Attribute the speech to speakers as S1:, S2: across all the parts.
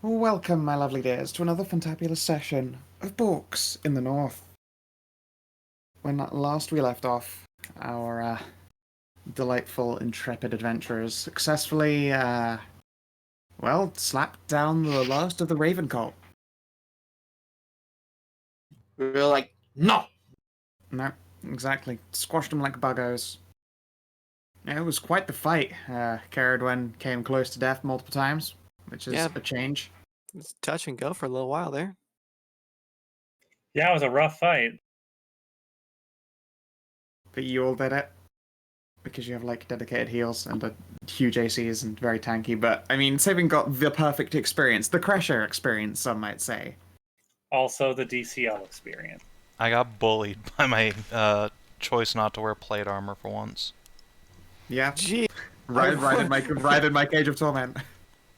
S1: Welcome, my lovely dears, to another fantabulous session of books in the north. When last we left off, our delightful, intrepid adventurers successfully, slapped down the last of the Raven cult.
S2: We were like, no!
S1: No, exactly. Squashed them like buggos. It was quite the fight. Ceridwen came close to death multiple times, which is a change.
S3: It's touch and go for a little while there.
S4: Yeah, it was a rough fight.
S1: But you all did it. Because you have like dedicated heals and huge ACs and very tanky. But I mean, Savin got the perfect experience, the Crusher experience, some might say.
S4: Also, the DCL experience.
S5: I got bullied by my choice not to wear plate armor for once.
S1: Yeah.
S3: Gee,
S1: Right in my cage of torment.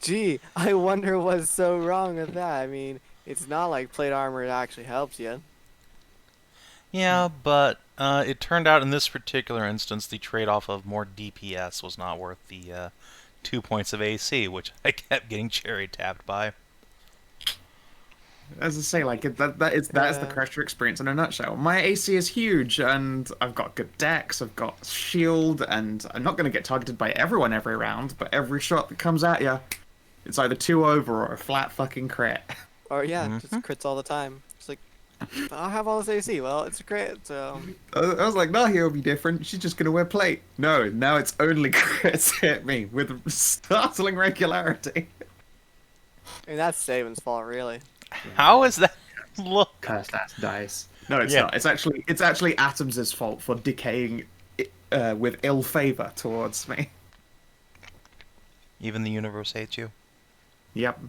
S3: Gee, I wonder what's so wrong with that. I mean, it's not like plate armor actually helps you.
S5: Yeah, but it turned out in this particular instance, the trade-off of more DPS was not worth the 2 points of AC, which I kept getting cherry tapped by.
S1: As I say, like that is the Crusher experience in a nutshell. My AC is huge, and I've got good decks, I've got shield, and I'm not going to get targeted by everyone every round, but every shot that comes at you, it's either 2 over or a flat fucking crit.
S3: Or yeah, just crits all the time. It's like, I'll have all this AC. Well, it's a crit, so...
S1: I was like, no, he'll be different. She's just going to wear plate. No, now it's only crits hit me with startling regularity.
S3: And that's Savin's fault, really.
S5: How is that? Look,
S1: Cursed ass dice. No, it's not. It's actually Atom's fault for decaying with ill favor towards me.
S5: even the universe hates you.
S1: Yep.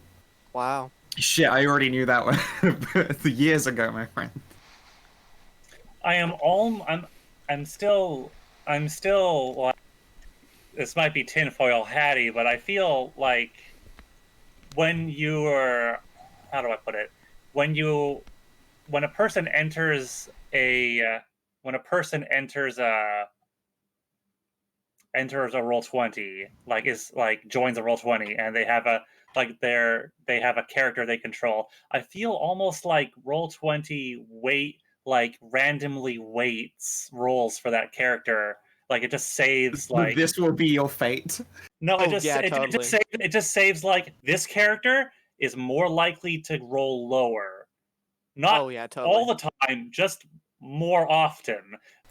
S3: Wow.
S1: Shit, I already knew that one years ago, my friend.
S4: I'm still like, this might be tinfoil hatty, but I feel like when you're, how do I put it? When a person enters a Roll20, joins a Roll20, and they have a character they control. I feel almost like Roll20 randomly weights rolls for that character. Like it just saves like
S1: this will be your fate.
S4: No,
S3: Oh,
S4: it
S3: totally.
S4: just saves like this character is more likely to roll lower. Not
S3: totally.
S4: all the time, just more often.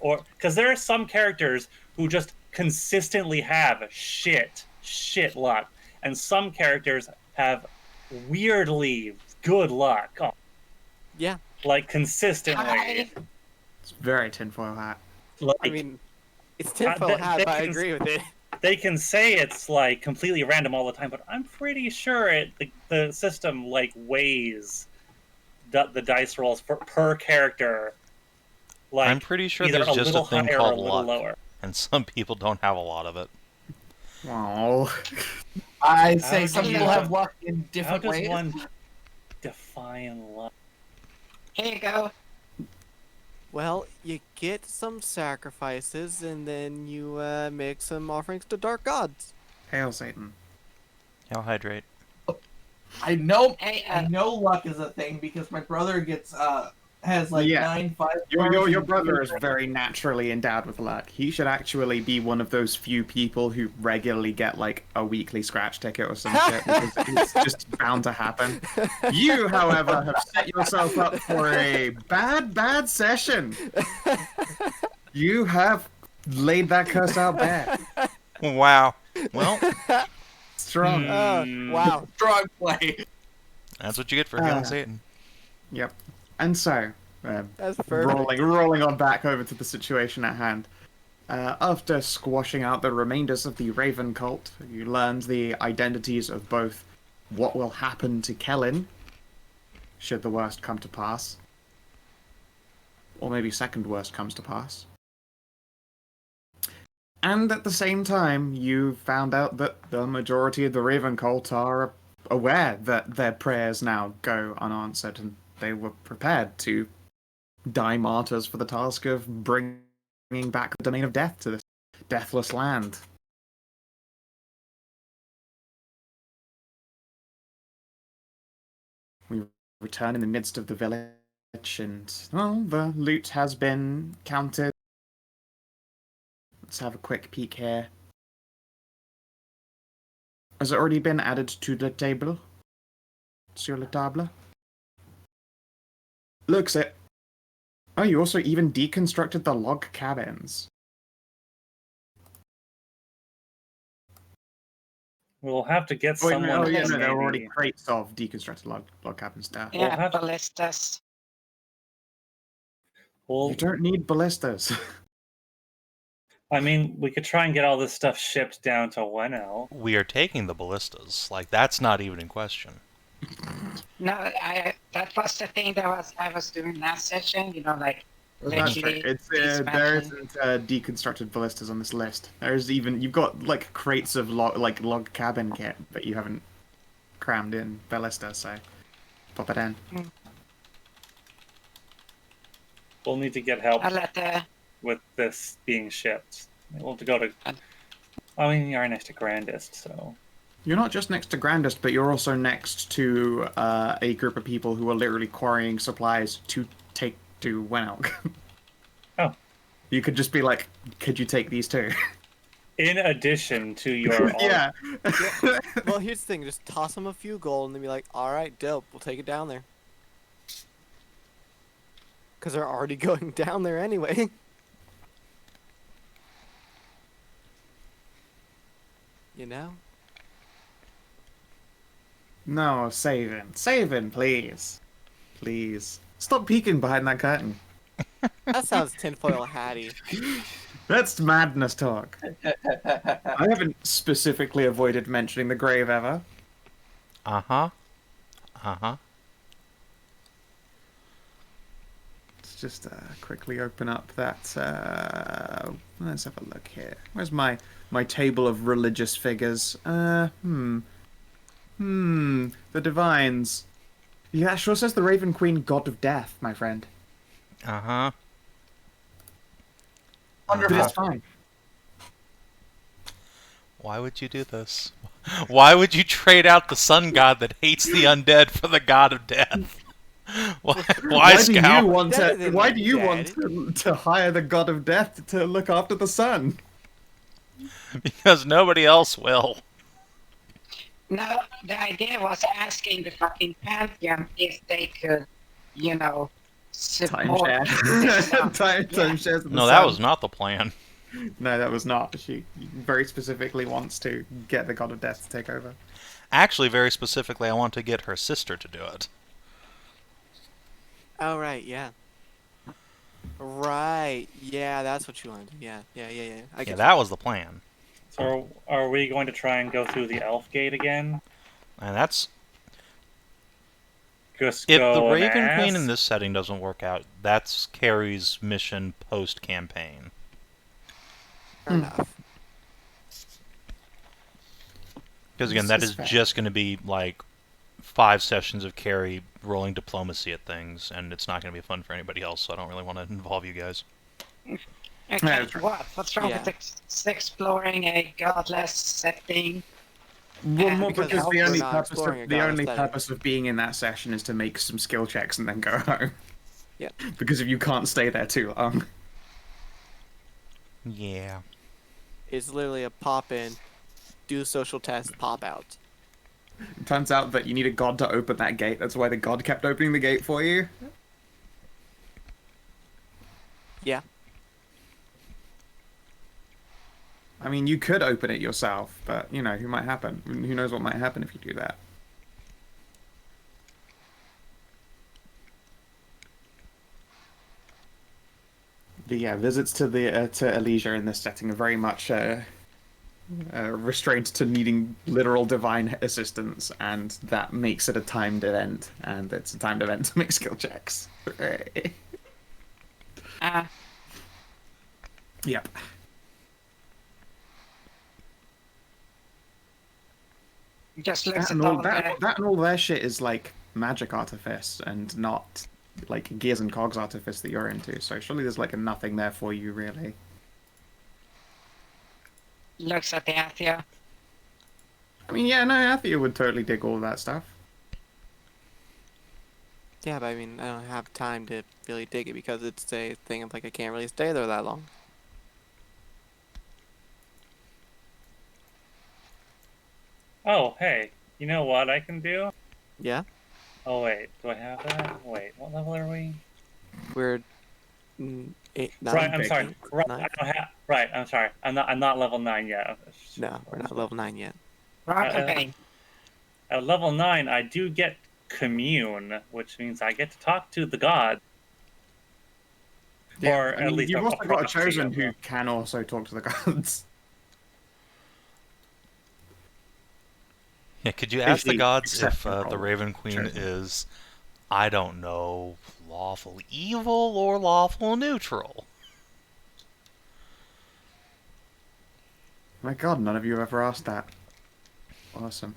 S4: Or because there are some characters who just consistently have shit luck, and some characters have weirdly good luck.
S3: Yeah.
S4: Like consistently.
S1: It's very tinfoil hat.
S4: Like,
S3: I mean, it's tinfoil hat, but I agree with it.
S4: They can say it's like completely random all the time, but I'm pretty sure the system like weighs the dice rolls per character. Like,
S5: I'm pretty sure there's just a thing called luck,
S4: lower.
S5: and some people don't have a lot of it.
S1: Oh.
S2: I say some people have luck in different
S4: How does
S2: ways.
S4: one define luck?
S2: Here you go.
S3: Well, you get some sacrifices, and then you make some offerings to dark gods.
S1: Hail Satan.
S5: Hail hydrate.
S2: I know luck is a thing because my brother has like 9/5.
S1: Your brother is very naturally endowed with luck. He should actually be one of those few people who regularly get like a weekly scratch ticket or some shit because it's just bound to happen. You, however, have set yourself up for a bad session. You have laid that curse out bare.
S5: Wow. Well,
S1: Strong.
S3: Wow.
S2: Strong play.
S5: that's what you get for hailing Satan.
S1: Yep. And so,
S3: That's perfect.
S1: rolling on back over to the situation at hand. After squashing out the remainders of the Raven cult, you learned the identities of both what will happen to Kellin, should the worst come to pass, or maybe second worst comes to pass. And at the same time, you found out that the majority of the Raven cult are aware that their prayers now go unanswered, and they were prepared to die martyrs for the task of bringing back the domain of death to this deathless land. return in the midst of the village, and well, the loot has been counted. Let's have a quick peek here. Has it already been added to the table? Sur la table? Looks it. Oh, you also even deconstructed the log cabins.
S4: We'll have to get
S1: Oh,
S4: someone.
S1: no, yeah,
S4: to
S1: no, there are already
S4: maybe-
S1: crates of deconstructed log cabins there.
S4: We'll
S6: Yeah,
S4: have-
S6: ballistas.
S4: Well,
S1: You don't need ballistas.
S4: I mean, we could try and get all this stuff shipped down to Weno.
S5: We are taking the ballistas. Like, that's not even in question.
S6: No, that was the thing that I was doing last session. You know, like
S1: That's
S6: literally.
S1: right. It's there
S6: dismantling.
S1: isn't deconstructed ballistas on this list. There's even you've got like crates of log cabin kit, but you haven't crammed in ballista, so pop it in.
S4: We'll need to get help
S6: I'll let the
S4: with this being shipped. We'll have to go to. I mean, you're next to Grandest, so.
S1: You're not just next to Grandest, but you're also next to a group of people who are literally quarrying supplies to take to Wenelk.
S4: Oh.
S1: You could just be like, could you take these too?
S4: In addition to your.
S1: Yeah.
S3: Well, here's the thing: just toss them a few gold, and then be like, "All right, dope. We'll take it down there." Because they're already going down there anyway. You know?
S1: No, Savin. Savin, please. Please. Stop peeking behind that curtain.
S3: That sounds tinfoil hatty.
S1: That's madness talk. I haven't specifically avoided mentioning the grave ever.
S5: Uh-huh. Uh-huh.
S1: Let's just quickly open up that... let's have a look here. Where's my table of religious figures? The divines. Yeah, sure says the Raven Queen, God of Death, my friend.
S5: Uh-huh.
S1: But it's fine.
S5: Why would you do this? Why would you trade out the sun god that hates the undead for the god of death? Why Scout?
S1: Why do you want to hire the God of Death to look after the sun?
S5: Because nobody else will.
S6: No, the idea was asking the fucking Pantheon if they could, you know, support this stuff.
S1: Time shares.
S5: No, that was not the plan.
S1: No, that was not. She very specifically wants to get the God of Death to take over.
S5: Actually, very specifically, I want to get her sister to do it.
S3: Oh, right, yeah. Right, yeah, that's what you want to do. Yeah. I
S5: Yeah,
S3: get
S5: that was the plan.
S4: So, are we going to try and go through the Elf Gate again?
S5: And that's...
S4: Just
S5: If
S4: go
S5: the
S4: and
S5: Raven Queen
S4: ask?
S5: in this setting doesn't work out, that's Carrie's mission post-campaign.
S3: fair enough.
S5: Because again, that is just going to be like 5 sessions of Carrie rolling diplomacy at things, and it's not going to be fun for anybody else, so I don't really want to involve you guys.
S6: Okay, what's wrong
S3: Yeah.
S6: with exploring a godless setting?
S1: Well, more
S3: because
S1: because
S3: elves
S1: the
S3: are
S1: only
S3: not
S1: purpose
S3: exploring a
S1: of, the
S3: god
S1: only
S3: aesthetic.
S1: purpose of being in that session is to make some skill checks and then go home.
S3: Yep.
S1: Because if you can't stay there too long.
S5: Yeah.
S3: It's literally a pop in, do social test, pop out.
S1: It turns out that you need a god to open that gate. That's why the god kept opening the gate for you.
S3: Yeah.
S1: I mean, you could open it yourself, but, you know, who knows what might happen if you do that. But yeah, visits to to Elysia in this setting are very much restrained to needing literal divine assistance, and that makes it a timed event, and it's a timed event to make skill checks. Yep.
S6: Just looks
S1: That
S6: at
S1: and,
S6: all
S1: all, that and all their shit is like magic artifice and not like gears and cogs artifice that you're into. So surely there's like nothing there for you really.
S6: looks at the Athia.
S1: I mean, yeah, no, Athia would totally dig all that stuff.
S3: Yeah, but I mean, I don't have time to really dig it because it's a thing of like I can't really stay there that long.
S4: Oh, hey, you know what I can do?
S3: Yeah,
S4: Oh wait, do I have that? Wait, what level are we?
S3: we're 8, 9.
S4: Right, I'm sorry.
S3: 8,
S4: Right,
S3: 9.
S4: I don't have. Right, I'm sorry. I'm not level 9 yet.
S3: No, we're not level 9 yet.
S6: Rockabane.
S4: At level 9, I do get commune, which means I get to talk to the god.
S1: Yeah,
S4: Or
S1: I
S4: at
S1: mean,
S4: least
S1: you've
S4: a
S1: also got a
S4: proxy
S1: chosen
S4: of
S1: who
S4: them.
S1: can also talk to the gods.
S5: Yeah, could you ask the
S1: Basically,
S5: gods if
S1: exceptional
S5: the Raven Queen
S1: chosen.
S5: is, I don't know, lawful evil or lawful neutral?
S1: My God, none of you have ever asked that. Awesome.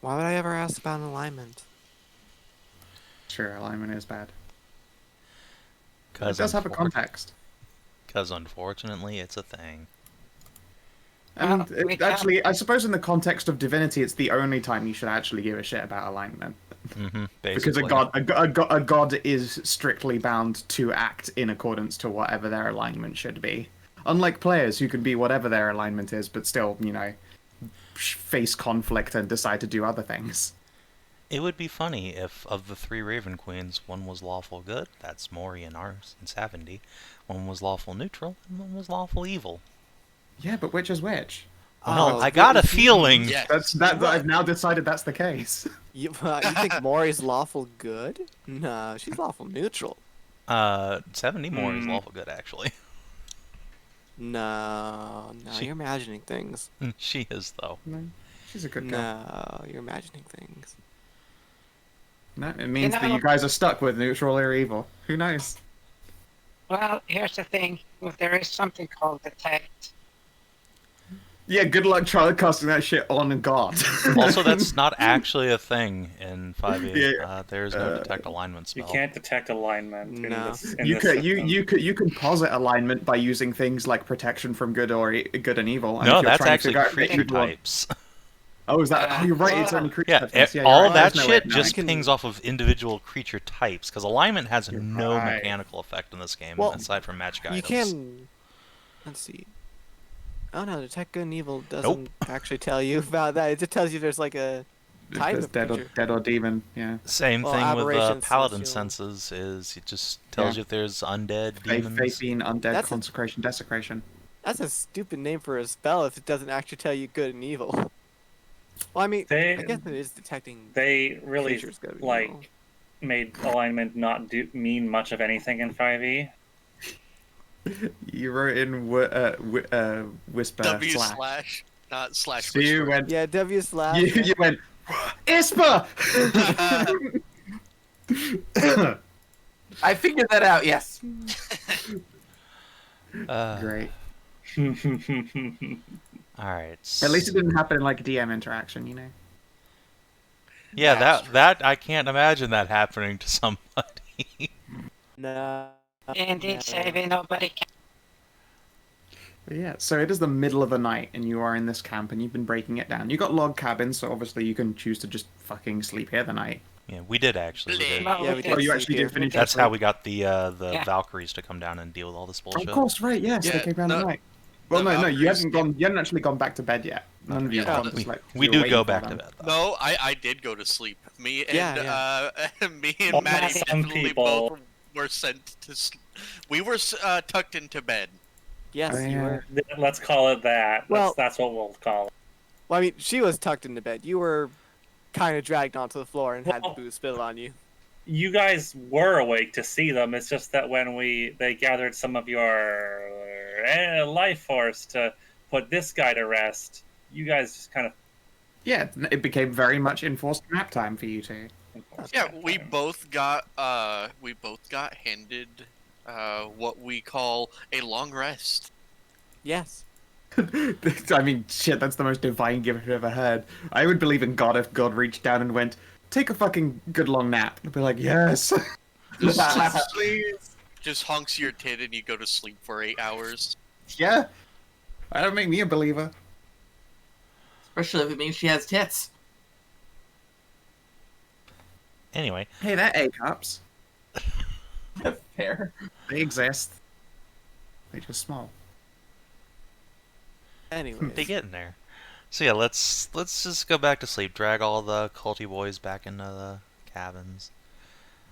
S3: Why would I ever ask about an alignment?
S1: Sure, alignment is bad. It
S5: Because
S1: does have a context.
S5: unfortunately, it's a thing.
S1: I mean,
S6: Well, we
S1: actually, I suppose in the context of divinity, it's the only time you should actually give a shit about alignment.
S5: Basically.
S1: Because a god is strictly bound to act in accordance to whatever their alignment should be. Unlike players who can be whatever their alignment is, but still, face conflict and decide to do other things.
S5: It would be funny if, of the 3 Raven Queens, one was lawful good, that's Mori and Savin, one was lawful neutral, and one was lawful evil.
S1: Yeah, but which is which?
S5: Well, I got a feeling.
S7: Yes.
S1: I've now decided that's the case.
S3: You think Mori's lawful good? No, she's lawful neutral.
S5: 70 Mori is lawful good, actually.
S3: No, you're imagining things.
S5: She is, though.
S1: No, she's a good girl.
S3: No, you're imagining things.
S1: No, it means
S6: You
S1: that
S6: know-
S1: you guys are stuck with neutral or evil. Who knows?
S6: Well, here's the thing. There is something called detect.
S1: Yeah, good luck trying casting that shit on a god.
S5: Also, that's not actually a thing in 5e.
S1: Yeah.
S5: There's no detect alignment
S4: You
S5: spell.
S4: can't detect alignment in
S3: No.
S4: this. In
S1: You
S4: this
S1: can
S4: system.
S1: you can posit alignment by using things like protection from good or good and evil. And
S5: No,
S1: if you're
S5: that's
S1: trying to
S5: actually
S1: figure out if
S5: creature
S1: evil or-
S5: types.
S1: Oh, is that? Oh, you're right. It's only creature
S5: Yeah,
S1: types. Yes, you're
S5: all
S1: right.
S5: that
S1: There's no way
S5: shit
S1: of
S5: just
S1: knowing.
S5: pings off of individual creature types, because alignment has
S1: You're
S5: no
S1: right.
S5: mechanical effect in this game,
S3: Well,
S5: aside from magic
S3: You
S5: items.
S3: can. Let's see. Oh no, detect good and evil doesn't actually tell you about that. It just tells you there's like a
S1: If
S3: type
S1: there's
S3: of
S1: dead
S3: creature.
S1: or demon. Yeah.
S5: Same
S3: Well,
S5: thing with
S3: aberrations,
S5: Paladin
S3: celestial.
S5: senses, is it just tells you if there's undead, demons.
S1: Faith being undead,
S3: That's a-
S1: consecration, desecration.
S3: That's a stupid name for a spell if it doesn't actually tell you good and evil. Well, I mean,
S4: They
S3: I guess it is detecting.
S4: they really
S3: creatures good and evil.
S4: like made alignment not mean much of anything in 5e.
S1: You wrote in whisper
S7: W
S1: slash.
S7: slash, not slash.
S1: So you
S7: whisper.
S1: went.
S3: Yeah, W slash.
S1: You went. Ispa.
S2: I figured that out. Yes.
S1: Great.
S5: Alright.
S1: At least it didn't happen in like DM interaction,
S5: Yeah,
S7: That's
S5: that I can't imagine that happening to somebody.
S3: No.
S6: Indeed, Savin, nobody can.
S1: But yeah, so it is the middle of the night, and you are in this camp, and you've been breaking it down. You got log cabins, so obviously you can choose to just fucking sleep here the night.
S5: Yeah, we did actually. We did.
S6: Well,
S3: Yeah, we
S6: we
S3: did.
S1: Oh, you
S3: sleep
S1: actually
S3: here.
S1: did finish.
S5: That's
S1: your
S5: how
S1: sleep.
S5: we got the
S6: Yeah.
S5: Valkyries to come down and deal with all this bullshit.
S1: Of course, right? Yes,
S7: Yeah,
S1: they came down
S7: no-
S1: the night. Well,
S7: the
S1: no, you
S7: Valkyries-
S1: hadn't gone. You hadn't actually gone back to bed yet. None of you
S7: Yeah,
S1: have gone
S7: no,
S1: to sleep.
S5: We
S1: You were
S5: do
S1: waiting
S5: go
S1: for
S5: back
S1: them.
S5: to bed, though.
S7: No, I did go to sleep. Me and
S3: Yeah,
S7: me and
S4: Well,
S7: Maddie
S4: some
S7: definitely
S4: people-
S7: both were sent to sleep. We were tucked into bed.
S3: Yes,
S1: Oh,
S3: you
S1: yeah.
S3: were.
S4: Let's call it that.
S3: Well-
S4: That's what we'll call it.
S3: Well, I mean, she was tucked into bed. You were kind of dragged onto the floor and had
S4: Well-
S3: booze spilled on you.
S4: You guys were awake to see them. It's just that when they gathered some of your life force to put this guy to rest, you guys just kind of
S1: Yeah, it became very much enforced nap time for you two.
S7: Yeah, we both got handed what we call a long rest.
S3: Yes.
S1: I mean, shit, that's the most divine gift I've ever heard. I would believe in God if God reached down and went, take a fucking good long nap. I'd be like, yes. Please.
S7: Just honks your tit and you go to sleep for 8 hours.
S1: Yeah. That don't make me a believer.
S2: Especially if it means she has tits.
S5: Anyway.
S1: Hey, they're A-cups.
S2: Fair.
S1: They exist. They're just small.
S3: Anyways.
S5: They get in there. So yeah, let's just go back to sleep. Drag all the culty boys back into the cabins.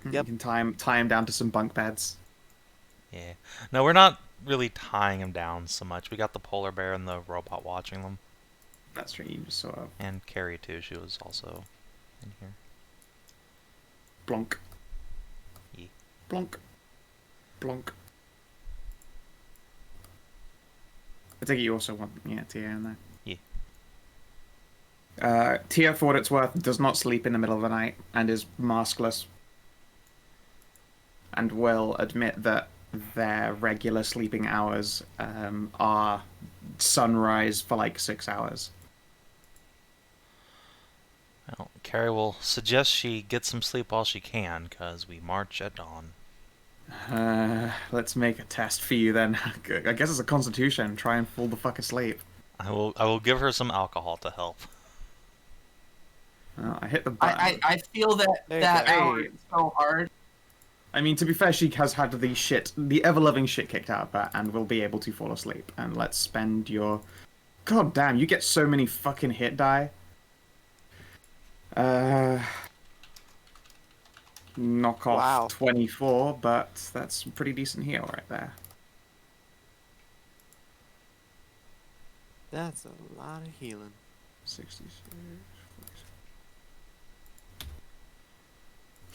S3: Yep.
S1: You can tie him down to some bunk beds.
S5: Yeah. No, we're not really tying them down so much. We got the polar bear and the robot watching them.
S1: That's true. You just sort of
S5: And Carrie too. She was also in here.
S1: blonk.
S5: Yeah.
S1: Blonk. Blonk. I think you also want Tia in there.
S5: Yeah.
S1: Tia, for what it's worth, does not sleep in the middle of the night and is maskless. And will admit that their regular sleeping hours are sunrise for like 6 hours.
S5: Well, Carrie will suggest she get some sleep while she can, because we march at dawn.
S1: Let's make a test for you then. I guess it's a constitution. Try and fall the fuck asleep.
S5: I will give her some alcohol to help.
S1: I hit the button.
S2: I feel that
S3: There you
S2: that
S3: go.
S2: hour is so hard.
S1: I mean, to be fair, she has had the ever-loving shit kicked out of her and will be able to fall asleep. And let's spend your... God damn, you get so many fucking hit die. Knock off
S3: Wow.
S1: 24, but that's a pretty decent heal right there.
S3: That's a lot of healing.
S1: 66.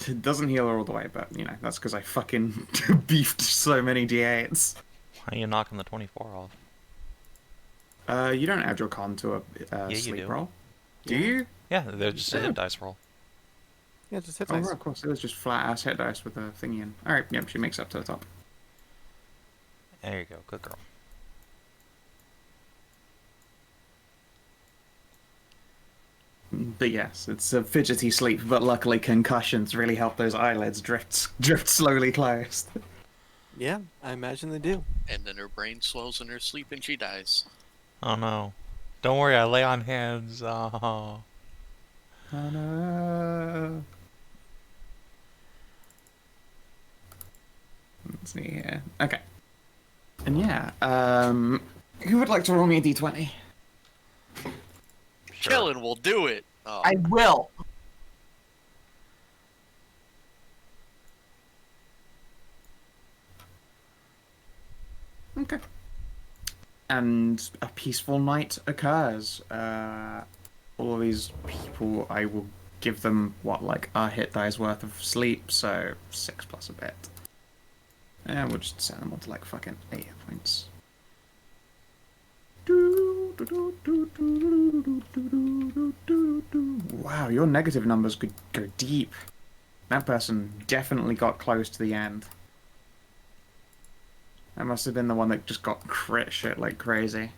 S1: It doesn't heal her all the way, but, you know, that's because I fucking beefed so many d8s.
S5: Why are you knocking the 24 off?
S1: You don't add your con to a
S5: you
S1: sleep
S5: do.
S1: roll. Do
S3: Yeah.
S1: you?
S5: Yeah, they're just a hit dice roll.
S3: Yeah, just hit
S1: Oh,
S3: dice.
S1: right, of course. It was just flat-ass hit dice with a thingy in. Alright, yep, she makes up to the top.
S5: There you go, good girl.
S1: But yes, it's a fidgety sleep, but luckily concussions really help those eyelids drift slowly closed.
S3: Yeah, I imagine they do.
S7: And then her brain swells in her sleep and she dies.
S5: Oh no. Don't worry, I lay on hands. Oh.
S1: Oh no. Let's see here. Okay. And yeah, who would like to roll me a d20?
S5: Sure.
S7: Kellin will do it. Oh.
S2: I will.
S1: Okay. And a peaceful night occurs. All of these people, I will give them, what, like a hit die's worth of sleep, so 6 plus a bit. And we'll just set them all to like fucking 8 hit points. Wow, your negative numbers could go deep. That person definitely got close to the end. That must have been the one that just got crit shit like crazy.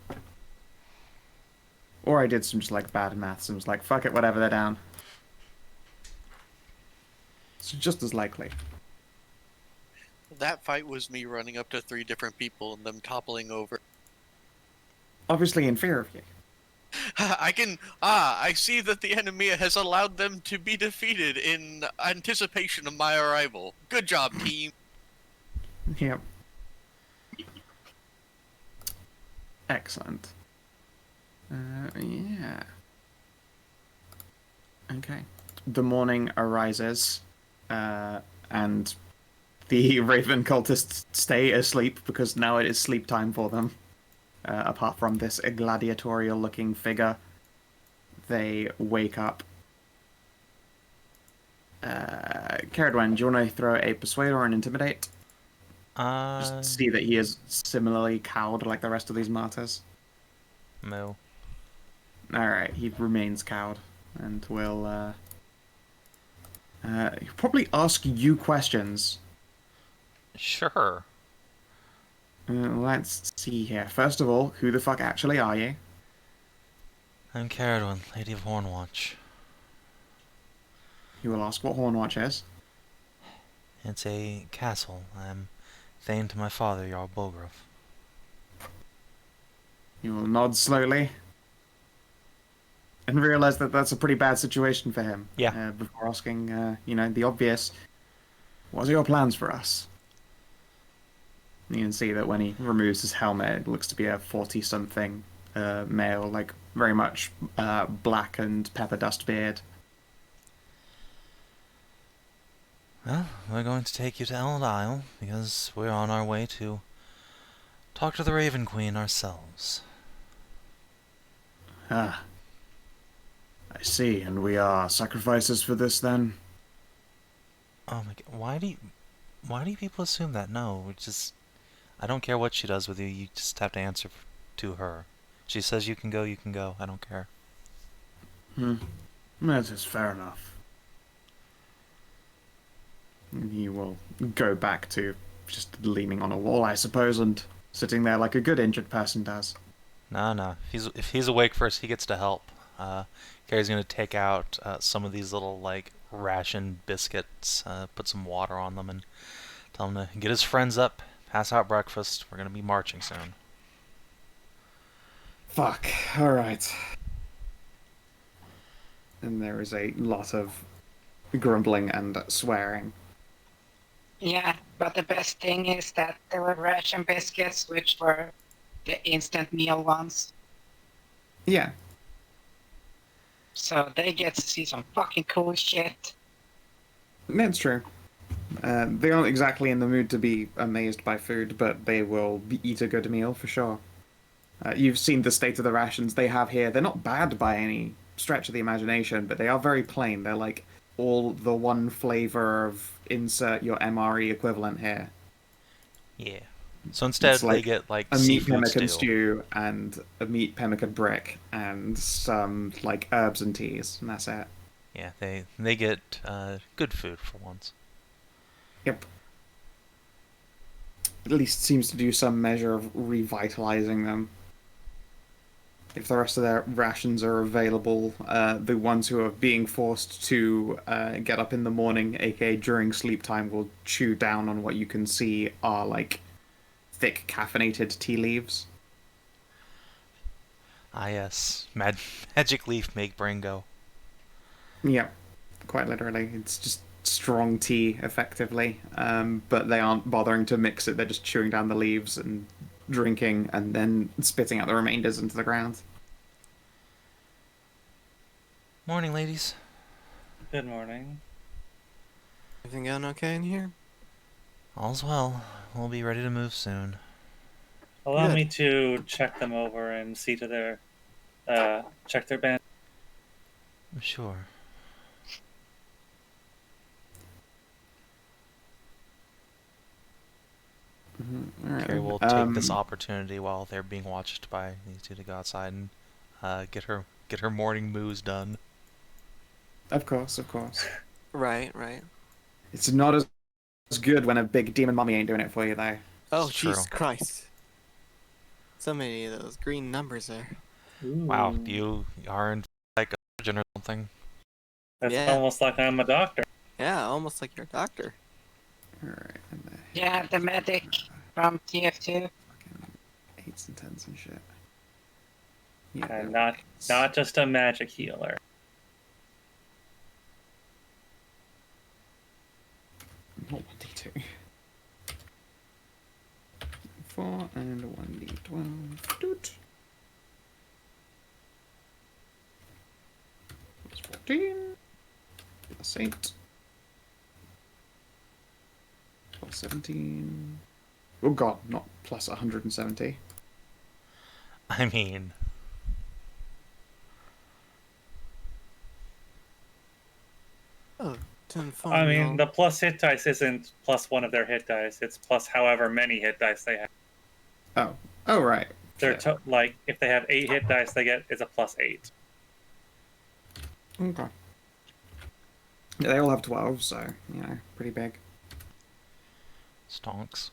S1: Or I did some just like bad maths and was like, fuck it, whatever, they're down. It's just as likely.
S7: That fight was me running up to 3 different people and them toppling over.
S1: Obviously in fear of you.
S7: I see that the enemy has allowed them to be defeated in anticipation of my arrival. Good job, team.
S1: Yep. Excellent. Yeah. Okay. The morning arises, and the Raven cultists stay asleep because now it is sleep time for them. Apart from this gladiatorial-looking figure, they wake up. Ceridwen, do you want to throw a Persuade or an Intimidate? Just see that he is similarly cowed like the rest of these martyrs.
S5: No.
S1: Alright, he remains cowed, and will he'll probably ask you questions.
S5: Sure.
S1: Let's see here. First of all, who the fuck actually are you?
S5: I'm Ceridwen, Lady of Hornwatch.
S1: He will ask what Hornwatch is.
S5: It's a castle. I'm thane to my father, Jarl Bolgrove.
S1: You will nod slowly. and realize that that's a pretty bad situation for him.
S5: Yeah.
S1: Before asking, the obvious, what are your plans for us? You can see that when he removes his helmet, it looks to be a 40-something male, like very much black and pepper dust beard.
S5: Well, we're going to take you to Elloe because we're on our way to talk to the Raven Queen ourselves.
S1: Ah. I see, and we are sacrifices for this then?
S5: Oh my god, why do you people assume that? No, I don't care what she does with you, you just have to answer to her. She says you can go, I don't care.
S1: That is fair enough. He will go back to just leaning on a wall, I suppose, and sitting there like a good injured person does.
S5: Nah. If he's awake first, he gets to help. Carrie's gonna take out some of these little, like, ration biscuits, put some water on them, and tell him to get his friends up, pass out breakfast. We're gonna be marching soon.
S1: Fuck. Alright. And there is a lot of grumbling and swearing.
S6: Yeah, but the best thing is that there were ration biscuits, which were the instant meal ones.
S1: Yeah.
S6: So they get to see some fucking cool shit.
S1: That's true. They aren't exactly in the mood to be amazed by food, but they will eat a good meal for sure. You've seen the state of the rations they have here. They're not bad by any stretch of the imagination, but they are very plain. They're like all the one flavor of insert your MRE equivalent here.
S5: Yeah. So instead,
S1: It's like
S5: they get like
S1: a meat
S5: seafood
S1: pemmican
S5: stew.
S1: stew and a meat pemmican brick and some like herbs and teas, and that's it.
S5: Yeah, they get good food for once.
S1: Yep. At least seems to do some measure of revitalizing them. If the rest of their rations are available, the ones who are being forced to get up in the morning, aka during sleep time, will chew down on what you can see are like thick caffeinated tea leaves.
S5: Ah yes, magic leaf make brain go.
S1: Yeah, quite literally. It's just strong tea, effectively. But they aren't bothering to mix it. They're just chewing down the leaves and drinking and then spitting out the remainders into the ground.
S5: Morning, ladies.
S4: Good morning.
S3: Everything going okay in here?
S5: All's well. We'll be ready to move soon.
S4: Allow
S3: Good.
S4: me to check them over and see to their check their band.
S5: Sure. Carrie will take this opportunity while they're being watched by these two to go outside and get her morning moos done.
S1: Of course.
S3: Right.
S1: It's not as good when a big demon mummy ain't doing it for you, though.
S3: Oh,
S5: It's true.
S3: Jesus Christ. So many of those green numbers there.
S5: Wow, you aren't like a surgeon or something.
S4: That's
S3: Yeah.
S4: almost like I'm a doctor.
S3: Yeah, almost like your doctor.
S1: Alright, and the
S6: Yeah, the medic from TF2.
S1: fucking 8s and 10s and shit. Yeah,
S4: And not just a magic healer.
S1: Not 1d2. 4 and 1d12. Doot. Plus 14. Plus 8. Plus 17. Oh god, not plus 170.
S5: I mean,
S3: Oh, 10 fun.
S4: I mean, the plus hit dice isn't plus one of their hit dice. It's plus however many hit dice they have.
S1: Oh right.
S4: They're
S1: Shit.
S4: like if they have 8 hit dice, it's a plus 8.
S1: Okay. Yeah, they all have 12, so, pretty big.
S5: stonks.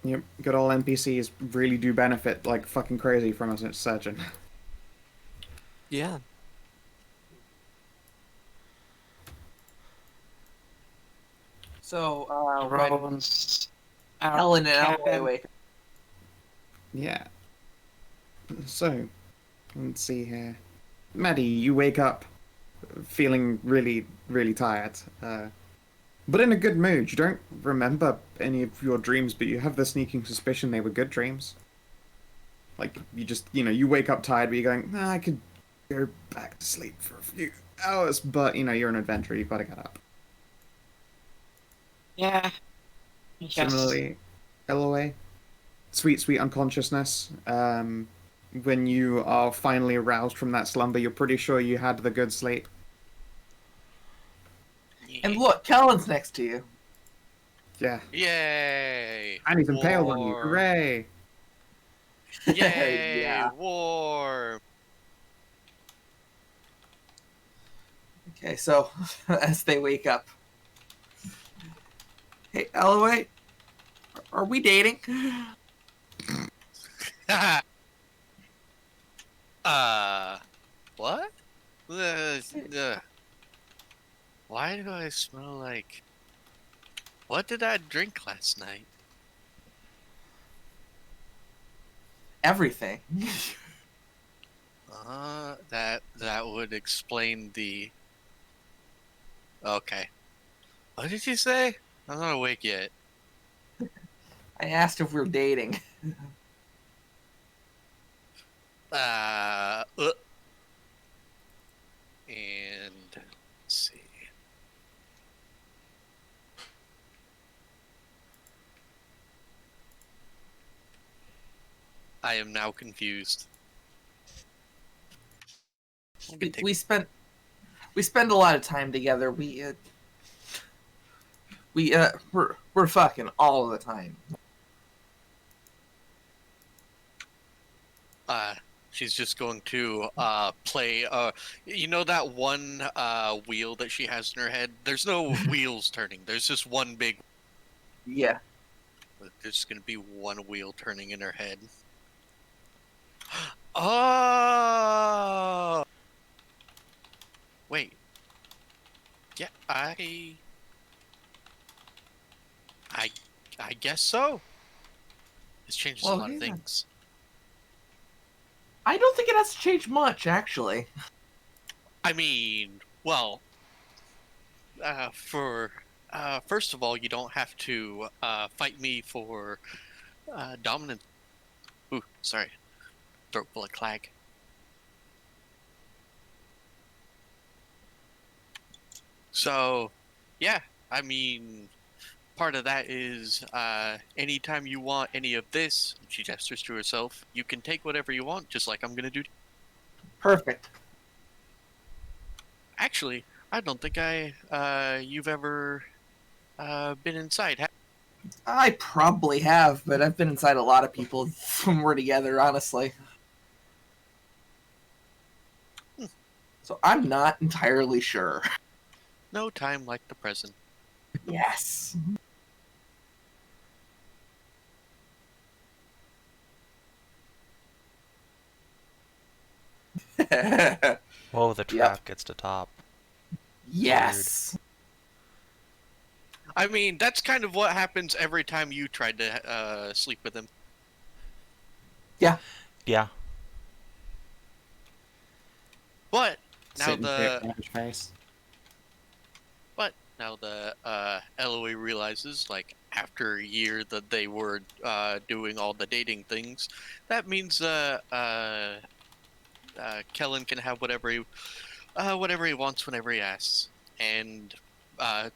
S1: Yep, good old NPCs really do benefit like fucking crazy from a surgeon.
S3: Yeah.
S2: So,
S6: Rowan's out.
S2: Ellen and
S6: cabin.
S2: Elloe wake.
S1: Yeah. So, let's see here. Maddie, you wake up feeling really, really tired, but in a good mood. You don't remember any of your dreams, but you have the sneaking suspicion they were good dreams. Like, you just, you wake up tired, but you're going, nah, I could go back to sleep for a few hours, but, you're an adventurer, you've got to get up.
S6: Yeah. Yes.
S1: Similarly, Elloe, sweet, sweet unconsciousness. When you are finally aroused from that slumber, you're pretty sure you had the good sleep.
S2: And look, Kellin's next to you.
S1: Yeah.
S7: Yay!
S1: And he's impaled on you. Hooray!
S7: Yay!
S2: Yeah.
S7: War!
S2: Okay, so as they wake up, hey, Elloe, are we dating?
S7: What? Why do I smell like... What did I drink last night?
S2: Everything.
S7: That would explain the... Okay. What did you say? I'm not awake yet.
S2: I asked if we were dating.
S7: And let's see. I am now confused.
S2: We spend a lot of time together. We're fucking all the time.
S7: She's just going to play you know that one wheel that she has in her head? There's no wheels turning. There's just one big...
S2: Yeah.
S7: There's just gonna be one wheel turning in her head. Oh! Wait. Yeah, I guess so. This changes a lot of things.
S2: I don't think it has to change much, actually.
S7: I mean, well, first of all, you don't have to fight me for dominance. Ooh, sorry. Throat full of clag. So, yeah, I mean, part of that is anytime you want any of this, she gestures to herself, you can take whatever you want, just like I'm gonna do.
S2: Perfect.
S7: Actually, I don't think you've ever been inside.
S2: I probably have, but I've been inside a lot of people when we're together, honestly. So I'm not entirely sure.
S7: No time like the present.
S2: Yes.
S5: Whoa, the trap gets to top.
S2: Yes.
S7: I mean, that's kind of what happens every time you tried to sleep with him.
S5: Yeah.
S7: But now
S1: Sit and dip on his face.
S7: now the Elloe realizes, like, after a year that they were doing all the dating things, that means Kellin can have whatever he wants whenever he asks, and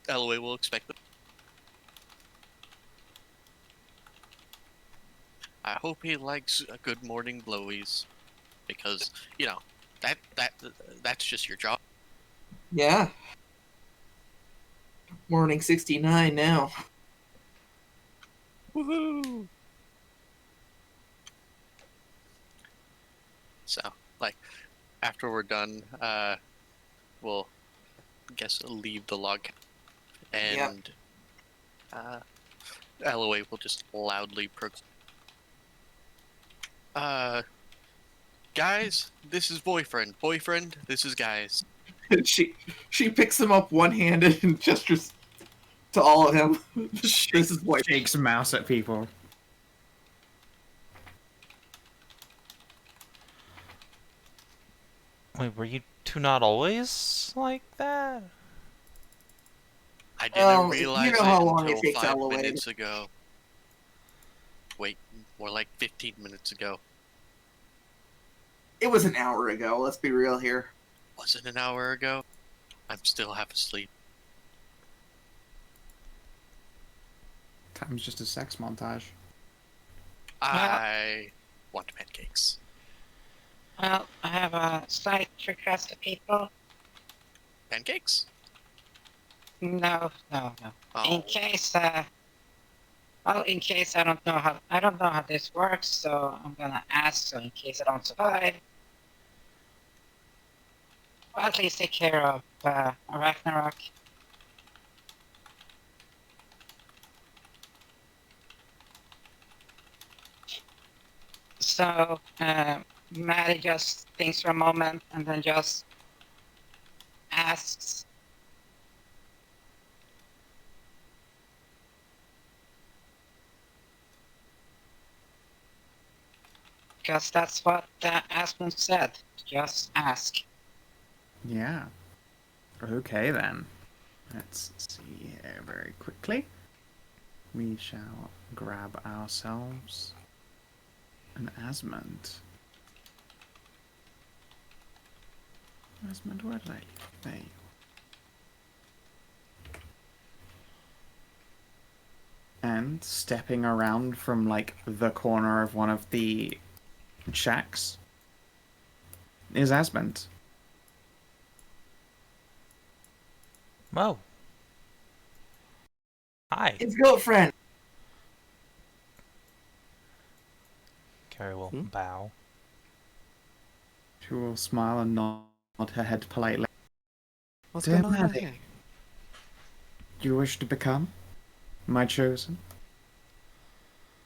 S7: Elloe will expect it. I hope he likes a good morning blowies, because that's just your job.
S2: Yeah. Morning 69 now.
S7: Woohoo! So, like, after we're done, we'll leave the log, and Elloe will just loudly guys, this is boyfriend. Boyfriend, this is guys.
S2: she picks him up one-handed and gestures to all of him. This is boy.
S1: Shakes a mouse at people.
S5: Wait, were you two not always like that?
S7: I didn't realize
S2: you know how
S7: it
S2: long
S7: until
S2: it takes
S7: 5
S2: Elloe.
S7: minutes ago. Wait, more like 15 minutes ago.
S2: It was an hour ago, let's be real here.
S7: Was it an hour ago? I'm still half asleep.
S1: Time's just a sex montage.
S7: I want pancakes.
S6: Well, I have a slight request to people.
S7: Pancakes?
S6: No.
S7: Oh.
S6: In case I don't know how this works, so I'm gonna ask. So in case I don't survive, I'll at least take care of Ragnarok. So Maddie just thinks for a moment and then just asks. Because that's what Aspen said. Just ask.
S1: Yeah. Okay then. Let's see here very quickly. We shall grab ourselves an Asmund. Asmund, where did I? There you are. And stepping around from like the corner of one of the shacks is Asmund.
S5: Mo. Hi.
S2: His girlfriend.
S5: Carrie will bow.
S1: She will smile and nod her head politely.
S3: What's
S1: Dear
S3: going on
S1: Maddie,
S3: here?
S1: Do you wish to become my chosen?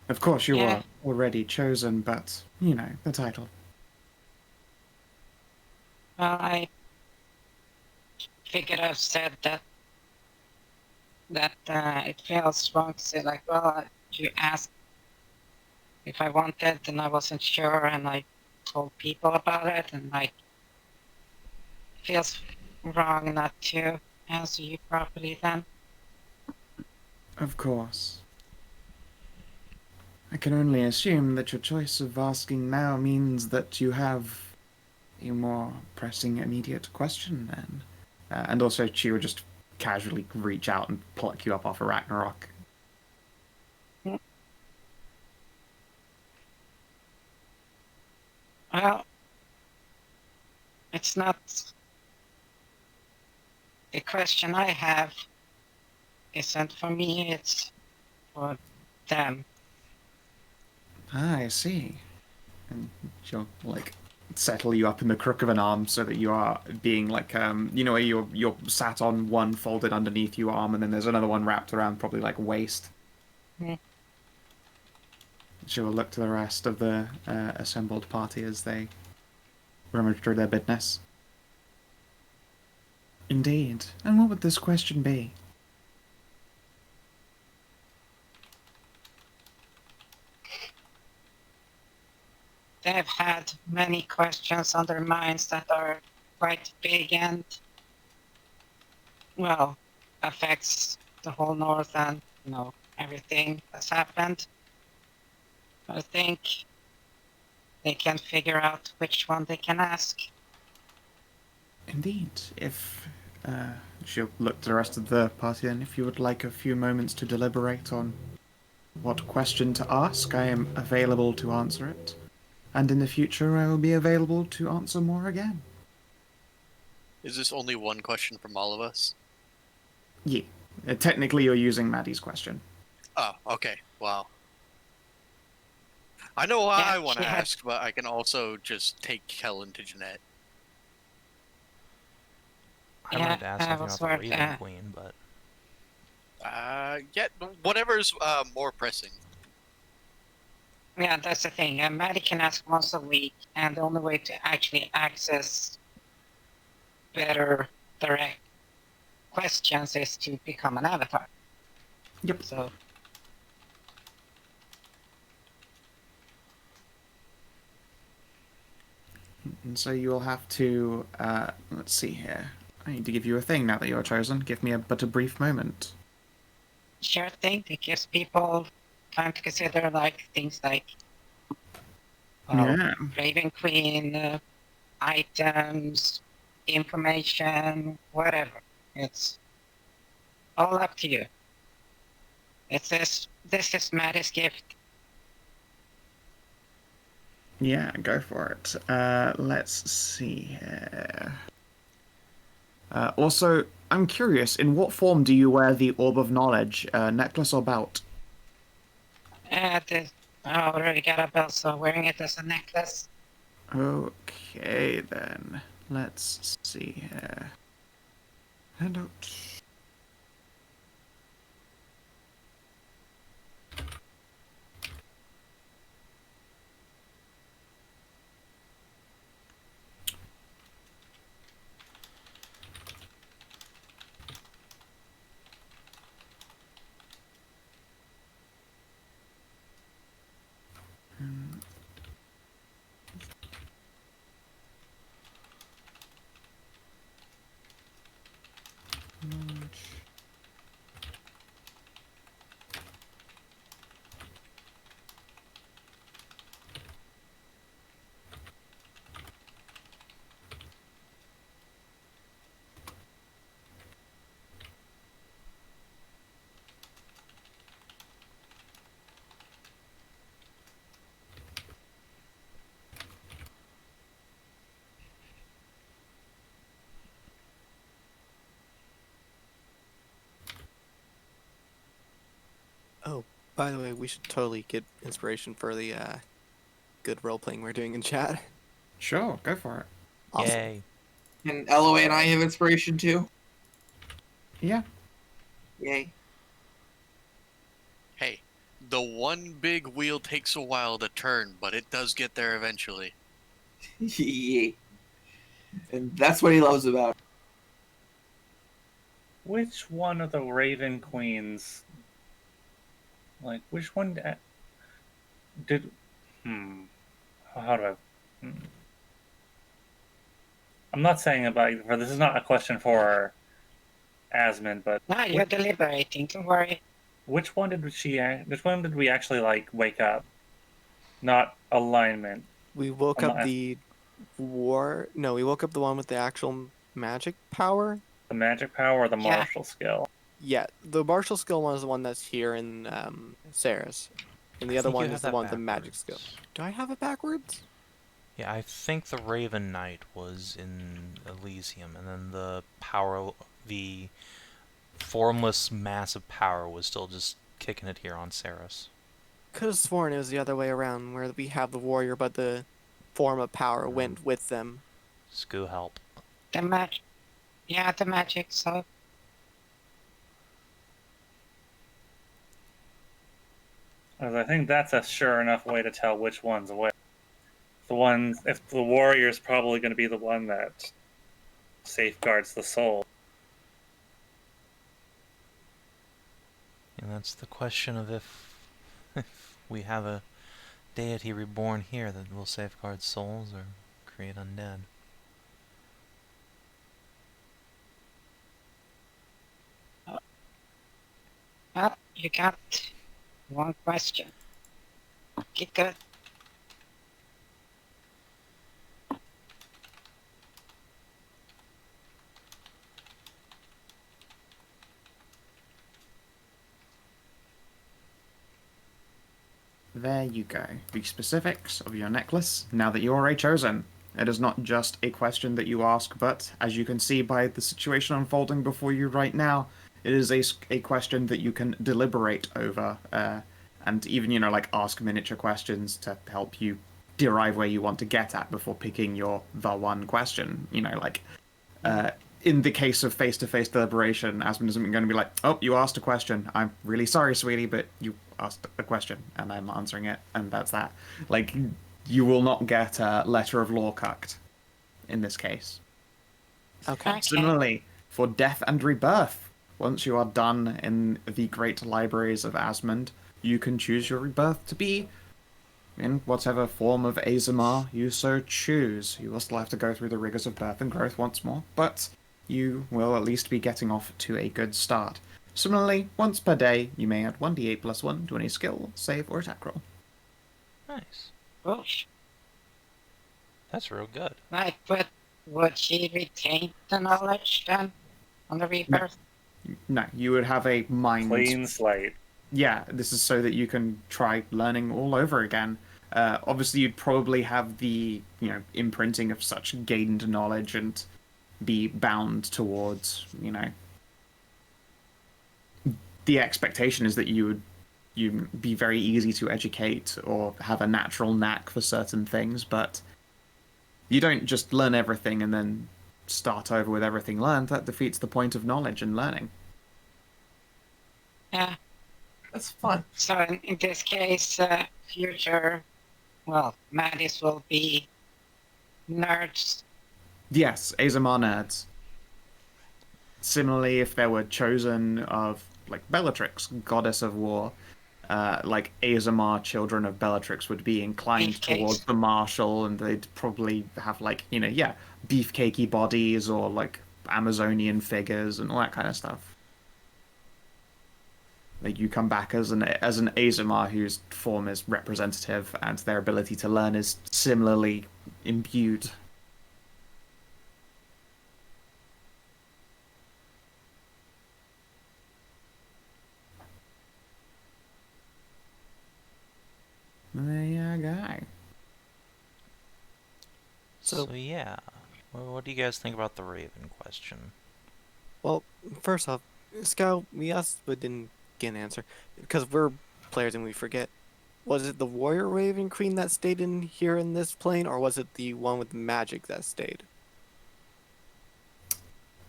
S1: Of course you
S6: Yeah.
S1: are already chosen, but, you know, the title.
S6: Well, I figured I've said that it feels wrong to say like, well, you asked if I wanted and I wasn't sure and I told people about it and like it feels wrong not to answer you properly then.
S1: Of course. I can only assume that your choice of asking now means that you have a more pressing, immediate question then. And also, she would just casually reach out and pluck you up off a Ragnarok.
S6: Well, it's not the question I have isn't for me, it's for them.
S1: Ah, I see. And she'll, like, settle you up in the crook of an arm so that you are being, like, you know, you're sat on one folded underneath your arm, and then there's another one wrapped around, probably, like, waist.
S6: Hmm.
S1: She will look to the rest of the assembled party as they rummage through their business. Indeed. And what would this question be?
S6: They've had many questions on their minds that are quite big and, well, affects the whole North and, you know, everything that's happened. I think they can figure out which one they can ask.
S1: Indeed. If she'll look to the rest of the party then, if you would like a few moments to deliberate on what question to ask, I am available to answer it. And in the future, I will be available to answer more again.
S7: Is this only one question from all of us?
S1: Yeah. Technically, you're using Maddie's question.
S7: Oh, okay. Wow. I know what
S6: Yeah,
S7: I want to
S6: she had-
S7: ask, but I can also just take Kellin to Jeanette.
S5: I wanted to ask
S6: I
S5: something
S6: was
S5: about the
S6: worried,
S5: Raven Queen, but
S7: Yeah, whatever's more pressing.
S6: Yeah, that's the thing. Maddie can ask once a week, and the only way to actually access better direct questions is to become an avatar.
S1: Yep.
S6: So,
S1: And so you'll have to, let's see here. I need to give you a thing now that you're chosen. Give me but a brief moment.
S6: Sure thing. It gives people time to consider like things like
S1: Yeah.
S6: Raven Queen, items, information, whatever. It's all up to you. It says this is Maddie's gift.
S1: Yeah, go for it. Let's see here. Also, I'm curious, in what form do you wear the Orb of Knowledge, necklace or belt?
S6: I already got a belt, so wearing it as a necklace.
S1: Okay, then. Let's see here. Handout.
S3: Oh, by the way, we should totally get inspiration for the good role playing we're doing in chat.
S1: Sure, go for it.
S3: Awesome.
S5: Yay.
S2: And Elloe and I have inspiration too.
S1: Yeah.
S2: Yay.
S7: Hey, the one big wheel takes a while to turn, but it does get there eventually.
S2: Yay. And that's what he loves about it.
S4: Which one of the Raven Queens? Like, which one did? How do I? I'm not saying about. For this is not a question for Asmund, but
S6: No, you're deliberating. Don't worry.
S4: which one did she? Which one did we actually like wake up? Not alignment.
S3: We woke
S4: I'm
S3: up
S4: not-
S3: the war. No, we woke up the one with the actual magic power.
S4: The magic power or the
S6: Yeah.
S4: martial skill?
S3: Yeah, the martial skill one is the one that's here in Sarah's, and the
S5: I
S3: other
S5: think you
S3: one
S5: have
S3: is the
S5: that
S3: one with the magic skill.
S5: backwards.
S3: Do I have it backwards?
S5: Yeah, I think the Raven Knight was in Elysium, and then the formless mass of power was still just kicking it here on Ceres.
S3: Could have sworn it was the other way around, where we have the warrior, but the form of power went with them.
S5: Scoo help.
S6: The magic. Yeah, the magic. So
S4: Because I think that's a sure enough way to tell which one's which. If the warrior's probably going to be the one that safeguards the soul.
S5: And that's the question of if we have a deity reborn here that will safeguard souls or create undead.
S6: well, you got one question. Get good.
S1: There you go. The specifics of your necklace, now that you are a chosen. It is not just a question that you ask, but, as you can see by the situation unfolding before you right now, it is a question that you can deliberate over, and even, like, ask miniature questions to help you derive where you want to get at before picking the one question. In the case of face-to-face deliberation, Asmund isn't going to be like, oh, you asked a question. I'm really sorry, sweetie, but you asked a question, and I'm answering it, and that's that. Like, you will not get a letter of law cucked in this case.
S3: Okay.
S1: Similarly, for death and rebirth, once you are done in the great libraries of Asmund, you can choose your rebirth to be in whatever form of ASMR you so choose. You will still have to go through the rigors of birth and growth once more, but you will at least be getting off to a good start. Similarly, once per day, you may add 1d8 plus 1 to any skill, save, or attack roll.
S5: Nice.
S6: Whoosh.
S5: That's real good.
S6: Right, but would she retain the knowledge then on the rebirth?
S1: No, you would have a mind...
S4: Clean slate.
S1: Yeah, this is so that you can try learning all over again. Obviously, you'd probably have the imprinting of such gained knowledge and be bound towards the expectation is that you'd be very easy to educate or have a natural knack for certain things, but you don't just learn everything and then start over with everything learned. That defeats the point of knowledge and learning.
S6: Yeah.
S2: That's fun.
S6: So in this case, future, well, Maddies will be nerds.
S1: Yes, ASMR nerds. Similarly, if there were chosen of like Bellatrix, goddess of war, like ASMR children of Bellatrix would be inclined
S6: Beefcakes.
S1: towards the martial, and they'd probably have like beefcakey bodies or like Amazonian figures and all that kind of stuff. Like you come back as an ASMR whose form is representative and their ability to learn is similarly imbued. There you go.
S3: So-
S5: So yeah. Well, what do you guys think about the Raven question?
S3: Well, first off, Scout, we asked but didn't get an answer because we're players and we forget. Was it the Warrior Raven Queen that stayed in here in this plane, or was it the one with magic that stayed?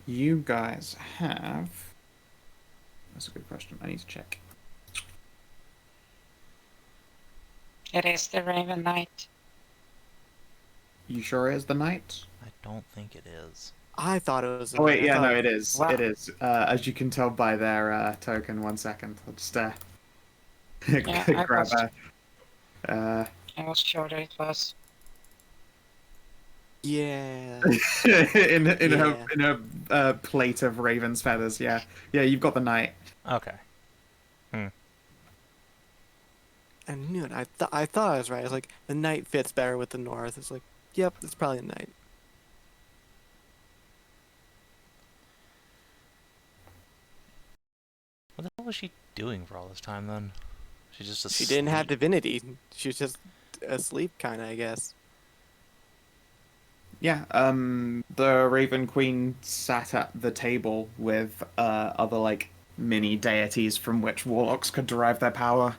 S1: You guys have... That's a good question. I need to check.
S6: It is the Raven Knight.
S1: You sure it is the knight?
S5: I don't think it is.
S3: I thought it was.
S1: Oh wait,
S3: I
S1: yeah,
S3: thought-
S1: no, it is.
S6: Wow.
S1: It is. As you can tell by their token. 1 second. I'll just
S6: Yeah, I
S1: grab
S6: was-
S1: a...
S6: I was sure that it was.
S3: Yeah.
S1: in
S3: Yeah.
S1: her plate of raven's feathers. Yeah, you've got the knight.
S5: Okay.
S3: I knew it. I thought I was right. I was like, the knight fits better with the north. It's like, yep, it's probably a knight.
S5: What the hell was she doing for all this time then? She's just
S3: She didn't have
S5: asleep?
S3: divinity. She was just asleep, kind of, I guess.
S1: Yeah. The Raven Queen sat at the table with other like mini deities from which warlocks could derive their power.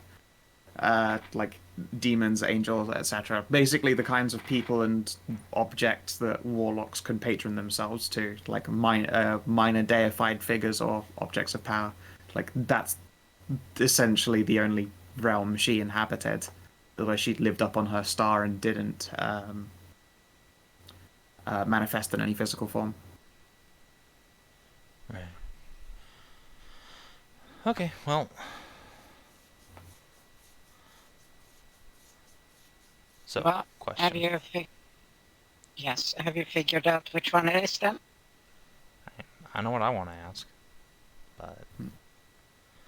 S1: Like demons, angels, etc. Basically, the kinds of people and objects that warlocks could patron themselves to, like minor deified figures or objects of power. Like that's essentially the only realm she inhabited, although she lived up on her star and didn't manifest in any physical form.
S5: Right. Okay, well. So,
S6: Well,
S5: question.
S6: have you figured out which one it is then?
S5: I know what I want to ask, but
S1: You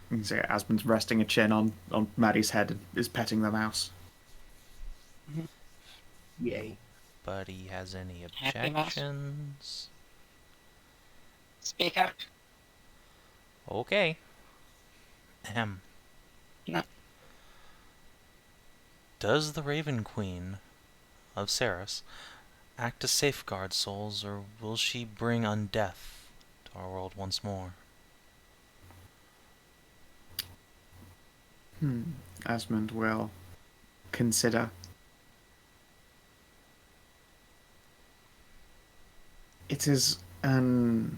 S1: can see Asmund's resting a chin on Maddie's head and is petting the mouse.
S2: Yay.
S5: Buddy has any
S6: Happy mouse.
S5: objections?
S6: Speak up.
S5: Okay. Ahem.
S6: No.
S5: Does the Raven Queen of Ceres act to safeguard souls, or will she bring undeath to our world once more?
S1: Asmund will consider. It is an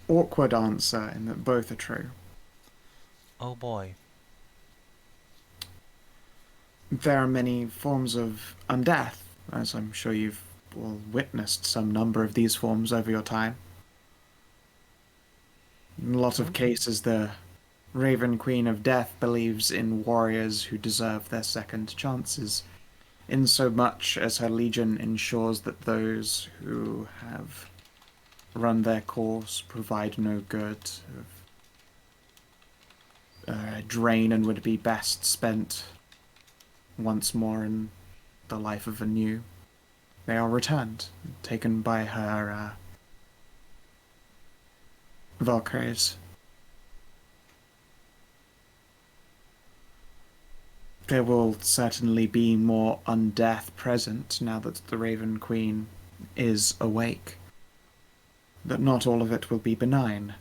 S1: awkward answer in that both are true.
S5: Oh boy.
S1: There are many forms of undeath, as I'm sure you've all witnessed some number of these forms over your time. In a lot of cases, the Raven Queen of Death believes in warriors who deserve their second chances, in so much as her legion ensures that those who have run their course provide no good, drain and would be best spent once more in the life of a new. They are returned, taken by her Valkyries. There will certainly be more undeath present now that the Raven Queen is awake. But not all of it will be benign.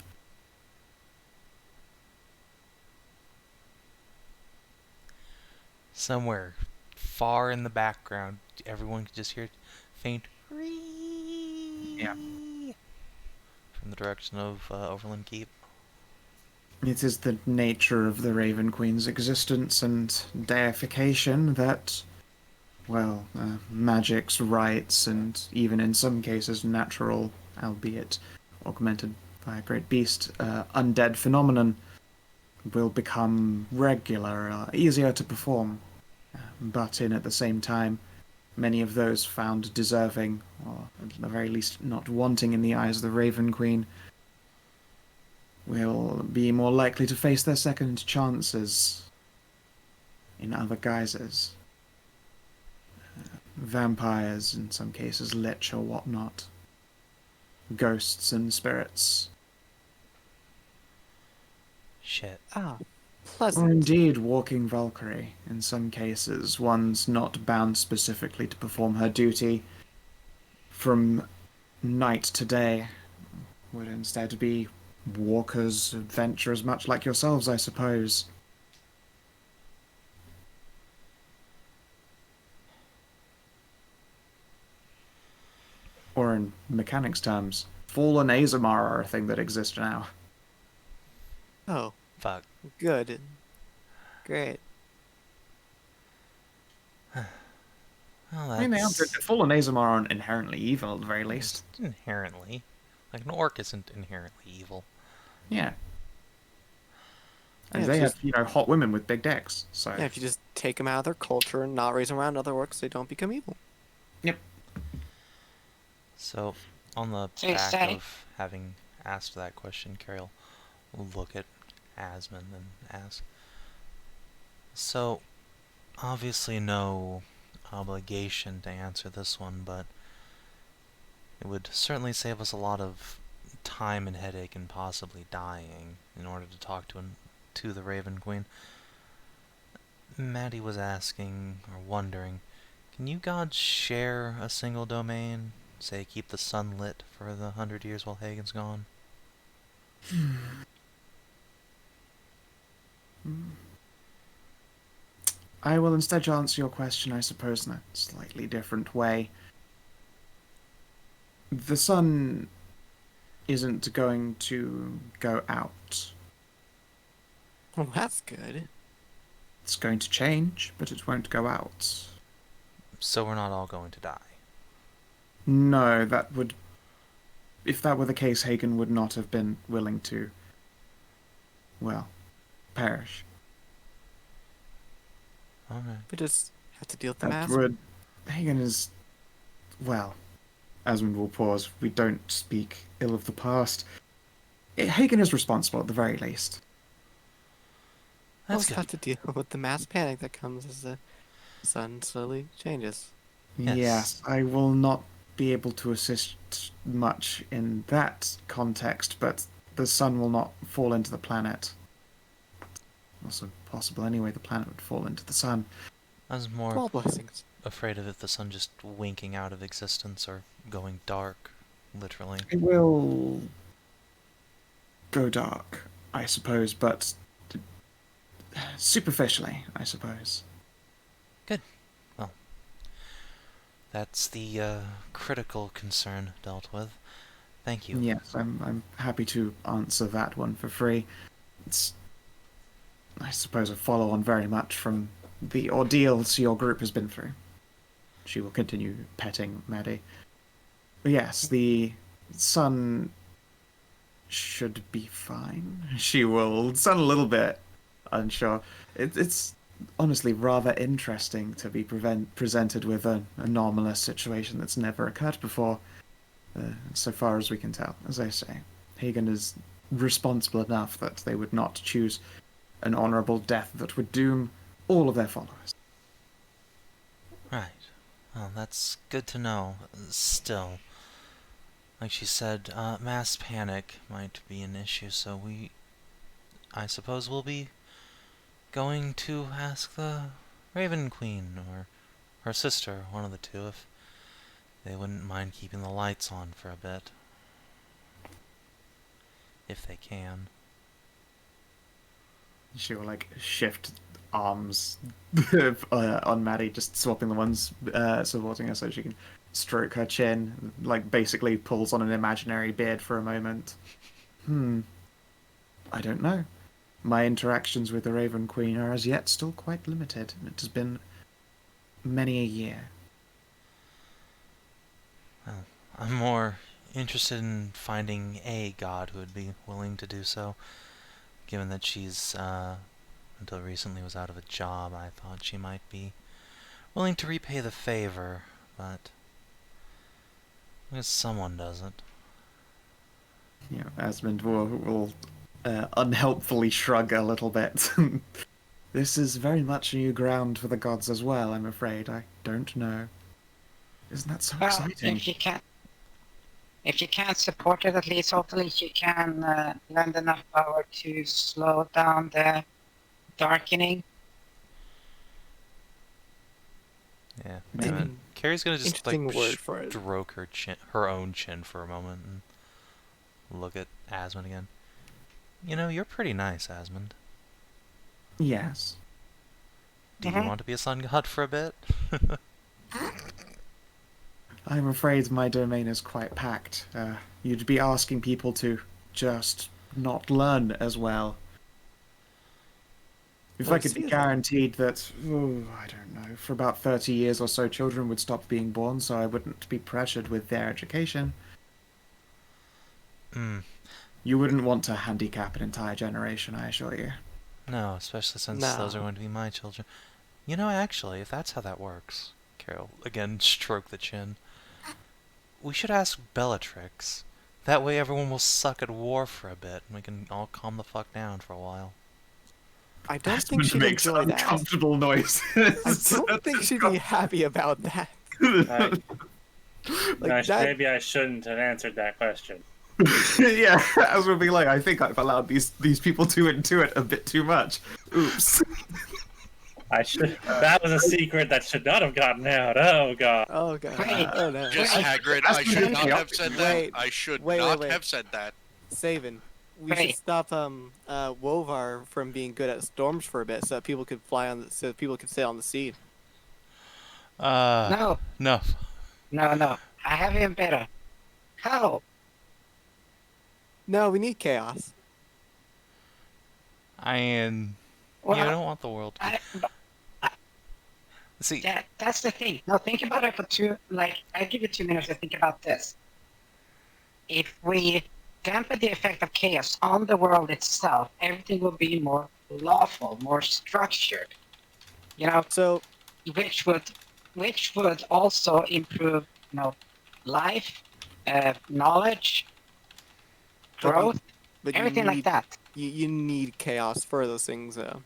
S5: Somewhere far in the background, everyone can just hear faint
S1: Yeah.
S5: from the direction of Overland Keep.
S1: It is the nature of the Raven Queen's existence and deification that, well, magic's rights and even in some cases natural, albeit augmented by a great beast, undead phenomenon will become regular, easier to perform. But at the same time, many of those found deserving, or at the very least not wanting in the eyes of the Raven Queen, will be more likely to face their second chances in other guises. Vampires, in some cases, lich or whatnot. Ghosts and spirits.
S5: Shit.
S3: Ah,
S1: Or
S3: pleasant.
S1: indeed walking Valkyrie, in some cases, one's not bound specifically to perform her duty from night to day, would instead be walkers, adventurers, much like yourselves, I suppose. Or in mechanics terms, fallen Azamar are a thing that exists now.
S3: Oh,
S5: Fuck.
S3: good. Great.
S5: Well,
S1: I mean, fallen Azamar aren't inherently evil, at the very least.
S5: Inherently. Like, an orc isn't inherently evil.
S1: Yeah. And
S3: Yeah,
S1: they
S3: just-
S1: have, hot women with big dicks, so...
S3: Yeah, if you just take them out of their culture and not raise them around other orcs, they don't become evil.
S1: Yep.
S5: So, on the
S6: So you
S5: back
S6: say-
S5: of having asked that question, Carol will look at Asmund and ask, so, obviously no obligation to answer this one, but it would certainly save us a lot of time and headache and possibly dying in order to talk to the Raven Queen. Maddie was asking, or wondering, can you gods share a single domain? Say, keep the sun lit for the 100 years while Hagen's gone?
S1: I will instead answer your question, I suppose, in a slightly different way. The sun isn't going to go out.
S3: Well, that's good.
S1: It's going to change, but it won't go out.
S5: So we're not all going to die.
S1: No, that would... If that were the case, Hagen would not have been willing to... well, perish.
S5: Okay.
S3: We just have to deal with the
S1: That
S3: mask.
S1: would... Hagen is... well... Asmund will pause. We don't speak ill of the past. Hagen is responsible, at the very least.
S3: We'll
S5: That's
S3: just have to deal with the mass panic that comes as the sun slowly changes.
S5: Yes.
S1: I will not be able to assist much in that context, but the sun will not fall into the planet. Also possible anyway, the planet would fall into the sun.
S5: I was more
S3: All blessings.
S5: afraid of the sun just winking out of existence or going dark, literally.
S1: It will go dark, I suppose, but superficially, I suppose.
S5: Good. Well, that's the critical concern dealt with. Thank you.
S1: Yes, I'm happy to answer that one for free. It's, I suppose, a follow-on very much from the ordeals your group has been through. She will continue petting Maddie. But yes, the sun should be fine. She will sound a little bit unsure. It's honestly rather interesting to be presented with an anomalous situation that's never occurred before, so far as we can tell. As I say, Hagen is responsible enough that they would not choose an honorable death that would doom all of their followers.
S5: Right. Well, that's good to know. Still, like she said, mass panic might be an issue, so I suppose we'll be going to ask the Raven Queen or her sister, one of the two, if they wouldn't mind keeping the lights on for a bit. If they can.
S1: She will like shift arms on Maddie, just swapping the ones supporting her so she can stroke her chin, like basically pulls on an imaginary beard for a moment. I don't know. My interactions with the Raven Queen are as yet still quite limited. It has been many a year.
S5: Well, I'm more interested in finding a god who would be willing to do so. Given that she's, until recently was out of a job, I thought she might be willing to repay the favor, but I guess someone doesn't.
S1: Asmund will unhelpfully shrug a little bit. This is very much new ground for the gods as well, I'm afraid. I don't know. Isn't that so exciting?
S6: If you can't support it, at least hopefully you can lend enough power to slow down the darkening.
S5: Yeah, Carrie's gonna just like
S3: word for it.
S5: stroke her own chin for a moment, and look at Asmund again. You know, you're pretty nice, Asmund.
S1: Yes.
S5: Do you want to be a sun god for a bit?
S1: I'm afraid my domain is quite packed. You'd be asking people to just not learn as well. If I could be guaranteed that, I don't know, for about 30 years or so children would stop being born so I wouldn't be pressured with their education. You wouldn't want to handicap an entire generation, I assure you.
S5: No, especially since those are going to be my children. You know, actually, if that's how that works, Carol, again, stroke the chin. We should ask Bellatrix. That way everyone will suck at war for a bit, and we can all calm the fuck down for a while.
S3: I don't think she'd enjoy that.
S1: Uncomfortable noises.
S3: I don't think she'd be happy about that.
S4: Maybe I shouldn't have answered that question.
S1: Yeah, as would be like, I think I've allowed these people to intuit a bit too much. Oops.
S4: That was a secret that should not have gotten out. Oh god.
S3: Oh god. Oh no.
S7: Just Hagrid, I should not have said that. I should not have said that.
S3: Savin, we should stop Wovar from being good at storms for a bit, so that people could so people could sail on the sea.
S6: No.
S5: No.
S6: No. I have even better. How?
S3: No, we need chaos.
S5: I don't want the world to... See,
S6: that's the thing. No, think about it for I'll give you 2 minutes to think about this. If we dampen the effect of chaos on the world itself, everything will be more lawful, more structured.
S3: So,
S6: which would also improve, life, knowledge, growth,
S3: but
S6: everything like that.
S3: You need chaos for those things, though.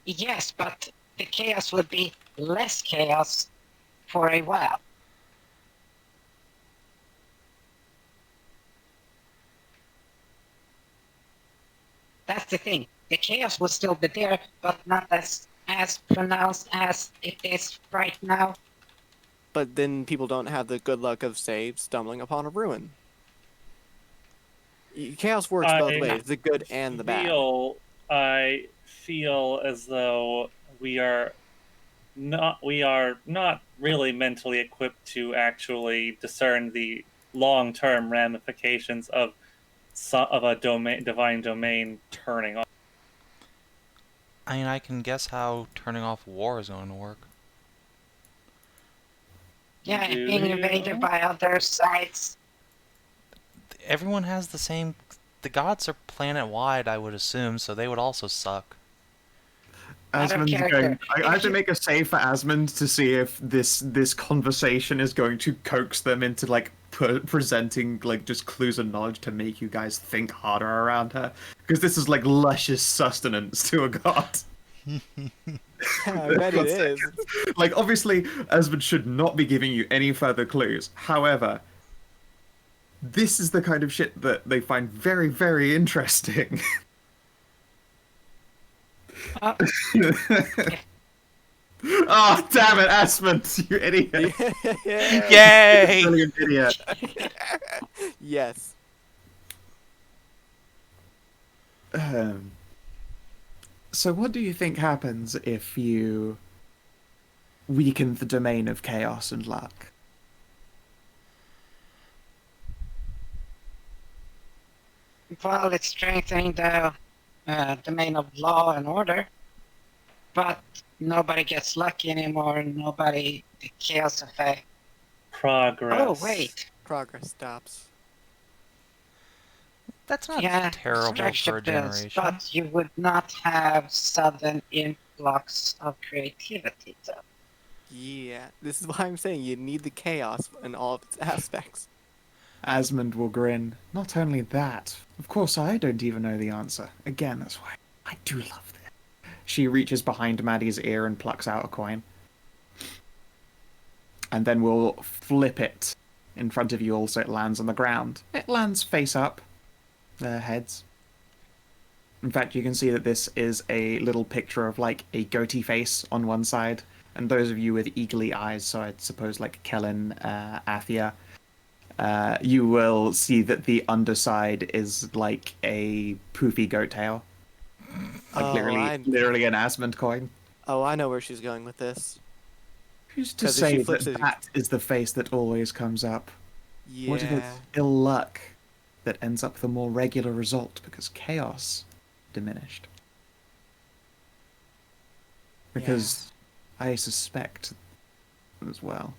S6: Yes, but the chaos would be less chaos for a while. That's the thing. The chaos will still be there, but not as pronounced as it is right now.
S3: But then people don't have the good luck of, say, stumbling upon a ruin. Chaos works both ways, the good and the bad.
S4: I feel as though we are not really mentally equipped to actually discern the long-term ramifications of a divine domain turning off.
S5: I mean, I can guess how turning off war is going to work.
S6: Yeah, being invaded by other sides.
S5: Everyone has the same... The gods are planet-wide, I would assume, so they would also suck.
S1: Asmund's
S6: character.
S1: going. I have to make a save for Asmund to see if this conversation is going to coax them into like presenting like just clues and knowledge to make you guys think harder around her, because this is like luscious sustenance to a god.
S3: I bet it is.
S1: Like obviously, Asmund should not be giving you any further clues. However, this is the kind of shit that they find very, very interesting.
S6: Uh,
S1: Oh, damn it, Asmund, you idiot.
S5: Yay!
S1: Brilliant idiot.
S3: Yes.
S1: So what do you think happens if you weaken the domain of chaos and luck?
S6: well, it's strengthening the domain of law and order, but nobody gets lucky anymore. Nobody the chaos effect.
S4: Progress.
S6: Oh wait,
S3: Progress stops.
S5: That's not
S6: yeah,
S5: terrible
S6: structure
S5: for a
S6: does,
S5: generation.
S6: but you would not have sudden influx of creativity. Though.
S3: Yeah, this is why I'm saying you need the chaos in all of its aspects.
S1: Asmund will grin. Not only that, of course I don't even know the answer. Again, that's why I do love this. She reaches behind Maddie's ear and plucks out a coin. And then we'll flip it in front of you all so it lands on the ground. It lands face up. Their heads. In fact, you can see that this is a little picture of like a goatee face on one side, and those of you with eagly eyes, so I'd suppose like Kellin, Athia, you will see that the underside is like a poofy goat tail. Like
S3: Oh,
S1: literally an Asmund coin.
S3: Oh, I know where she's going with this.
S1: Who's to
S3: 'Cause if she
S1: say
S3: flips
S1: that
S3: it-
S1: that is the face that always comes up?
S3: Yeah.
S1: What if it's ill luck that ends up the more regular result because chaos diminished? Because I suspect as well,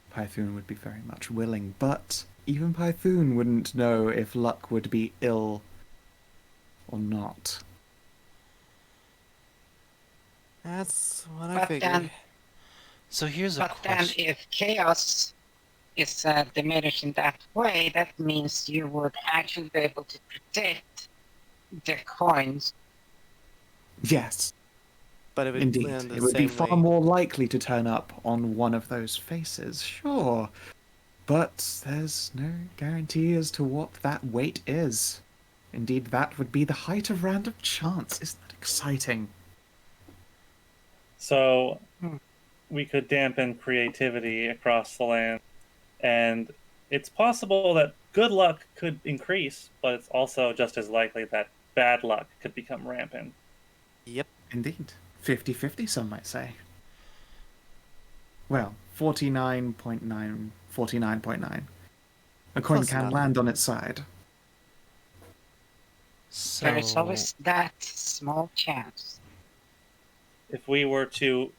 S1: Python would be very much willing, but even Python wouldn't know if luck would be ill or not.
S3: That's what I
S6: But
S3: figured.
S6: then-
S5: So here's a
S6: But then,
S5: question.
S6: if chaos is diminished in that way, that means you would actually be able to predict the coins.
S1: Yes,
S3: But it would
S1: indeed.
S3: land the
S1: It would be
S3: same
S1: far
S3: way.
S1: more likely to turn up on one of those faces, sure. But there's no guarantee as to what that weight is. Indeed, that would be the height of random chance. Isn't that exciting?
S4: So
S6: Hmm.
S4: we could dampen creativity across the land, and it's possible that good luck could increase, but it's also just as likely that bad luck could become rampant.
S3: Yep.
S1: Indeed. 50-50, some might say. Well, 49.9, 49.9. A coin
S3: Close
S1: can
S3: enough.
S1: land on its side.
S5: So
S6: There is always that small chance.
S4: If we were to,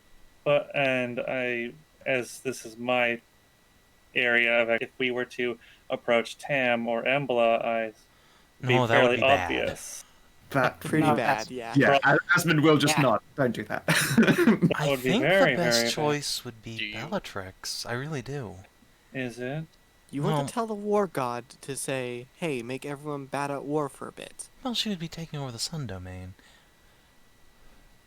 S4: as this is my area of, if we were to approach Tam or Embla, I'd be
S5: No, that would
S4: fairly
S5: be bad.
S4: obvious.
S1: That
S3: Pretty
S6: No,
S3: bad,
S6: that's-
S3: yeah.
S1: yeah, Asmund will just
S6: Yeah.
S1: nod. Don't do that.
S5: I
S4: would be
S5: think
S4: very,
S5: the best
S4: very bad.
S5: choice would be
S7: Do you?
S5: Bellatrix. I really do.
S4: Is it?
S3: You want
S5: Well-
S3: to tell the war god to say, hey, make everyone bad at war for a bit.
S5: Well, she would be taking over the sun domain,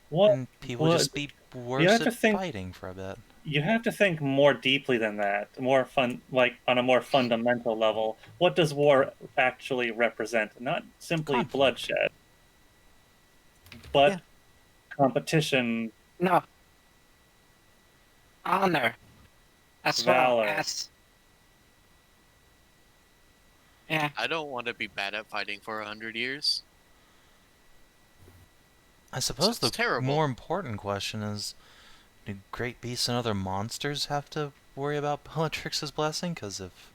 S4: What?
S5: and people would
S4: what-
S5: just be
S4: have
S5: worse
S4: to
S5: at
S4: think-
S5: fighting for a bit.
S4: You have to think more deeply than that. More fun, like on a more fundamental level. What does war actually represent? Not simply
S5: Conflict.
S4: bloodshed, but
S3: Yeah.
S4: competition.
S6: No. Honor. As
S4: Valor.
S6: well as. Yeah.
S7: I don't want to be bad at fighting for 100 years.
S5: I suppose the
S7: Sounds terrible.
S5: more important question is, do great beasts and other monsters have to worry about Bellatrix's blessing? Because if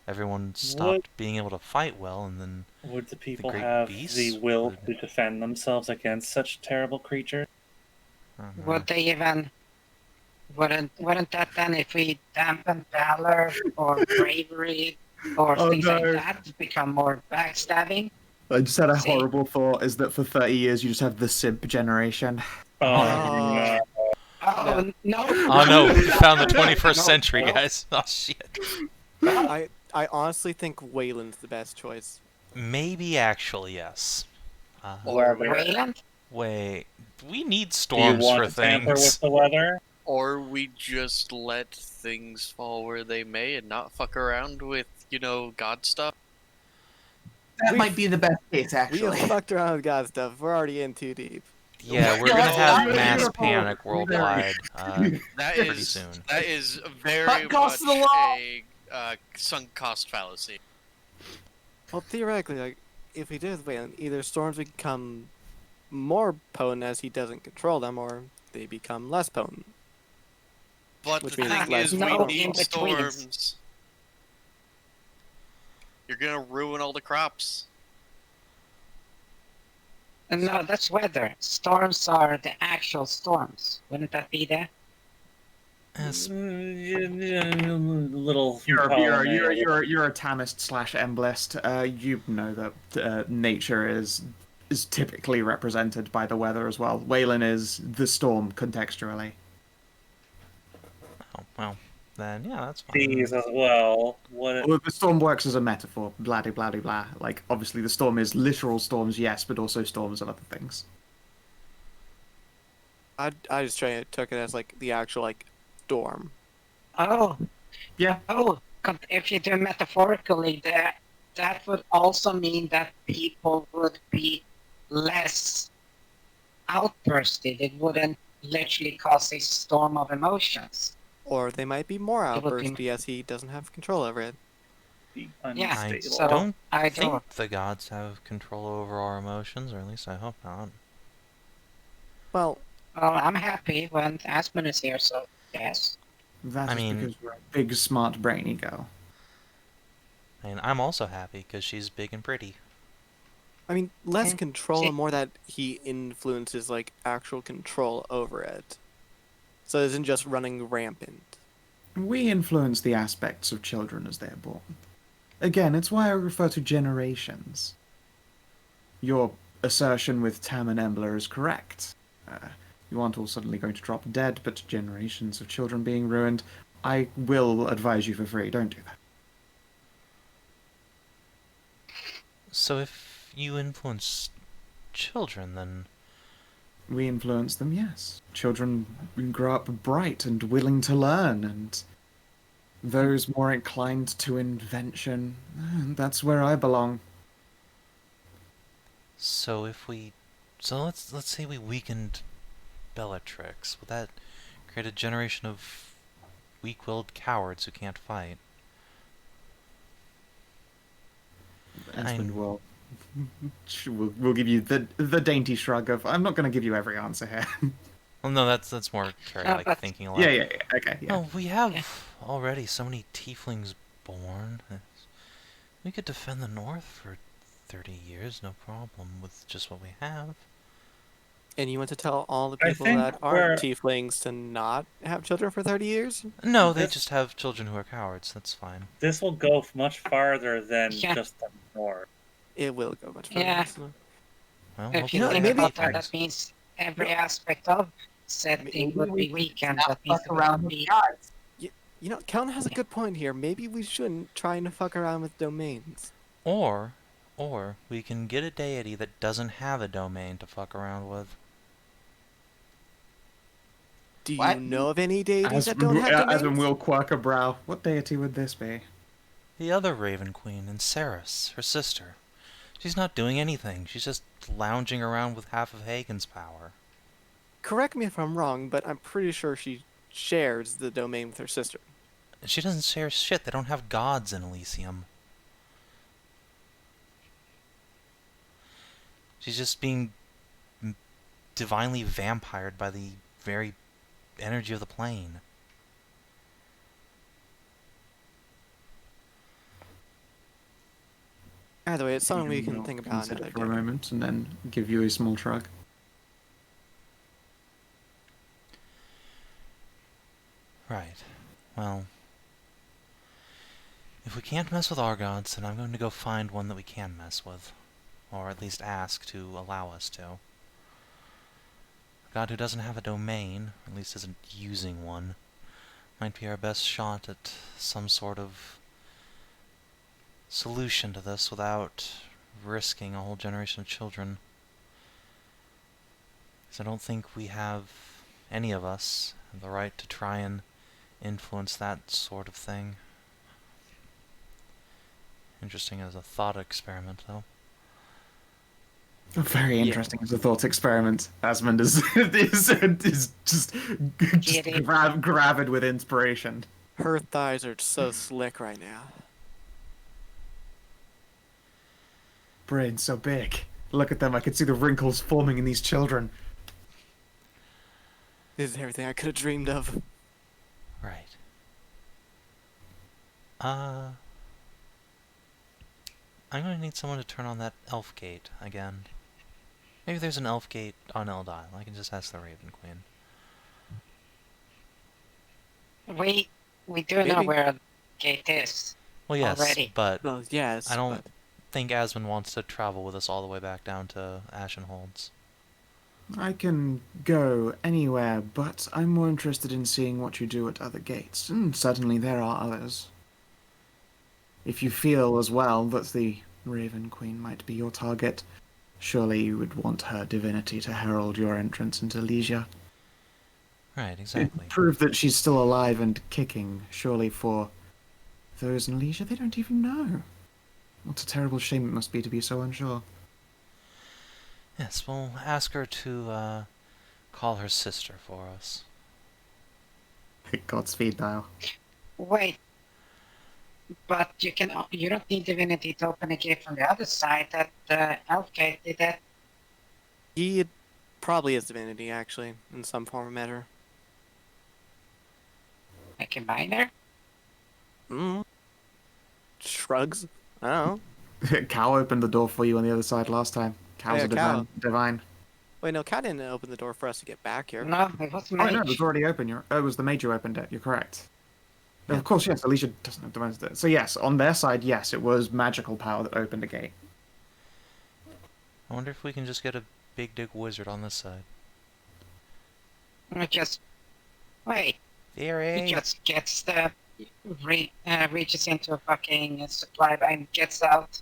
S5: everyone stopped being able to fight well, and then
S4: Would the people
S5: great
S4: have
S5: beasts
S4: the will
S5: would-
S4: to defend themselves against such terrible creatures?
S5: I don't know.
S6: Would they even. Wouldn't that then, if we dampen valor or bravery or
S1: Oh,
S6: things
S1: no.
S6: like that, become more backstabbing?
S1: I just had a
S6: See?
S1: horrible thought, is that for 30 years you just have the simp generation.
S4: Oh,
S3: Oh.
S4: no.
S6: Oh, no.
S5: Oh no, we found the
S6: No,
S5: 21st
S6: no,
S5: century,
S6: no.
S5: guys. Oh shit.
S3: I honestly think Wayland's the best choice.
S5: Maybe actually, yes.
S4: Weather.
S6: Wayland?
S5: Wait, we need
S4: Do you
S5: storms
S4: want
S5: for
S4: to tamper with
S5: things.
S4: the weather?
S7: Or we just let things fall where they may and not fuck around with, God stuff.
S2: That
S3: We-
S2: might be the best case,
S3: We
S2: actually.
S3: have fucked around with God stuff. We're already in too deep.
S5: Yeah, we're
S2: Yeah,
S5: gonna
S2: let's
S5: have
S2: not
S5: mass
S2: beautiful.
S5: panic worldwide
S7: That
S5: pretty
S7: is
S5: soon.
S7: that is very
S2: Cut cost
S7: much
S2: of the law.
S7: a sunk cost fallacy.
S3: Well, theoretically, like, if we do with Wayland, either storms become more potent as he doesn't control them, or they become less potent.
S7: But
S3: Which
S7: the
S3: means
S7: thing
S3: less
S7: is, we
S6: no
S7: need
S6: in-betweens.
S7: storms. You're gonna ruin all the crops.
S6: No, that's weather. Storms are the actual storms. Wouldn't that be there?
S5: Yes.
S4: Little.
S1: You're
S4: colony.
S1: a Tamist / Emblist. You know that nature is typically represented by the weather as well. Wayland is the storm contextually.
S5: Oh, well, then yeah, that's fine.
S4: These as well. What?
S1: Well, the storm works as a metaphor. Blah de blah de blah. Like obviously the storm is literal storms, yes, but also storms of other things.
S3: I just took it as like the actual like storm.
S6: Oh,
S1: Yeah.
S6: oh. If you do it metaphorically, that would also mean that people would be less outbursted. It wouldn't literally cause a storm of emotions.
S3: Or they might be more
S6: It would be-
S3: outbursty as he doesn't have control over it.
S4: Be
S6: Yeah,
S5: I
S4: unstable.
S6: so-
S5: don't
S6: I
S5: think
S6: don't.
S5: the gods have control over our emotions, or at least I hope not.
S3: Well,
S6: Well, I'm happy when Aspen is here, so yes.
S1: That
S5: I
S1: is
S5: mean-
S1: because you're a big, smart, brainy girl.
S5: And I'm also happy because she's big and pretty.
S3: I mean, less
S6: Mm,
S3: control
S6: see-
S3: and more that he influences like actual control over it. So it isn't just running rampant.
S1: We influence the aspects of children as they are born. Again, it's why I refer to generations. Your assertion with Tam and Embler is correct. You aren't all suddenly going to drop dead, but generations of children being ruined. I will advise you for free, don't do that.
S5: So if you influence children, then
S1: We influence them, yes. Children grow up bright and willing to learn, and those more inclined to invention, that's where I belong.
S5: so if we, so let's say we weakened Bellatrix, would that create a generation of weak-willed cowards who can't fight?
S1: Esmond will we'll give you the dainty shrug of, I'm not going to give you every answer here.
S5: Well, no, that's more Carrie like
S6: but-
S5: thinking aloud.
S1: yeah, okay, yeah.
S5: Oh, we have already so many tieflings born. We could defend the north for 30 years, no problem, with just what we have.
S3: And you want to tell all the
S4: I
S3: people
S4: think
S3: that aren't tieflings to not have children for 30 years?
S5: No, they
S4: That's-
S5: just have children who are cowards. That's fine.
S4: This will go much farther than
S6: Yeah.
S4: just the north.
S3: It will go much further.
S6: Yeah.
S3: so-
S5: Well,
S6: If you
S3: know,
S6: think
S3: maybe-
S6: about that, that means every aspect of setting would be weakened. That means
S2: Fuck
S6: it
S2: around
S6: would
S2: with
S6: be
S2: gods.
S3: You know, Kellin has a good point here. Maybe we shouldn't try to fuck around with domains.
S5: Or we can get a deity that doesn't have a domain to fuck around with.
S3: Do you
S2: What?
S3: know of any deities that
S1: Asmund
S3: don't have domains?
S1: will quirk a brow. What deity would this be?
S5: The other Raven Queen, and Sorceress, her sister. She's not doing anything. She's just lounging around with half of Hagen's power.
S3: Correct me if I'm wrong, but I'm pretty sure she shares the domain with her sister.
S5: She doesn't share shit. They don't have gods in Elysium. She's just being divinely vampired by the very energy of the plane.
S3: Either way, it's something we
S1: We'll
S3: can think about
S1: consider
S3: another
S1: for a
S3: day.
S1: moment, and then give you a small shrug.
S5: Right. Well, if we can't mess with our gods, then I'm going to go find one that we can mess with. or at least ask to allow us to. A god who doesn't have a domain, or at least isn't using one, might be our best shot at some sort of solution to this without risking a whole generation of children. Because I don't think we have, any of us, have the right to try and influence that sort of thing. Interesting as a thought experiment, though.
S1: Very interesting as a thought experiment. Asmund is just gravid with inspiration.
S3: Her thighs are so slick right now.
S1: Brain so big. Look at them. I can see the wrinkles forming in these children.
S3: This is everything I could have dreamed of.
S5: Right. I'm going to need someone to turn on that elf gate again. Maybe there's an elf gate on Eldile. I can just ask the Raven Queen.
S6: We do know
S3: Maybe.
S6: where the gate is.
S5: Well, yes,
S6: Already.
S5: but
S3: Well, yes.
S5: I don't
S3: but
S5: think Asmund wants to travel with us all the way back down to Ashenholds.
S1: I can go anywhere, but I'm more interested in seeing what you do at other gates. And certainly there are others. If you feel as well that the Raven Queen might be your target, surely you would want her divinity to herald your entrance into Leisure.
S5: Right, exactly.
S1: Prove that she's still alive and kicking, surely for those in Leisure they don't even know. What a terrible shame it must be to be so unsure.
S5: Yes, we'll ask her to call her sister for us.
S1: Godspeed, Dial.
S6: Wait. But you don't need divinity to open a gate from the other side. That elf gate did that.
S3: he probably is divinity, actually, in some form or matter.
S6: Like a miner?
S3: Shrugs. I don't know.
S1: Cow opened the door for you on the other side last time. Cow's
S3: Yeah,
S1: a
S3: Cow.
S1: divine.
S3: Wait, no, Cat didn't open the door for us to get back here.
S6: No, it was
S1: Oh, no, it
S6: mage.
S1: was already open. It was the mage who opened it. You're correct. Of course, yes, Alicia doesn't have divines. So yes, on their side, yes, it was magical power that opened the gate.
S5: I wonder if we can just get a big dick wizard on this side.
S6: It just wait.
S5: Theory!
S6: He just gets reaches into a fucking supply and gets out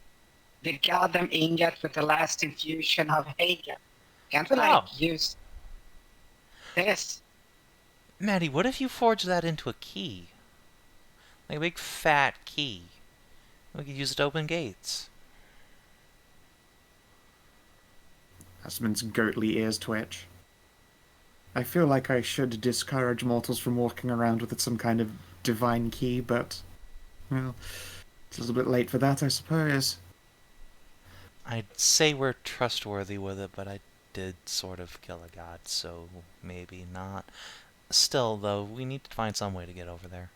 S6: the goddamn ingot with the last infusion of Hagen. Can't we use this?
S5: Maddie, what if you forge that into a key? Like a big fat key. We could use it to open gates.
S1: Asmund's goatly ears twitch. I feel like I should discourage mortals from walking around with some kind of divine key, but, well, it's a little bit late for that, I suppose.
S5: I'd say we're trustworthy with it, but I did sort of kill a god, so maybe not. Still, though, we need to find some way to get over there.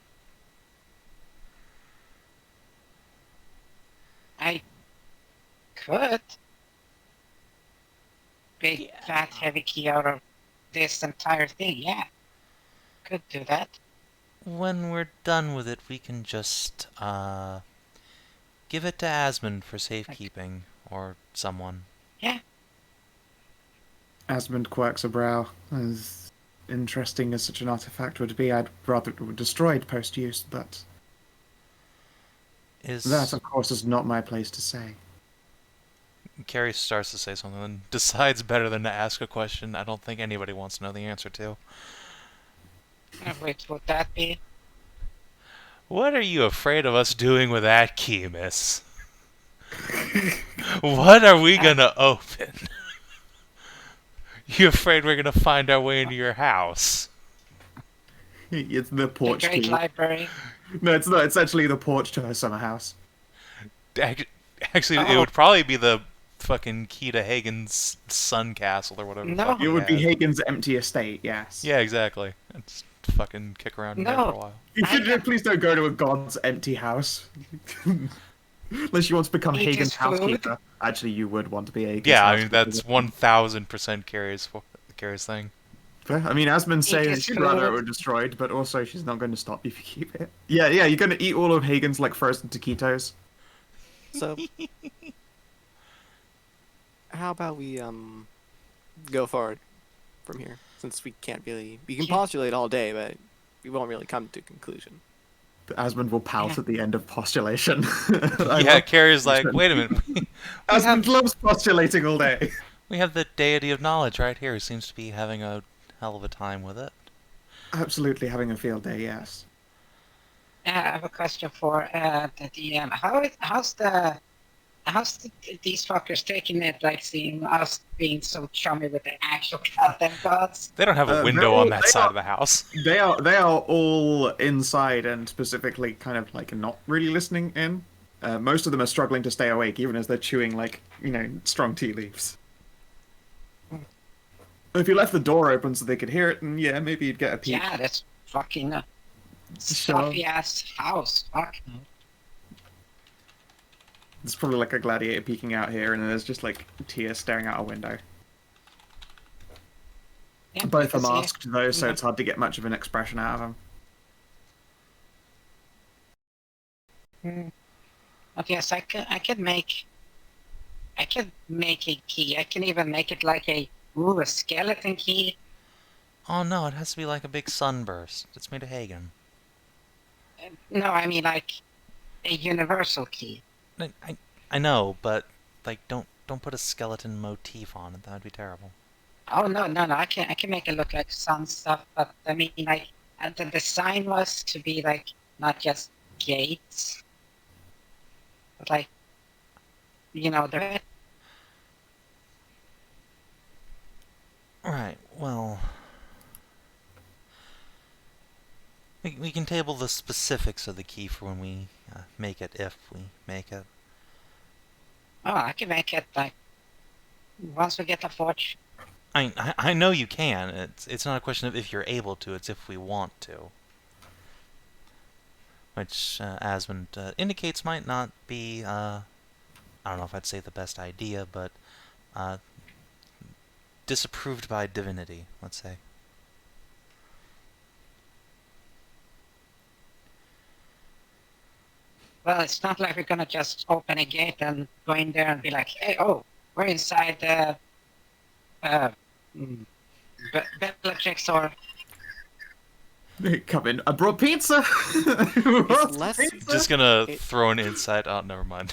S6: I could big fat heavy key out of this entire thing, yeah. Could do that.
S5: When we're done with it, we can just, give it to Asmund for safekeeping, or someone.
S6: Yeah.
S1: Asmund quirks a brow. As interesting as such an artifact would be, I'd rather it were destroyed post-use, but that, of course, is not my place to say.
S5: Carrie starts to say something and decides better than to ask a question I don't think anybody wants to know the answer to.
S6: Which would that be?
S5: What are you afraid of us doing with that key, miss? What are we gonna open? You afraid we're gonna find our way into your house?
S1: It's the porch
S6: The great
S1: key.
S6: library.
S1: No, it's not. It's actually the porch to her summer house.
S5: Actually, it would probably be the fucking key to Hagen's sun castle or whatever.
S6: No.
S1: It would be Hagen's empty estate, yes.
S5: Yeah, exactly. Just fucking kick around in there for a while.
S1: You should please don't go to a god's empty house. Unless you want to become
S6: Eat
S1: Hagen's
S6: his food.
S1: housekeeper. Actually, you would want to be Hagen's
S5: Yeah, I mean,
S1: housekeeper.
S5: that's 1000% Carrie's thing.
S1: I mean, Asmund's saying
S6: his
S1: she'd rather it
S6: food.
S1: were destroyed, but also she's not going to stop you if you keep it. Yeah, you're going to eat all of Hagen's, like, frozen taquitos.
S3: So, how about we go forward from here, since we can't really. We can
S6: Yeah.
S3: postulate all day, but we won't really come to a conclusion.
S1: Asmund will pout at the end of postulation.
S5: Yeah, Carrier's like, wait a minute.
S1: Asmund loves postulating all day.
S5: We have the deity of knowledge right here who seems to be having a hell of a time with it.
S1: Absolutely having a field day, yes.
S6: I have a question for the DM. How's these fuckers taking it, like seeing us being so chummy with the actual goddamn gods?
S5: They don't have a window on that side of the house.
S1: They are all inside and specifically kind of like not really listening in. Most of them are struggling to stay awake, even as they're chewing like, strong tea leaves. If you left the door open so they could hear it, and yeah, maybe you'd get a peek.
S6: Yeah, that's fucking stuffy ass house. Fuck.
S1: There's probably like a gladiator peeking out here, and then there's just like Tia staring out a window.
S6: Yeah,
S1: Both are
S6: because, yeah,
S1: masked though, so it's hard to get much of an expression out of them.
S6: Okay, so I could make a key. I can even make it like a skeleton key.
S5: Oh no, it has to be like a big sunburst. It's made of Hagen.
S6: No, I mean like a universal key.
S5: I know, but like don't put a skeleton motif on it. That would be terrible.
S6: Oh no, I can make it look like sun stuff, but I mean like the design was to be like not just gates, but like the.
S5: Right. Well, we can table the specifics of the key for when we make it, if we make it.
S6: Oh, I can make it like once we get the forge.
S5: I know you can. It's not a question of if you're able to. It's if we want to. Which Asmund indicates might not be. I don't know if I'd say the best idea, but disapproved by divinity, let's say.
S6: Well, it's not like we're gonna just open a gate and go in there and be like, hey, we're inside the Bellatrix or...
S1: Come in. I brought pizza!
S3: It's less.
S5: Just gonna throw an insight. Oh, never mind.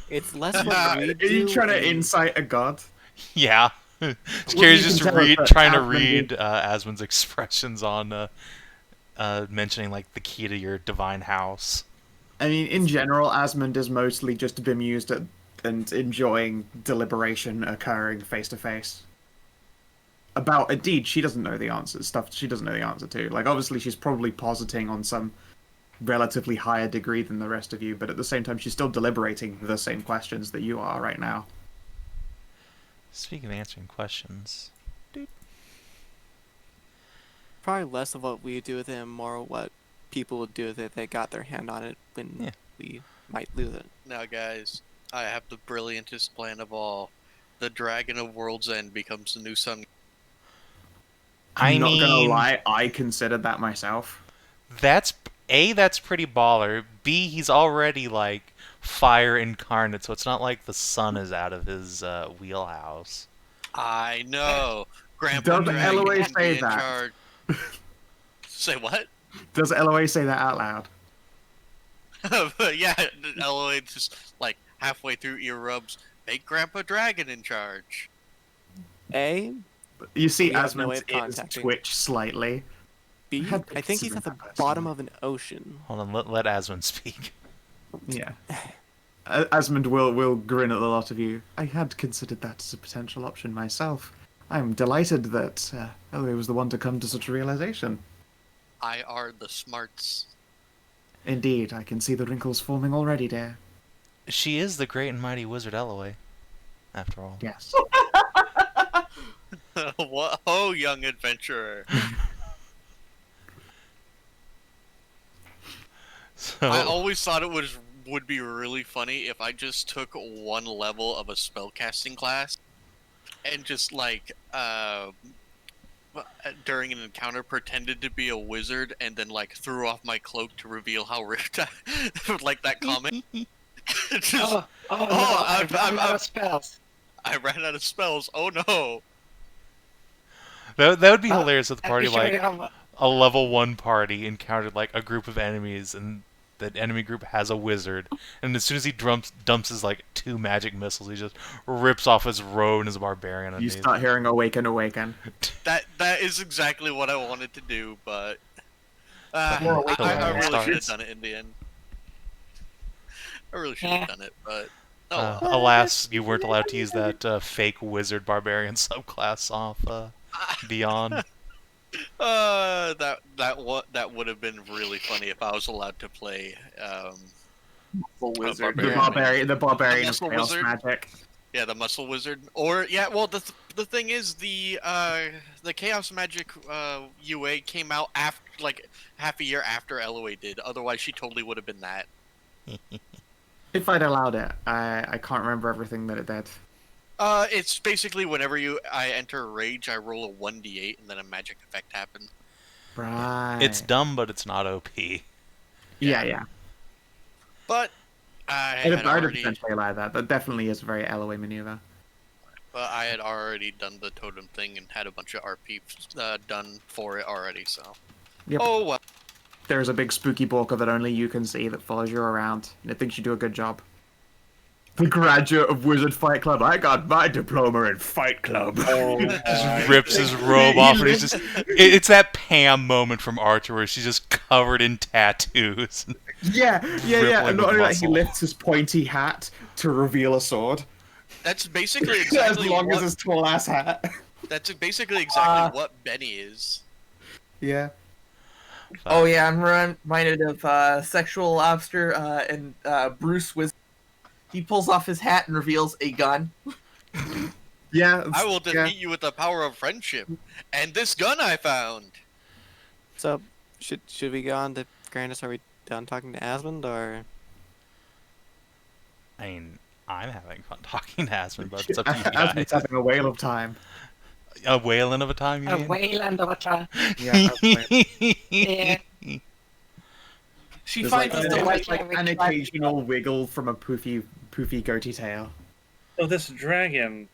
S3: It's less what we
S1: Are
S3: do.
S1: you trying to incite a god?
S5: Yeah. Carrie's
S1: you
S5: just
S1: can tell is that
S5: trying to
S1: Asmund
S5: read Asmund's expressions on mentioning like the key to your divine house.
S1: I mean, in general, Asmund is mostly just bemused at and enjoying deliberation occurring face to face. About a deed she doesn't know the answer, stuff she doesn't know the answer to. Like, obviously, she's probably positing on some relatively higher degree than the rest of you, but at the same time, she's still deliberating the same questions that you are right now.
S5: Speaking of answering questions,
S3: Probably less of what we do with it, more what people would do with it. They got their hand on it when we might lose it.
S7: Now, guys, I have the brilliantest plan of all. The Dragon of World's End becomes the new sun.
S1: I'm not gonna lie, I considered that myself.
S5: That's pretty baller. B, he's already like fire incarnate, so it's not like the sun is out of his wheelhouse.
S7: I know. Grandpa
S1: Does
S7: Dragon
S1: Elloe
S7: be
S1: say
S7: in
S1: that?
S7: charge. Say what?
S1: Does Elloe say that out loud?
S7: But yeah, Elloe just like halfway through ear rubs, make Grandpa Dragon in charge.
S1: You see
S3: We have no way
S1: Asmund's
S3: of
S1: ears
S3: contacting.
S1: twitch slightly.
S3: B,
S1: How big
S3: I think
S1: is
S3: he's at the
S1: that
S3: bottom
S1: person?
S3: of an ocean.
S5: Hold on, let Asmund speak.
S1: Yeah. Asmund will grin at the lot of you. I had considered that as a potential option myself. I'm delighted that Elloe was the one to come to such a realization.
S7: I are the smarts.
S1: Indeed, I can see the wrinkles forming already, dear.
S5: She is the great and mighty wizard Elloe, after all.
S1: Yes.
S7: What ho, young adventurer!
S5: So,
S7: I always thought it would be really funny if I just took one level of a spellcasting class and just like during an encounter pretended to be a wizard and then like threw off my cloak to reveal how ripped I like that comment. Just,
S6: I'm out of spells.
S7: I ran out of spells. Oh no.
S5: That would be hilarious if the
S6: I'd
S5: party,
S6: be sure
S5: like,
S6: you have-
S5: a level 1 party encountered, like, a group of enemies, and that enemy group has a wizard, and as soon as he dumps his, like, 2 magic missiles, he just rips off his robe and his barbarian
S1: You
S5: underneath.
S1: start hearing awaken, awaken.
S7: That is exactly what I wanted to do, but
S5: Fucking
S7: I
S5: hilarious
S7: really should have
S5: starts.
S7: done it in the end. I really should have done it, but oh.
S5: Alas, you weren't allowed to use that fake wizard barbarian subclass off Beyond.
S7: That would have been really funny if I was allowed to play
S2: Full wizard.
S1: The barbarian of
S7: Muscle
S1: chaos
S7: wizard.
S1: magic.
S7: Yeah, the muscle wizard. Or yeah, well the thing is the chaos magic UA came out after like half a year after Elloe did. Otherwise, she totally would have been that.
S1: If I'd allowed it, I can't remember everything that it did.
S7: It's basically whenever I enter rage, I roll a 1d8 and then a magic effect happens.
S1: Right.
S5: It's dumb, but it's not OP.
S1: Yeah.
S7: But I
S1: I'd
S7: had already,
S1: potentially allow that. That definitely is a very Elloe maneuver.
S7: but I had already done the totem thing and had a bunch of RP done for it already. So.
S1: Yep.
S7: Oh well.
S1: There's a big spooky balker that only you can see that follows you around, and it thinks you do a good job. The graduate of Wizard Fight Club. I got my diploma in Fight Club.
S5: Just rips his robe off, and he's just... It's that Pam moment from Archer where she's just covered in tattoos.
S1: Yeah.
S5: Rippling
S1: And not
S5: with
S1: only that, he
S5: muscle.
S1: lifts his pointy hat to reveal a sword.
S7: That's basically
S1: As
S7: exactly
S1: long
S7: what,
S1: as his tall ass hat.
S7: That's basically exactly what Benny is.
S1: Yeah.
S2: Oh yeah, I'm reminded of Sexual Lobster and Bruce Wizard. He pulls off his hat and reveals a gun.
S1: Yeah.
S7: I will defeat you with the power of friendship and this gun I found.
S3: So, should we go on to Grandis? Are we done talking to Asmund, or?
S5: I mean, I'm having fun talking to Asmund, but it's up to you
S1: Asmund's
S5: guys.
S1: having a whale of time.
S5: A whaling of a time, you
S6: A
S5: mean?
S6: wayland of a time.
S1: Yeah, that's right.
S6: Yeah.
S2: She
S1: There's
S2: finds
S1: like,
S2: us
S1: there's
S2: delightful.
S1: like an occasional wiggle from a poofy goatee tail.
S4: So this dragon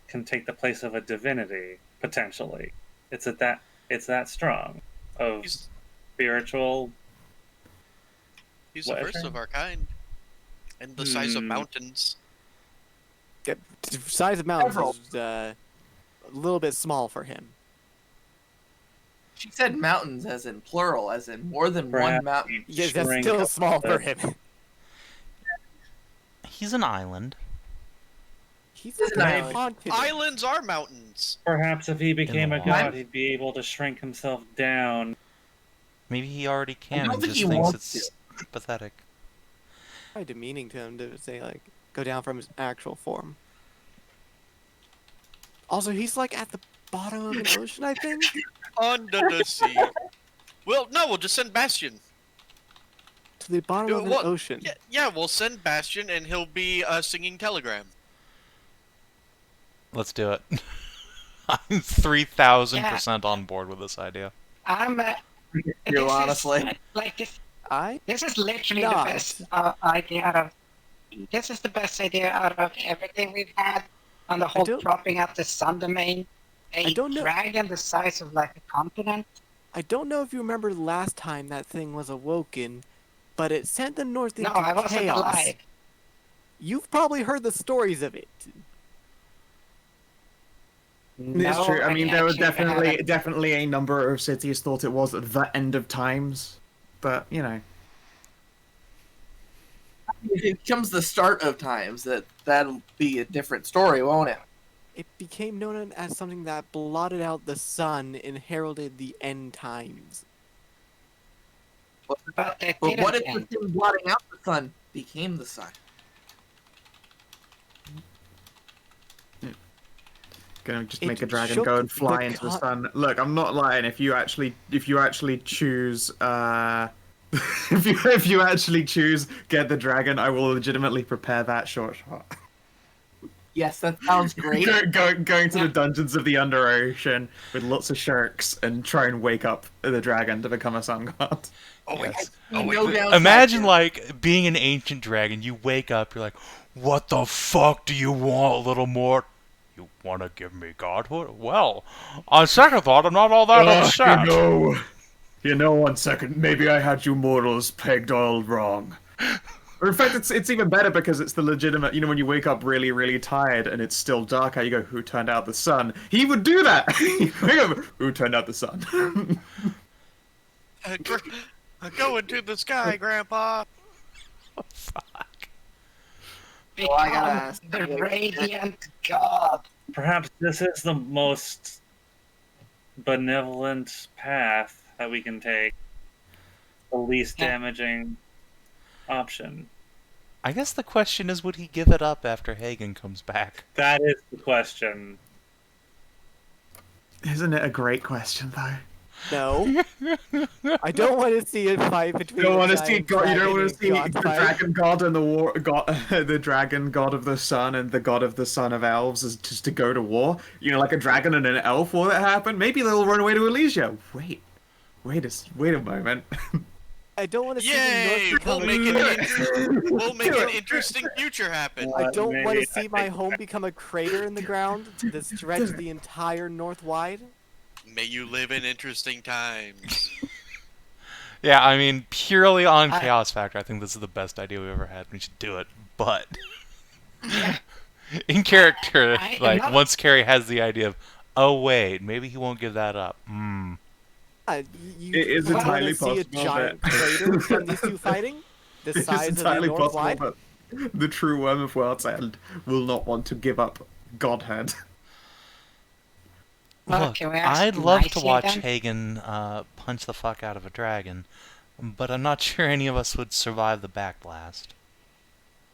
S4: can take the place of a divinity potentially. It's that strong of
S7: He's
S4: spiritual.
S7: the
S4: What,
S7: first
S4: Ashray?
S7: of our kind. And the size of
S4: Hmm.
S7: mountains.
S3: The size of mountains
S2: Several.
S3: is a little bit small for him.
S2: She said mountains as in plural, as in more than one
S4: Perhaps
S2: mountain.
S4: he'd
S3: Yeah, that's
S4: shrink
S3: still small for
S4: the-
S3: him.
S5: He's an island.
S3: He's
S2: It's
S3: a
S2: an island.
S3: continent.
S7: Islands are mountains.
S4: Perhaps if he became a
S5: the water.
S4: god, he'd be able to shrink himself down.
S5: Maybe he already can
S2: don't
S5: and
S2: think
S5: just
S2: he
S5: thinks
S2: wants
S5: it's pathetic.
S3: Probably demeaning to him to say, like, go down from his actual form. Also, he's, like, at the bottom of an ocean, I think?
S7: Under the sea. Well, no, we'll just send Bastion.
S3: To the bottom
S7: Yeah,
S3: of an
S7: what-
S3: ocean.
S7: Yeah, we'll send Bastion and he'll be singing Telegram.
S5: Let's do it. I'm 3,000% on board with this idea.
S6: I'm.
S2: You honestly.
S6: Like this.
S3: I?
S6: This is literally
S3: Not.
S6: the best idea out of. This is the best idea out of everything we've had on the whole
S3: don't-
S6: dropping out the sun domain.
S3: I
S6: A
S3: don't know-
S6: dragon the size of like a continent.
S3: I don't know if you remember last time that thing was awoken, but it sent the North
S6: No,
S3: into
S6: I wasn't
S3: chaos.
S6: alive.
S3: You've probably heard the stories of it.
S1: It's
S6: No,
S1: true. I mean, there were
S6: actually haven't.
S1: definitely a number of cities thought it was the end of times, but you know.
S2: If it becomes the start of times, that'll be a different story, won't it?
S3: It became known as something that blotted out the sun and heralded the end times.
S6: But they
S2: But
S6: didn't
S2: what if the
S6: end.
S2: thing blotting out the sun became the sun?
S1: Gonna just
S3: It
S1: make a dragon
S3: shook
S1: go and
S3: the
S1: fly into the sun. Look, I'm not lying. If you actually choose, if you actually choose get the dragon, I will legitimately prepare that short shot.
S2: Yes, that sounds great.
S1: Going to the dungeons of the under ocean with lots of sharks and try and wake up the dragon to become a sun god.
S7: Oh wait.
S5: Yes.
S7: Oh wait.
S2: No downside
S5: Imagine,
S2: to-
S5: like, being an ancient dragon. You wake up, you're like, What the fuck do you want, little Mort? You want to give me godhood? Well, on second thought, I'm not all that upset.
S1: One second, maybe I had you mortals pegged all wrong. Or in fact, it's even better because it's the legitimate, when you wake up really, really tired and it's still dark, how you go, who turned out the sun? He would do that! Who turned out the sun?
S7: Go into the sky, Grandpa.
S5: Fuck.
S2: Oh, I gotta ask.
S6: The radiant god.
S4: Perhaps this is the most benevolent path that we can take. The least damaging option.
S5: I guess the question is, would he give it up after Hagen comes back?
S4: That is the question.
S1: Isn't it a great question, though?
S3: No. I don't want to see a fight between.
S1: You don't want to see
S3: giant
S1: God. You don't want to see
S3: dragon
S1: the
S3: and god fight.
S1: dragon god and the war god, the dragon god of the sun and the god of the son of elves is just to go to war. Like a dragon and an elf war that happened. Maybe they'll run away to Elysia. Wait a moment.
S3: I don't want to see the
S7: Yay!
S3: North
S7: We'll
S3: become
S7: make an interesting future happen.
S3: I don't want to see
S4: I
S3: my
S4: think-
S3: home become a crater in the ground that stretches the entire north wide.
S7: May you live in interesting times.
S5: Yeah, I mean, purely on Chaos Factor, I think this is the best idea we've ever had. We should do it. But in character, once Carrie has the idea of, oh wait, maybe he won't give that up.
S3: You
S1: It is
S3: wanna
S1: entirely
S3: see a
S1: possible
S3: giant
S1: that-
S3: crater from these two fighting? The
S1: It's
S3: size of the
S1: entirely
S3: north
S1: possible
S3: wide?
S1: that the true Worm of World's End will not want to give up Godhead.
S6: Well,
S5: Look,
S6: can we ask
S5: I'd love to
S6: nicely
S5: watch
S6: then?
S5: Hagen punch the fuck out of a dragon, but I'm not sure any of us would survive the backblast.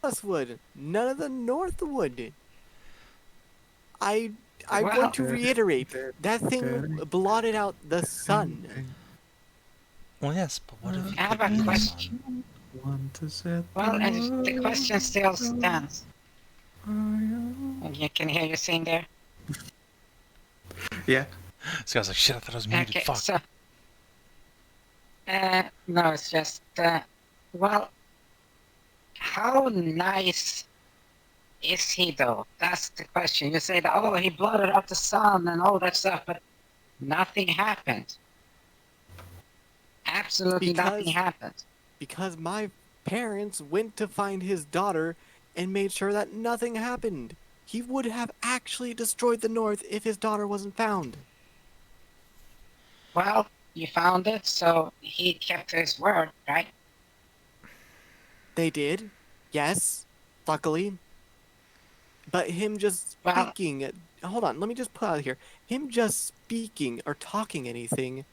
S3: Us would. None of the north would. I
S6: Wow.
S3: want to reiterate, that thing blotted out the sun.
S5: Well, yes, but what if he
S6: I have
S5: could
S6: a
S5: be the
S6: question.
S5: sun?
S6: Well, and the question still stands. And you can hear you saying there.
S1: Yeah.
S5: This guy's like, shit, I thought I was muted.
S6: Okay,
S5: Fuck.
S6: so no, it's just well, how nice is he though? That's the question. You say that, oh, he blotted out the sun and all that stuff, but nothing happened. Absolutely nothing
S3: Because-
S6: happened.
S3: Because my parents went to find his daughter and made sure that nothing happened. He would have actually destroyed the north if his daughter wasn't found.
S6: Well, you found it, so he kept his word, right?
S3: They did, yes, luckily. But him just
S6: Well-
S3: speaking, hold on, let me just put out here. Him just speaking or talking anything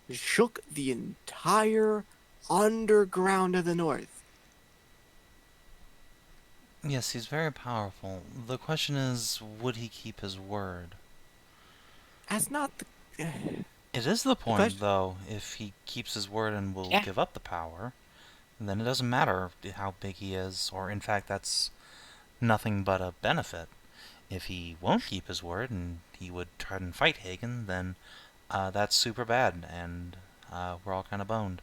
S3: shook the entire underground of the north.
S5: Yes, he's very powerful. The question is, would he keep his word?
S3: That's not the...
S5: It is the point,
S3: question-
S5: though, if he keeps his word and will
S6: Yeah.
S5: give up the power, then it doesn't matter how big he is, or in fact that's nothing but a benefit. If he won't keep his word and he would try and fight Hagen, then that's super bad, and we're all kind of boned.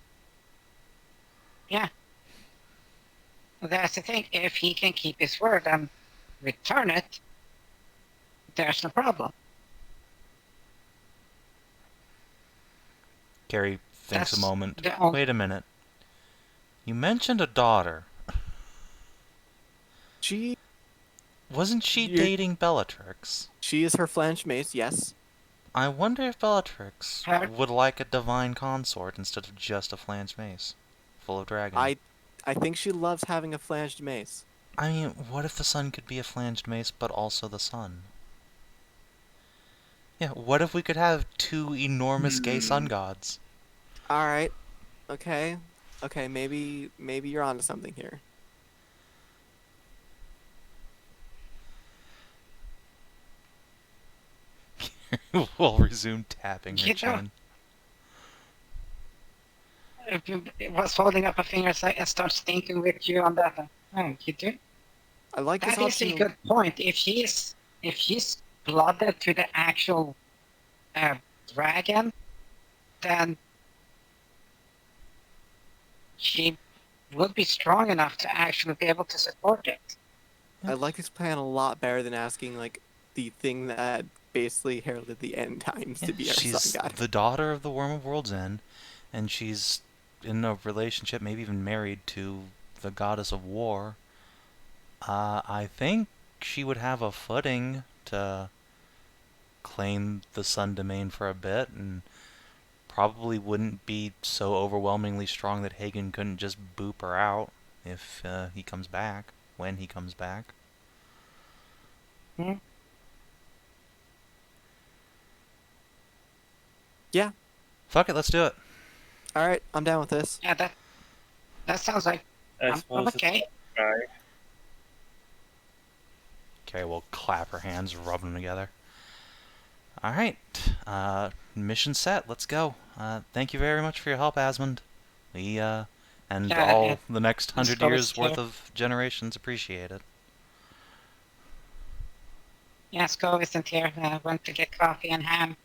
S6: Yeah. That's the thing. If he can keep his word and return it, there's no problem.
S5: Carrie thinks a
S6: That's
S5: moment.
S6: the only-
S5: Wait a minute. You mentioned a daughter.
S3: She
S5: Wasn't she
S3: You-
S5: dating Bellatrix?
S3: is her flanged mace, yes.
S5: I wonder if Bellatrix
S6: Her-
S5: would like a divine consort instead of just a flanged mace full of dragon.
S3: I think she loves having a flanged mace.
S5: I mean, what if the sun could be a flanged mace, but also the sun? Yeah, what if we could have two enormous gay sun gods?
S3: Alright. Okay. Okay, maybe you're onto something here.
S5: We'll resume tapping her
S6: You know-
S5: chin.
S6: If you was holding up a finger and starts thinking with you on that, oh, you do?
S3: I like this
S6: That is
S3: option.
S6: a good point. If he's blooded to the actual dragon, then she would be strong enough to actually be able to support it.
S3: I like this plan a lot better than asking like the thing that basically heralded the end times to be our
S5: She's
S3: sun god.
S5: the daughter of the Worm of World's End, and she's in a relationship, maybe even married to the goddess of war. I think she would have a footing to claim the sun domain for a bit, and probably wouldn't be so overwhelmingly strong that Hagen couldn't just boop her out if he comes back, when he comes back.
S6: Hmm?
S3: Yeah.
S5: Fuck it, let's do it.
S3: All right, I'm down with this.
S6: Yeah, that sounds like
S4: I
S6: I'm
S4: suppose
S6: okay.
S4: Right.
S5: Okay, we'll clap her hands, rub them together. Alright, mission set, let's go. Thank you very much for your help, Asmund. We, and
S6: Yeah,
S5: all the next 100
S6: go
S5: years
S6: with
S5: worth
S6: you.
S5: of generations appreciate it.
S6: Yeah, Skull isn't here. Went to get coffee and ham.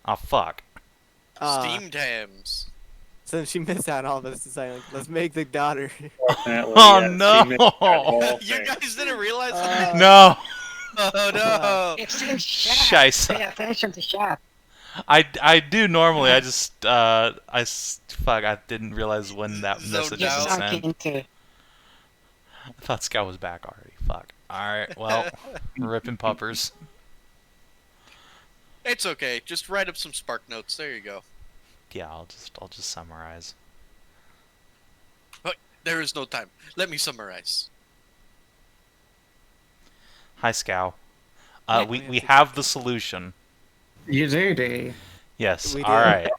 S5: Oh, fuck.
S7: Steamed hams.
S3: Since she missed out on all this, deciding like, let's make the daughter.
S4: Fortunately,
S5: Oh,
S4: yes,
S5: no!
S4: she missed that whole
S7: You
S4: thing.
S7: guys didn't realize that?
S5: No!
S7: Oh no!
S6: It's in chat.
S5: Scheisse.
S6: Pay attention to chat.
S5: I do normally, I just, fuck, I didn't realize when that
S7: So
S5: message
S6: You
S7: now-
S5: was
S6: sunk
S5: sent.
S6: into.
S5: I thought Scout was back already, fuck. Alright, well, ripping puppers.
S7: It's okay. Just write up some spark notes. There you go.
S5: Yeah, I'll just summarize.
S7: But there is no time. Let me summarize.
S5: Hi, Scout.
S3: Yeah,
S5: We have the solution.
S1: You do.
S5: Yes.
S3: We
S5: All
S3: do.
S5: right.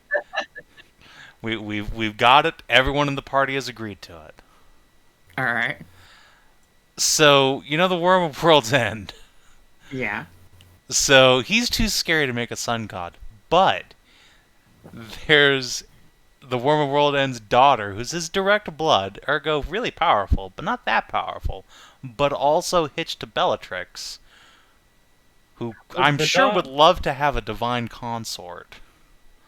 S5: We've got it. Everyone in the party has agreed to it.
S1: All right.
S5: So you know the Worm of World's End.
S1: Yeah.
S5: So he's too scary to make a sun god, but there's the Worm of World End's daughter, who's his direct blood, ergo really powerful, but not that powerful, but also hitched to Bellatrix, who I'm
S4: the
S5: sure
S4: dog-
S5: would love to have a divine consort.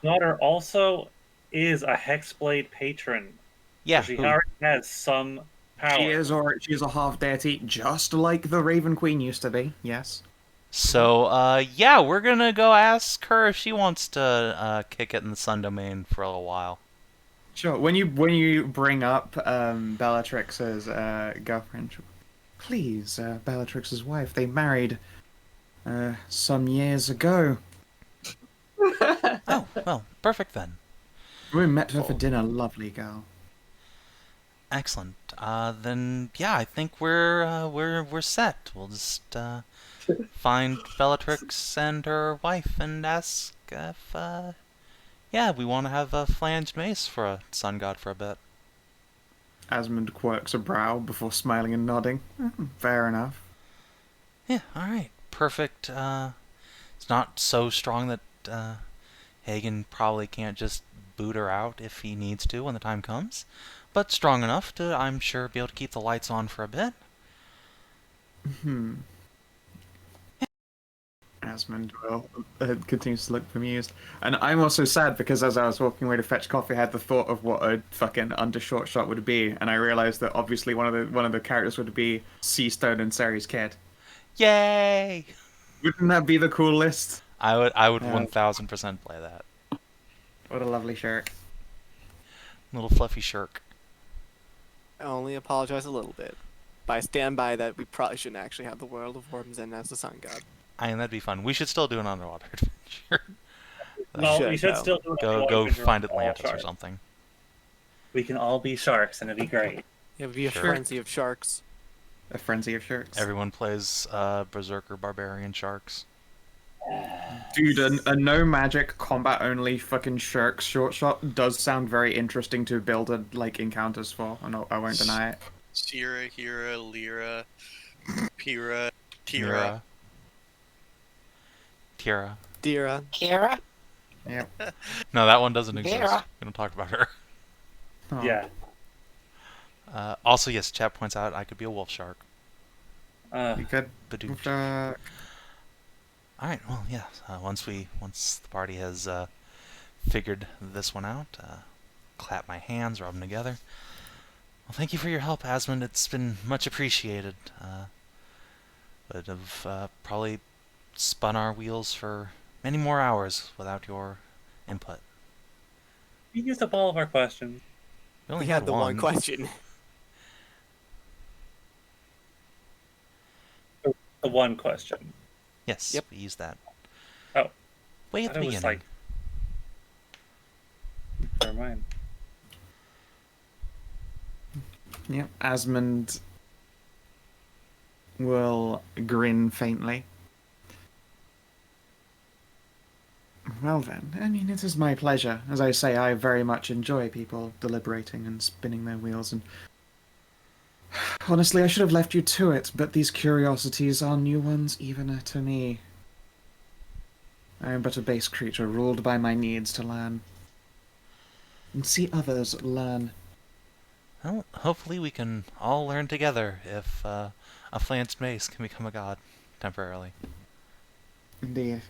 S4: Daughter also is a Hexblade patron.
S5: Yeah,
S4: She
S5: who-
S4: already has some power.
S1: She is a half deity, just like the Raven Queen used to be. Yes.
S5: So, yeah, we're gonna go ask her if she wants to kick it in the sun domain for a little while.
S1: Sure. When you bring up Bellatrix's girlfriend, please, Bellatrix's wife, they married some years ago.
S5: Oh, well, perfect then.
S1: We met her for dinner. Lovely girl.
S5: Excellent. Then yeah, I think we're set. We'll just find Bellatrix and her wife and ask if yeah, we want to have a flanged mace for a sun god for a bit.
S1: Asmund quirks a brow before smiling and nodding. Fair enough.
S5: Yeah, all right, perfect. It's not so strong that Hagen probably can't just boot her out if he needs to when the time comes, but strong enough to, I'm sure, be able to keep the lights on for a bit.
S1: Asmund will continues to look bemused. And I'm also sad because as I was walking away to fetch coffee, I had the thought of what a fucking undershort shot would be, and I realized that obviously one of the characters would be Seastone and Ceri's kid.
S5: Yay!
S1: Wouldn't that be the coolest?
S5: I would
S1: Yeah.
S5: 1000% play that.
S1: What a lovely shirt.
S5: Little fluffy shirk.
S3: I only apologize a little bit. But I stand by that we probably shouldn't actually have the World of Worms End as the sun god.
S5: I mean, that'd be fun. We should still do an underwater adventure.
S4: No,
S3: should,
S4: we should
S3: though.
S4: still do it.
S5: Go find
S4: All
S5: Atlantis or
S4: sharks.
S5: something.
S4: We can all be sharks, and it'd be great.
S3: It would be a
S5: Sure.
S3: frenzy of sharks.
S1: A frenzy of shirts.
S5: Everyone plays Berserker Barbarian Sharks.
S1: Dude, a no magic combat only fucking shirk short shot does sound very interesting to build like encounters for. I won't deny it.
S7: Sierra, Hira, Lyra, Pira, Tira.
S5: Mira. Tira.
S3: Dira.
S6: Kira?
S1: Yep.
S5: No, that one doesn't exist.
S6: Mira.
S5: We don't talk about her.
S1: Oh.
S4: Yeah.
S5: Also, yes, chat points out I could be a wolf shark.
S1: You could.
S5: Badooch. Alright, well, yeah. Once the party has figured this one out, clap my hands, rub them together. Well, thank you for your help, Asmund. It's been much appreciated. would have probably spun our wheels for many more hours without your input.
S4: We used up all of our questions.
S5: We only
S3: We had the one question.
S4: The one question.
S5: Yes,
S3: Yep.
S5: we used that.
S4: Oh.
S5: Way at the
S4: Thought it was
S5: beginning.
S4: Never mind.
S1: Yep, Asmund will grin faintly. Well then, I mean, it is my pleasure. As I say, I very much enjoy people deliberating and spinning their wheels, and honestly, I should have left you to it, but these curiosities are new ones even to me. I am but a base creature ruled by my needs to learn. And see others learn.
S5: Well, hopefully we can all learn together if a flanced mace can become a god temporarily.
S1: Indeed.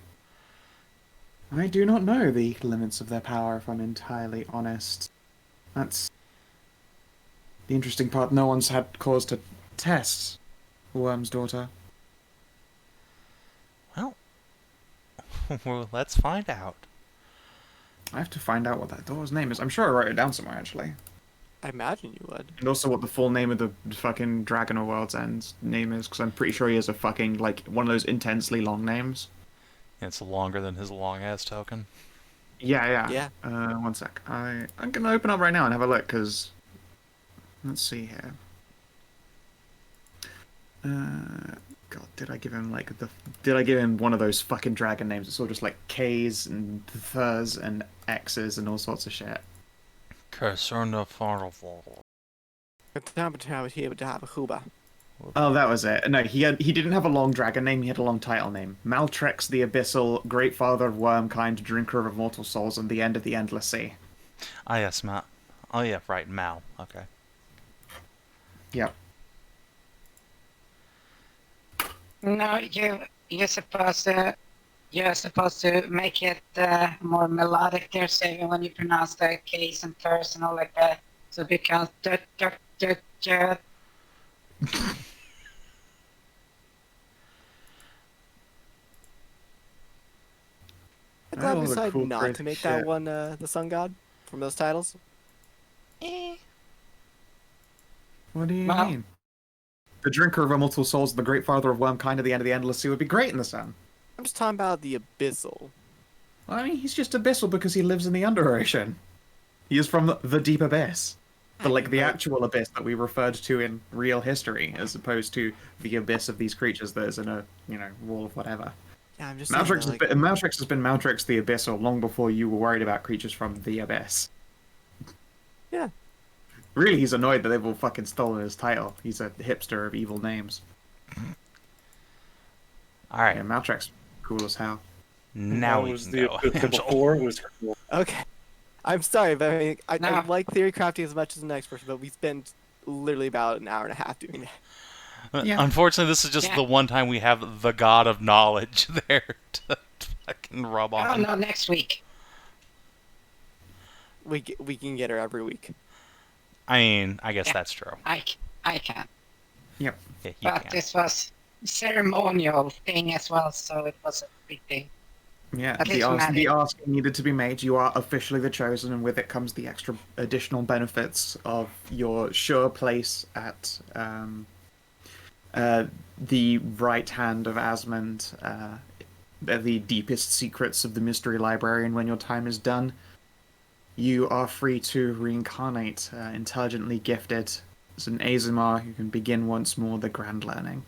S1: I do not know the limits of their power, if I'm entirely honest. That's the interesting part. No one's had cause to test Worm's daughter.
S5: Well, well, let's find out.
S1: I have to find out what that daughter's name is. I'm sure I wrote it down somewhere, actually.
S3: I imagine you would.
S1: And also what the full name of the fucking Dragon of World's End's name is, because I'm pretty sure he has a fucking, like, one of those intensely long names.
S5: It's longer than his long-ass token.
S1: Yeah.
S3: Yeah.
S1: One sec. I'm gonna open up right now and have a look, because... Let's see here. God, did I give him, like, Did I give him one of those fucking dragon names? It's all just, like, K's and Th's and X's and all sorts of shit. Oh, that was it. No, he didn't have a long dragon name, he had a long title name. Maltrex the Abyssal, Great Father of Wormkind, Drinker of Immortal Souls, and the End of the Endless Sea.
S5: Ah, yes, Mal. Oh, yeah, right, Mal. Okay.
S1: Yep.
S6: No, you're supposed to make it more melodic there, Savin, when you pronounce the K's and Th's and all like that. So it becomes
S3: I'm glad
S1: Oh,
S3: we
S1: the
S3: decided
S1: cool
S3: not
S1: crazy
S3: to make
S1: shit.
S3: that one the Sun God from those titles.
S1: What do you
S6: Well-
S1: mean? The Drinker of Immortal Souls, the Great Father of Wormkind, at the End of the Endless Sea would be great in the sun.
S3: I'm just talking about the Abyssal.
S1: Well, I mean, he's just abyssal because he lives in the Underocean. He is from the Deep Abyss. The actual abyss that we referred to in real history, as opposed to the abyss of these creatures that is in a, wall of whatever.
S3: Yeah, I'm just saying that,
S1: Maltrix has been Maltrix the Abyssal long before you were worried about creatures from the Abyss.
S3: Yeah.
S1: Really, he's annoyed that they've all fucking stolen his title. He's a hipster of evil names.
S5: Alright,
S1: Yeah, Maltrix, cool as hell.
S5: now
S4: That
S5: we
S4: was
S5: can
S4: the
S5: go.
S4: Abyssal before it was cool.
S3: Okay. I'm sorry, but I
S6: No.
S3: like theory crafting as much as the next person, but we spent literally about an hour and a half doing that.
S1: Yeah.
S5: Unfortunately, this is just
S6: Yeah.
S5: the one time we have the god of knowledge there to fucking rub
S6: Oh
S5: on.
S6: no, next week.
S3: We can get her every week.
S5: I mean, I guess
S6: Yeah.
S5: that's true.
S6: I can.
S1: Yep.
S5: Yeah, you
S6: But
S5: can.
S6: this was a ceremonial thing as well, so it was a big thing.
S1: Yeah,
S6: At
S1: the
S6: least
S1: ask,
S6: Maddie.
S1: the ask needed to be made. You are officially the chosen, and with it comes the extra additional benefits of your sure place at the right hand of Asmund, the deepest secrets of the Mystery Librarian. When your time is done, you are free to reincarnate, intelligently gifted as an Azimar who can begin once more the grand learning.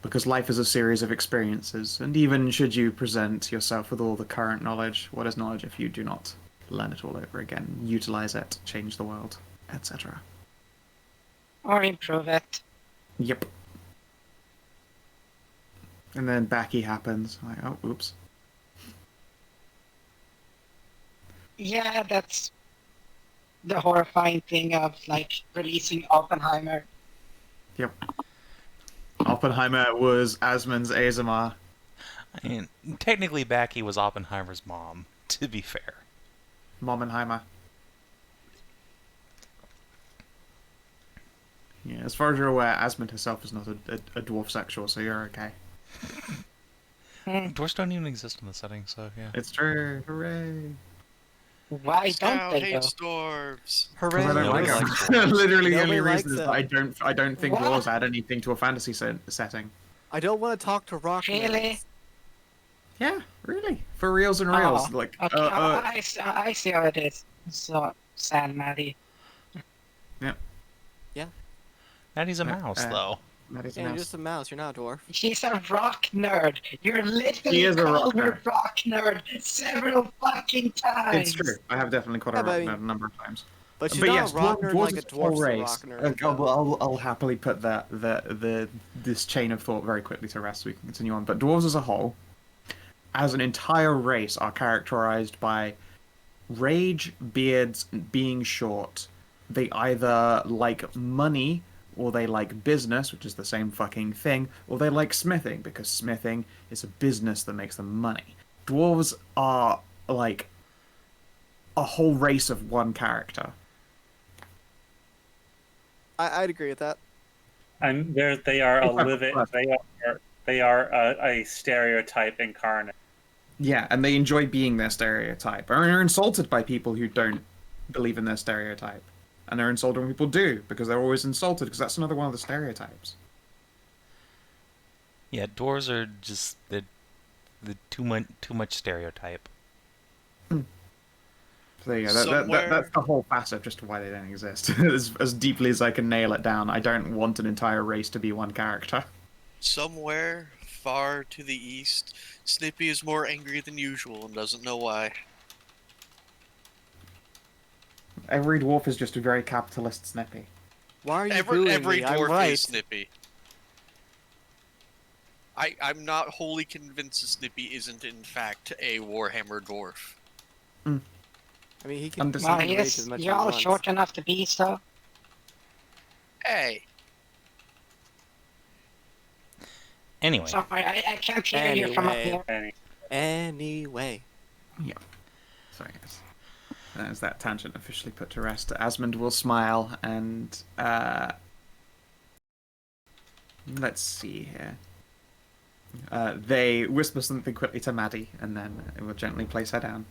S1: Because life is a series of experiences, and even should you present yourself with all the current knowledge, what is knowledge if you do not learn it all over again, utilize it, change the world, etc.
S6: Or improve it.
S1: Yep. And then Backy happens, like, oh, oops.
S6: Yeah, that's the horrifying thing of like releasing Oppenheimer.
S1: Yep. Oppenheimer was Asmund's Azimar.
S5: I mean, technically, Backy was Oppenheimer's mom, to be fair.
S1: Mommenheimer. Yeah, as far as you're aware, Asmund herself is not a dwarf sexual, so you're okay.
S5: Dwarves don't even exist in the setting, so yeah.
S1: It's true. Hooray.
S6: Why don't
S7: Scout
S6: they though?
S7: hates dwarves.
S3: Hooray!
S1: Because I don't
S5: Nobody
S1: like
S5: likes
S1: them.
S5: dwarves.
S1: Literally, the
S3: Nobody
S1: only
S3: likes
S1: reason is
S3: them.
S1: that I don't think
S6: What?
S1: dwarves add anything to a fantasy setting.
S3: I don't want to talk to rock
S6: Really?
S3: nerds.
S1: Yeah, really. For reals and reals.
S6: Oh,
S1: Like,
S6: Okay, I see how it is. So sad, Maddie.
S5: Maddie's a mouse, though.
S1: that is
S3: Yeah, you're
S1: nice.
S3: just a mouse. You're not a dwarf.
S6: She's a rock nerd. You're
S1: She
S6: literally
S1: is a rock
S6: called her
S1: nerd.
S6: rock nerd several fucking times.
S1: It's true. I have definitely called her
S3: Yeah,
S1: a rock
S3: but I
S1: nerd a number of times.
S3: But she's
S1: But
S3: not
S1: yes,
S3: a rock nerd
S1: dwarves
S3: like a
S1: is a whole
S3: dwarf's a
S1: race.
S3: rock nerd.
S1: I'll happily put this chain of thought very quickly to rest so we can continue on. But dwarves as a whole, as an entire race, are characterized by rage, beards, being short. They either like money, or they like business, which is the same fucking thing, or they like smithing, because smithing is a business that makes them money. Dwarves are like a whole race of one character.
S3: I'd agree with that.
S4: And they are a
S1: If I
S4: living.
S1: prefer.
S4: They are a stereotype incarnate.
S1: Yeah, and they enjoy being their stereotype, and are insulted by people who don't believe in their stereotype. And they're insulted when people do, because they're always insulted, because that's another one of the stereotypes.
S5: Yeah, dwarves are just the too much stereotype.
S1: So there you go. That's the whole facet of just why they don't exist. as deeply as I can nail it down, I don't want an entire race to be one character.
S7: Somewhere far to the east, Snippy is more angry than usual and doesn't know why.
S1: Every dwarf is just a very capitalist Snippy.
S3: Why are you
S7: Every
S3: booing me? I'm
S7: dwarf
S3: right.
S7: is Snippy. I'm not wholly convinced that Snippy isn't in fact a Warhammer dwarf.
S3: I mean, he can
S1: Understand.
S6: Well,
S3: rage
S6: yes,
S3: as much as he
S6: you're all
S3: wants.
S6: short enough to be so.
S7: Hey,
S5: Anyway,
S6: Sorry, I can't hear you from up
S3: Anyway.
S6: here.
S3: Anyway.
S1: Sorry, yes. As that tangent officially put to rest, Asmund will smile and let's see here. They whisper something quickly to Maddie, and then it will gently place her down.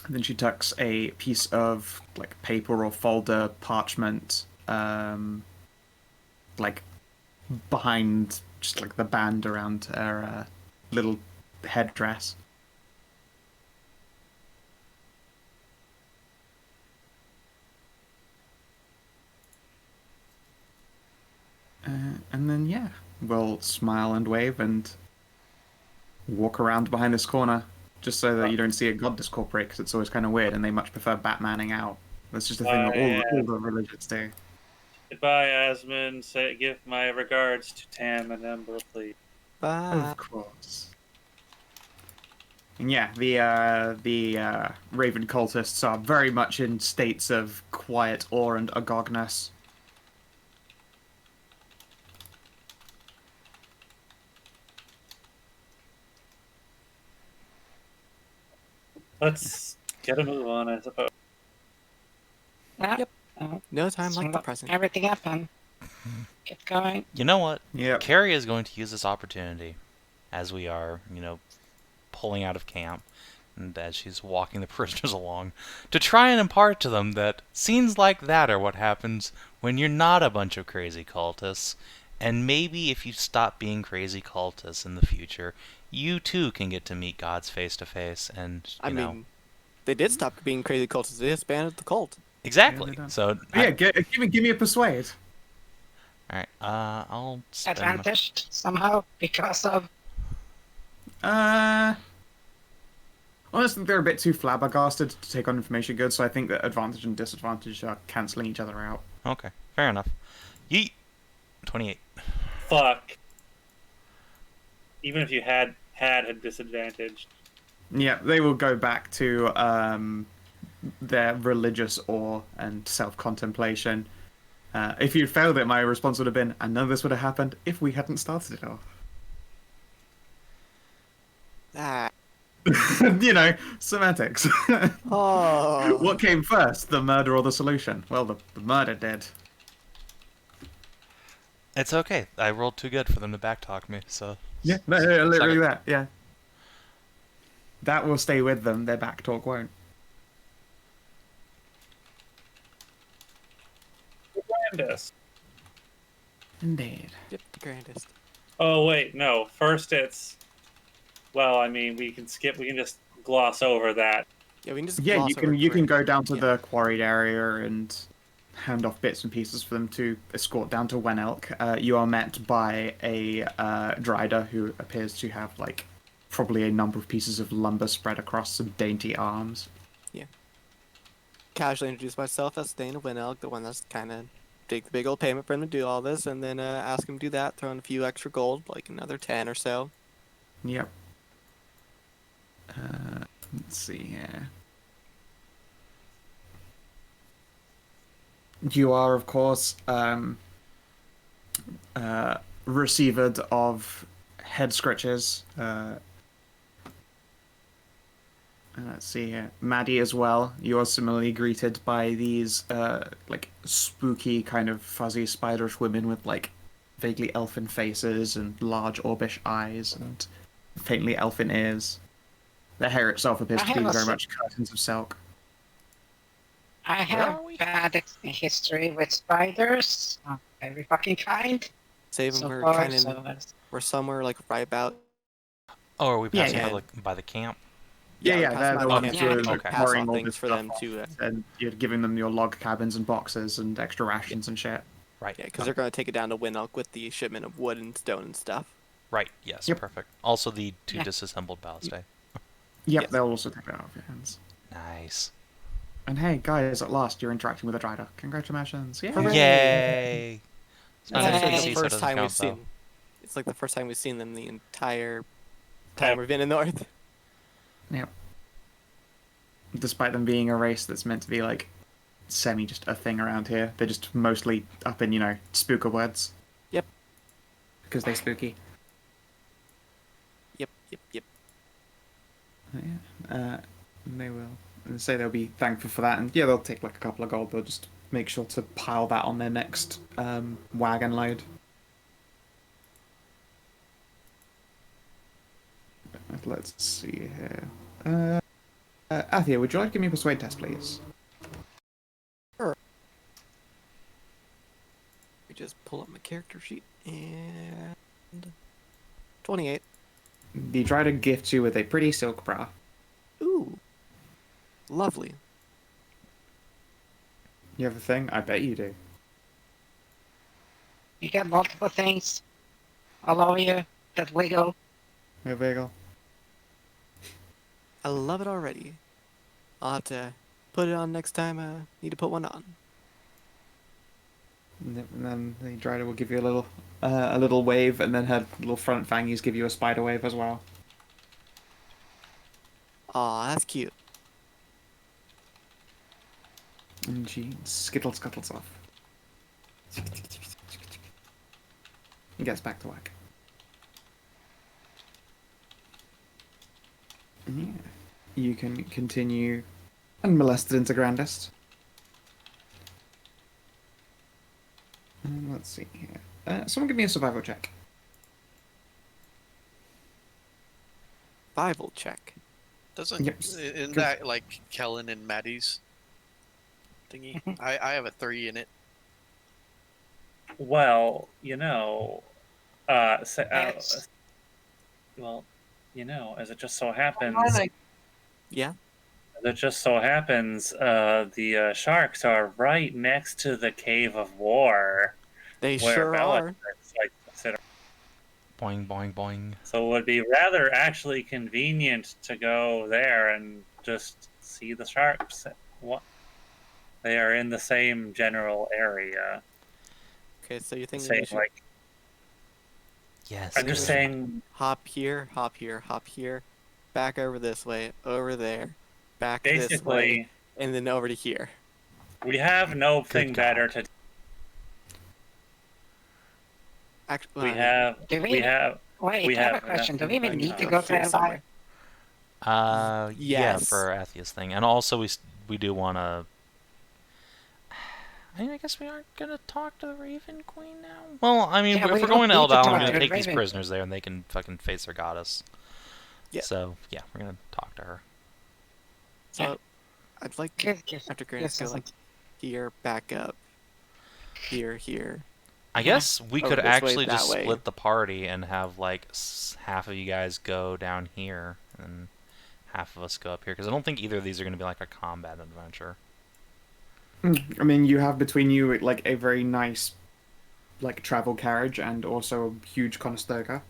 S1: And then she tucks a piece of like paper or folder, parchment, like behind just like the band around her little headdress. And then yeah, we'll smile and wave and walk around behind this corner, just so that you don't see a god discorporate, because it's always kind of weird, and they much prefer Batmaning out. That's just a thing that all the religions do.
S4: Goodbye, Asmund. Give my regards to Tam and Ember, please.
S3: Bye.
S1: Of course. And yeah, the Raven cultists are very much in states of quiet awe and agogness.
S4: Let's get a move on, I suppose.
S6: Yeah.
S3: Yep. No time like the
S6: Look
S3: present.
S6: Everything up and get going.
S5: you know what?
S1: Yeah.
S5: Carrie is going to use this opportunity as we are, pulling out of camp and as she's walking the prisoners along to try and impart to them that scenes like that are what happens when you're not a bunch of crazy cultists. And maybe if you stop being crazy cultists in the future, you too can get to meet gods face to face. And
S3: I mean, they did stop being crazy cultists. They disbanded the cult.
S5: exactly.
S1: Yeah,
S5: So
S1: Yeah, give me a persuade.
S5: all right. I'll spend
S6: Advantaged somehow because of.
S1: Honestly, they're a bit too flabbergasted to take on information goods, so I think that advantage and disadvantage are cancelling each other out.
S5: Okay, fair enough. Yeet. 28.
S4: Fuck. Even if you had a disadvantage.
S1: Yeah, they will go back to their religious awe and self-contemplation. If you'd failed it, my response would have been, and none of this would have happened if we hadn't started it off.
S3: Ah.
S1: You know, semantics.
S3: Oh.
S1: What came first, the murder or the solution? Well, the murder did.
S5: It's okay. I rolled too good for them to backtalk me, so...
S1: Yeah, no, literally that, yeah. That will stay with them, their back talk won't.
S4: Grandest.
S1: Indeed.
S3: Yep, the grandest.
S4: Oh wait, no. First it's. Well, I mean, we can just gloss over that.
S3: Yeah, we can just
S1: Yeah,
S3: gloss over
S1: you can go
S3: grand.
S1: down to
S3: Yeah.
S1: the quarried area and hand off bits and pieces for them to escort down to Wenelk. You are met by a Drider who appears to have, like, probably a number of pieces of lumber spread across some dainty arms.
S3: Yeah. Casually introduce myself as Dana Winelk, the one that's kind of take the big old payment for him to do all this, and then ask him to do that, throw in a few extra gold, like another 10 or so.
S1: Yep. Let's see here. You are, of course, received of head scratches. Let's see here. Maddie as well. You are similarly greeted by these, like, spooky, kind of fuzzy, spiderish women with, like, vaguely elfin faces and large orbish eyes and faintly elfin ears. The hair itself appears to be very much curtains of silk.
S6: I have bad history with spiders. Every fucking kind.
S3: Savin,
S6: So
S3: we're
S6: far,
S3: kind of
S6: so that's-
S3: we're somewhere like right about.
S5: Oh, are we passing
S1: yeah.
S5: by the camp?
S1: Yeah,
S3: we're
S1: they're
S3: passing
S1: the
S3: by
S1: ones
S3: camp,
S1: who are
S3: we
S1: like,
S3: pass
S1: pouring
S3: on
S1: all
S3: things
S1: this
S3: for
S1: stuff
S3: them
S1: off,
S3: to.
S1: and you're giving them your log cabins and boxes and extra rations and shit.
S5: Right.
S3: Yeah, because they're going to take it down to Winelk with the shipment of wood and stone and stuff.
S5: Right, yes,
S1: Yep.
S5: perfect. Also the 2
S6: Yeah.
S5: disassembled ballistae.
S1: Yep,
S3: Yes.
S1: they'll also take that off your hands.
S5: Nice.
S1: And hey, guys, at last you're interacting with a Drider. Congratulations! Yay!
S3: Hooray!
S5: Yay! It's not
S6: Yay.
S5: an
S3: It's like
S5: NPC,
S3: the
S5: so it
S3: first
S5: doesn't
S3: time we've
S5: count, though.
S3: seen. It's like the first time we've seen them the entire time we've been in North.
S1: Yep. Despite them being a race that's meant to be like semi just a thing around here, they're just mostly up in, you know, spooker words.
S3: Yep.
S1: Because they're spooky.
S3: Yep.
S1: Yeah. They will. And say they'll be thankful for that, and yeah, they'll take like a couple of gold. They'll just make sure to pile that on their next wagon load. Let's see here. Athia, would you like to give me a persuade test, please?
S3: We just pull up my character sheet and 28.
S1: The Drider gifts you with a pretty silk bra.
S3: Ooh, lovely.
S1: You have a thing? I bet you do.
S6: You get multiple things all over you that wiggle.
S1: No bagel.
S3: I love it already. I'll have to put it on next time I need to put one on.
S1: And then the Drider will give you a little wave, and then her little front fangies give you a spider wave as well.
S3: Aw, that's cute.
S1: And she scuttles off. He gets back to work. And yeah, you can continue unmolested into Grandest. And let's see here. Someone give me a survival check.
S3: Survival check.
S7: Doesn't
S1: Yep.
S7: in that like Kellin and Maddie's thingy? I have a 3 in it.
S4: Well, you know,
S6: Yes.
S4: well, you know, as it just so happens,
S3: Yeah?
S4: the sharks are right next to the Cave of War,
S3: They
S4: where
S3: sure are.
S4: Bellatrix like to sit.
S5: Boing, boing, boing.
S4: So it would be rather actually convenient to go there and just see the sharks. What? They are in the same general area.
S3: Okay, so you're thinking
S4: Same,
S3: we should
S4: like,
S5: Yes.
S4: I'm just
S5: good.
S4: saying.
S3: hop here, back over this way, over there, back this way,
S4: Basically,
S3: and then over to here.
S4: we have nothing
S5: Good
S4: better
S5: God.
S4: to do.
S3: Actually,
S4: We have.
S6: Do we?
S4: We have.
S6: Wait,
S4: We
S6: I have
S4: have
S6: a question. Do we even
S4: nothing
S6: need to
S4: to
S6: go
S4: do
S6: to Hellhound?
S5: Yeah,
S3: Yes.
S5: for Athia's thing, and also we do want to. I mean, I guess we aren't gonna talk to the Raven Queen now. Well, I mean,
S6: Yeah,
S5: if
S6: we
S5: we're
S6: don't
S5: going to
S6: need to
S5: Eldal,
S6: talk
S5: we're
S3: to
S5: gonna
S6: the
S5: take these
S6: Raven.
S5: prisoners there, and they can fucking face their goddess.
S3: Yeah.
S5: So yeah, we're gonna talk to her.
S3: So I'd like after Granite to go like here, back up, here, here.
S5: I guess we
S3: Over
S5: could
S3: this way,
S5: actually
S3: that
S5: just
S3: way.
S5: split the party and have like half of you guys go down here and half of us go up here, because I don't think either of these are gonna be like a combat adventure.
S1: I mean, you have between you like a very nice, like travel carriage and also a huge Conestoga.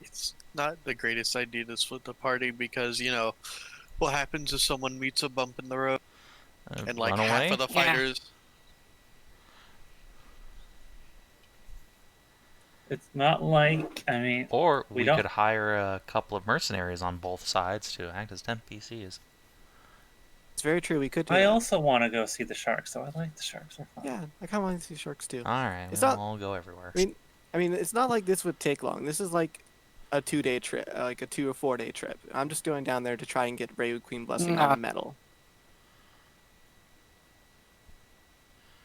S7: It's not the greatest idea to split the party because, you know, what happens if someone meets a bump in the road and like
S5: Run
S7: half
S5: away?
S7: of the
S6: Yeah.
S7: fighters.
S4: It's not like, I mean,
S5: Or
S4: We
S5: we
S4: don't-
S5: could hire a couple of mercenaries on both sides to act as temp PCs.
S3: It's very true. We could do
S4: I
S3: that.
S4: also want to go see the sharks, though. I like the sharks. They're fun.
S3: Yeah, I kind of want to see sharks too.
S5: Alright,
S3: It's
S5: we'll
S3: not-
S5: all go everywhere.
S3: I mean, it's not like this would take long. This is like a 2-day trip, like a 2 or 4-day trip. I'm just going down there to try and get Raven Queen blessing on
S6: No.
S3: the metal.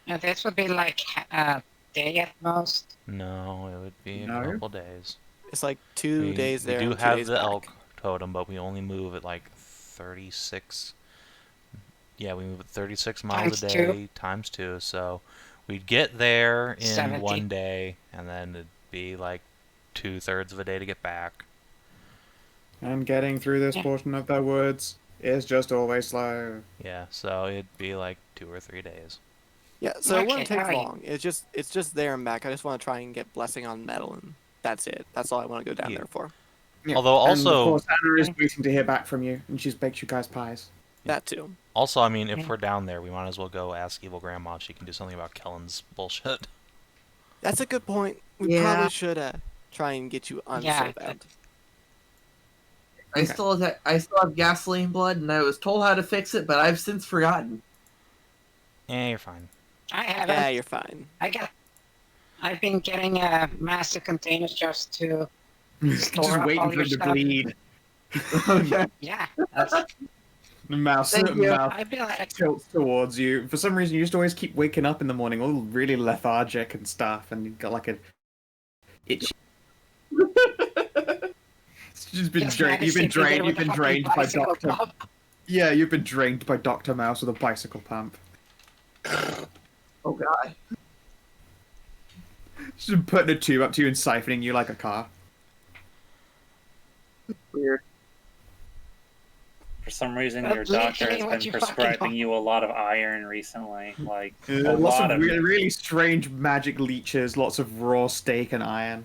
S6: Yeah, this would be like a day at most.
S5: No, it would be a
S1: No?
S5: couple days.
S3: It's like 2 days there.
S5: We do
S3: and 2
S5: have
S3: days
S5: the
S3: back.
S5: elk totem, but we only move at like 36. Yeah, we move at 36 miles a
S6: Times
S5: day times 2. So we'd get there in
S6: 70.
S5: 1 day, and then it'd be like 2/3 of a day to get back.
S1: And getting through this
S6: Yeah.
S1: portion of the woods is just always slow.
S5: Yeah, so it'd be like 2 or 3 days.
S3: Yeah, so it
S6: Okay,
S3: wouldn't take
S6: alright.
S3: long. It's just there and back. I just want to try and get blessing on metal, and that's it. That's all I want to go down
S5: Yeah.
S3: there for.
S1: Yeah.
S5: Although
S1: And
S5: also-
S1: of course, Anna is waiting to hear back from you, and she's baked you guys pies.
S3: That too.
S5: Also, I mean, if
S6: Yeah.
S5: we're down there, we might as well go ask Evil Grandma if she can do something about Kellin's bullshit.
S3: That's a good point. We
S2: Yeah.
S3: probably should try and get you
S6: Yeah,
S3: unsafe out.
S2: I still have gasoline blood, and I was told how to fix it, but I've since forgotten.
S5: You're fine.
S6: I haven't.
S3: Yeah, you're fine.
S6: I've been getting massive containers just to
S1: Just
S6: store up
S1: waiting
S6: all
S1: for
S6: your
S1: him to
S6: stuff.
S1: bleed.
S2: Okay.
S6: Yeah, that's,
S1: The mouse,
S2: Thank you.
S1: mouth
S6: I've been like,
S1: tilts towards you. For some reason, you just always keep waking up in the morning, all really lethargic and stuff, and you've got like a itch. It's just been
S6: just
S1: drained. You've been
S6: Maddie sitting there
S1: drained.
S6: with
S1: You've been
S6: a fucking
S1: drained by
S6: bicycle
S1: Doctor.
S6: pump.
S1: Yeah, you've been drained by Doctor Mouse with a bicycle pump.
S2: Oh god.
S1: Just putting a tube up to you and siphoning you like a car.
S2: Weird.
S4: For some reason,
S6: That's
S4: your doctor
S6: literally
S4: has
S6: what
S4: been
S6: you fucking
S4: prescribing
S6: want.
S4: you a lot of iron recently. Like, a
S1: Lots
S4: lot
S1: of
S4: of
S1: really,
S4: it.
S1: really strange magic leeches, lots of raw steak and iron.